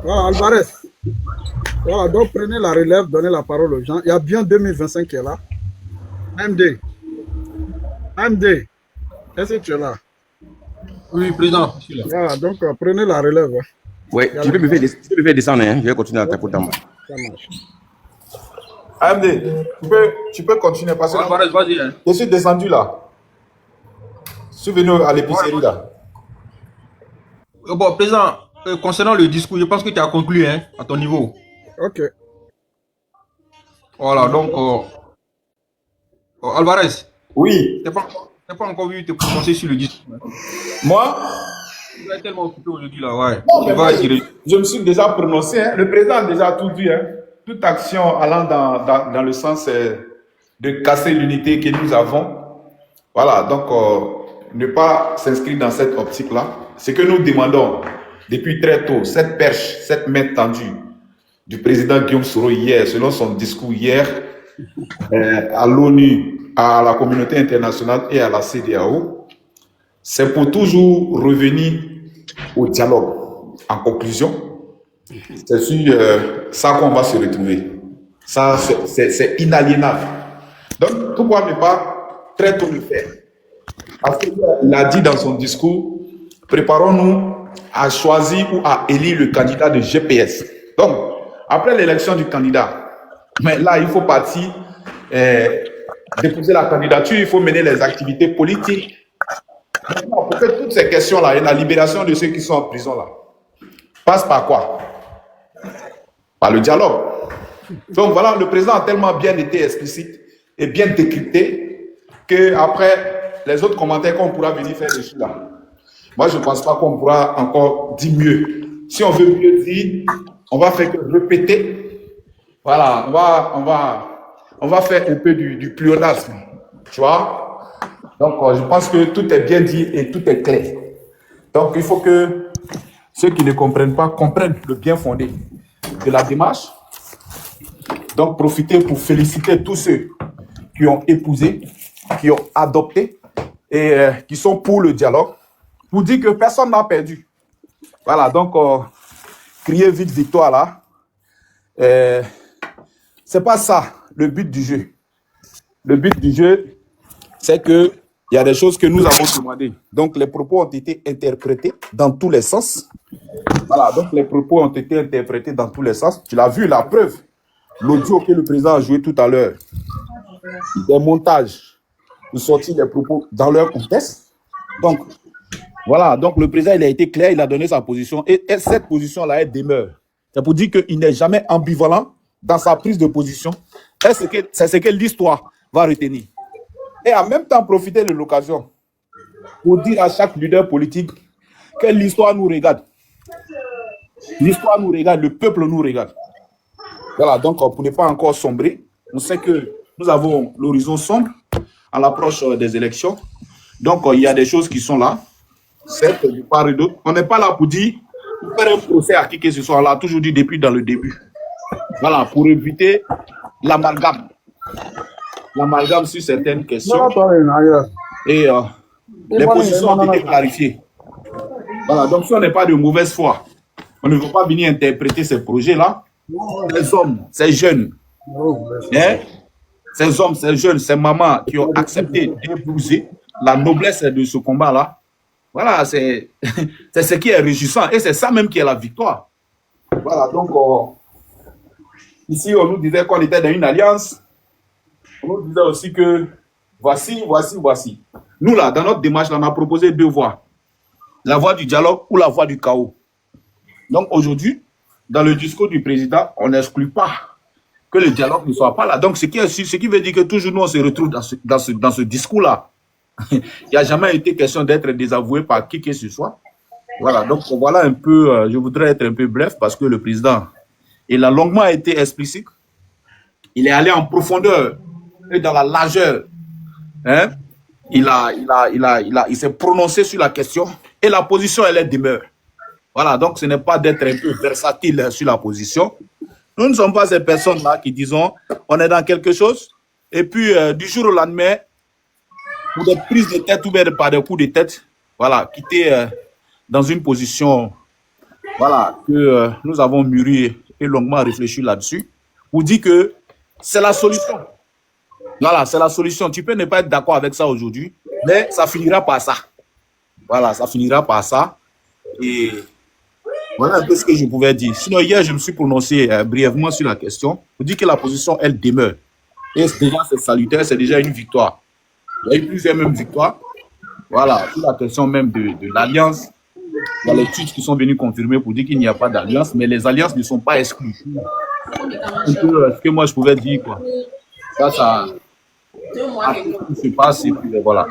Voilà, Alvarez. Voilà, donc prenez la relève, donnez la parole aux gens. Il y a bien 2025 qui est là. MD, est-ce que tu es là? Oui, président. Je suis là. Voilà, donc prenez la relève. Hein. Oui, tu peux me faire descendre, hein? Je vais continuer à taper dans moi. Ça marche. AMD, tu peux continuer parce que Vas-y, hein. je suis descendu là. Je suis venu à l'épicerie là. Bon, président, concernant le discours, je pense que tu as conclu hein, à ton niveau. Ok. Voilà, donc, Alvarez. Oui. Tu n'as pas encore vu te prononcer sur le discours. Hein. Moi? Tu es tellement occupé aujourd'hui là, ouais. Non, je me suis déjà prononcé. Hein. Le président a déjà tout dit. Hein. Toute action allant dans le sens de casser l'unité que nous avons. Voilà, donc ne pas s'inscrire dans cette optique-là. Ce que nous demandons depuis très tôt, cette perche, cette main tendue du président Guillaume Soro hier, selon son discours hier, à l'ONU, à la communauté internationale et à la CEDEAO, c'est pour toujours revenir au dialogue. En conclusion, c'est sur ça qu'on va se retrouver. Ça, c'est inaliénable. Donc, pourquoi ne pas très tôt le faire? Parce qu'il a dit dans son discours, préparons-nous à choisir ou à élire le candidat de GPS. Donc, après l'élection du candidat, mais là, il faut partir, déposer la candidature, il faut mener les activités politiques. Maintenant, pour que toutes ces questions-là et la libération de ceux qui sont en prison là, passe par quoi? Par le dialogue. Donc voilà, le président a tellement bien été explicite et bien décrypté qu'après les autres commentaires qu'on pourra venir faire dessus là, moi je ne pense pas qu'on pourra encore dire mieux. Si on veut mieux dire, on va faire que répéter. Voilà, on va faire un peu du pléonasme. Tu vois? Donc je pense que tout est bien dit et tout est clair. Donc il faut que ceux qui ne comprennent pas comprennent le bien fondé de la démarche. Donc, profitez pour féliciter tous ceux qui ont épousé, qui ont adopté et qui sont pour le dialogue, pour dire que personne n'a perdu. Voilà, donc, crier vite victoire là. C'est pas ça le but du jeu. Le but du jeu, c'est que il y a des choses que nous avons demandées. Donc, les propos ont été interprétés dans tous les sens. Voilà, donc les propos ont été interprétés dans tous les sens. Tu l'as vu, la preuve. L'audio que le président a joué tout à l'heure. Des montages pour sortir les propos dans leur contexte. Donc, voilà. Donc, le président, il a été clair, il a donné sa position. Et cette position-là, elle demeure. C'est pour dire qu'il n'est jamais ambivalent dans sa prise de position. C'est ce que l'histoire va retenir. Et en même temps, profiter de l'occasion pour dire à chaque leader politique que l'histoire nous regarde. L'histoire nous regarde, le peuple nous regarde. Voilà, donc pour ne pas encore sombrer, on sait que nous avons l'horizon sombre à l'approche des élections. Donc il y a des choses qui sont là, certes, de part et d'autre. On n'est pas là pour dire, pour faire un procès à qui que ce soit, on l'a toujours dit depuis dans le début. Voilà, pour éviter l'amalgame. L'amalgame sur certaines questions. Et les positions ont été clarifiées. Voilà, donc si on n'est pas de mauvaise foi, on ne veut pas venir interpréter ces projets-là. Ces hommes, ces jeunes, ces hommes, ces jeunes, ces mamans qui ont accepté d'épouser la noblesse de ce combat-là. Voilà, c'est ce qui est réjouissant. Et c'est ça même qui est la victoire. Voilà, donc, ici, on nous disait qu'on était dans une alliance. On nous disait aussi que voici. Nous, là, dans notre démarche, là, on a proposé 2 voies. La voie du dialogue ou la voie du chaos. Donc, aujourd'hui, dans le discours du président, on n'exclut pas que le dialogue ne soit pas là. Donc, ce qui veut dire que toujours nous, on se retrouve dans ce discours-là. Il n'y a jamais été question d'être désavoué par qui que ce soit. Voilà, donc voilà un peu, je voudrais être un peu bref parce que le président, il a longuement été explicite. Il est allé en profondeur et dans la largeur. Hein? Il s'est prononcé sur la question et la position, elle est demeure. Voilà, donc ce n'est pas d'être un peu versatile sur la position. Nous ne sommes pas ces personnes-là qui disons, on est dans quelque chose et puis du jour au lendemain, pour des prises de tête ou bien par des coups de tête, voilà, quitter dans une position, voilà, que nous avons mûri et longuement réfléchi là-dessus, pour dire que c'est la solution. Voilà, c'est la solution. Tu peux ne pas être d'accord avec ça aujourd'hui, mais ça finira par ça. Voilà, ça finira par ça. Et voilà un peu ce que je pouvais dire. Sinon, hier, je me suis prononcé brièvement sur la question pour dire que la position, elle demeure. Et déjà, c'est salutaire, c'est déjà une victoire. Il y a eu plusieurs mêmes victoires. Voilà, sur la question même de l'alliance. Il y a les tweets qui sont venus confirmer pour dire qu'il n'y a pas d'alliance, mais les alliances ne sont pas exclues. C'est un peu ce que moi je pouvais dire, quoi. Ça se passe et puis voilà.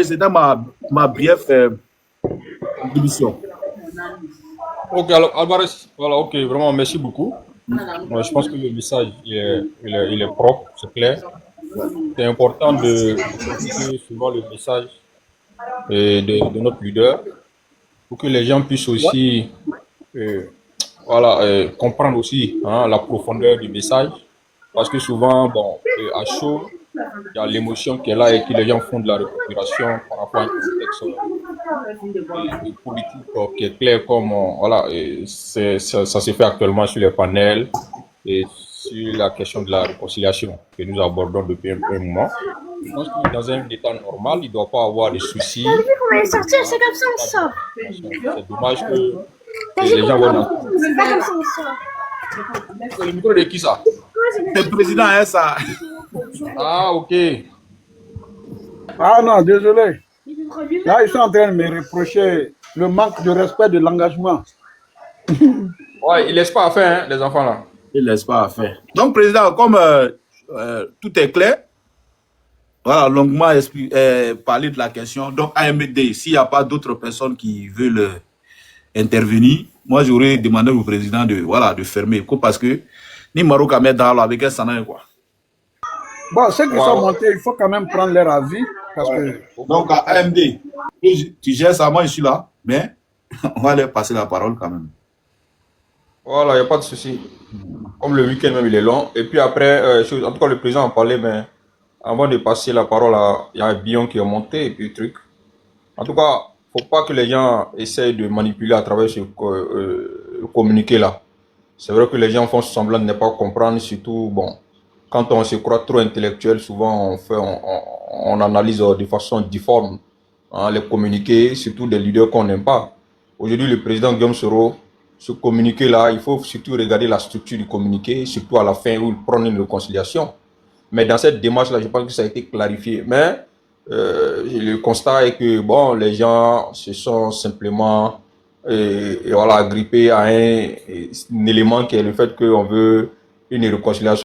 C'était ma brève contribution. Ok, alors Alvarez, voilà, ok, vraiment merci beaucoup. Je pense que le message il est propre, c'est clair. C'est important de suivre le message de notre leader pour que les gens puissent aussi comprendre aussi la profondeur du message. Parce que souvent, bon, à chaud, il y a l'émotion qui est là et que les gens font de la récupération par rapport à un contexte politique qui est clair comme ça se fait actuellement sur les panels et sur la question de la réconciliation que nous abordons depuis un moment. Je pense que dans un état normal, il ne doit pas avoir de soucis. T'as vu comment il est sorti? C'est comme ça on sort. C'est dommage que les gens voient dans... C'est pas comme ça on sort. C'est le micro de qui ça? C'est le président, hein, ça. Ah, ok. Ah non, désolé. Là, ils sont en train de me reprocher le manque de respect de l'engagement. Ouais, ils ne laissent pas à faire, hein, les enfants là. Ils ne laissent pas à faire. Donc, président, comme tout est clair, voilà, longuement parler de la question. Donc, AMD, s'il n'y a pas d'autres personnes qui veulent intervenir, moi, j'aurais demandé au président de fermer, parce que ni Maroc à mettre dans avec un sanan, quoi. Bon, ceux qui sont montés, il faut quand même prendre leur avis. Parce que... Donc, à AMD, tu gères ça, moi je suis là, mais on va leur passer la parole quand même. Voilà, il n'y a pas de souci. Comme le week-end même, il est long. Et puis après, en tout cas, le président en parlait, mais avant de passer la parole, il y a un bilan qui est monté et puis truc. En tout cas, il ne faut pas que les gens essayent de manipuler à travers ce communiqué là. C'est vrai que les gens font semblant de ne pas comprendre, surtout, bon, quand on se croit trop intellectuel, souvent on analyse de façon difforme les communiqués, surtout des leaders qu'on n'aime pas. Aujourd'hui, le président Guillaume Soro, ce communiqué-là, il faut surtout regarder la structure du communiqué, surtout à la fin où il prend une réconciliation. Mais dans cette démarche-là, je pense que ça a été clarifié. Mais le constat est que bon, les gens se sont simplement agrippés à un élément qui est le fait qu'on veut une réconciliation.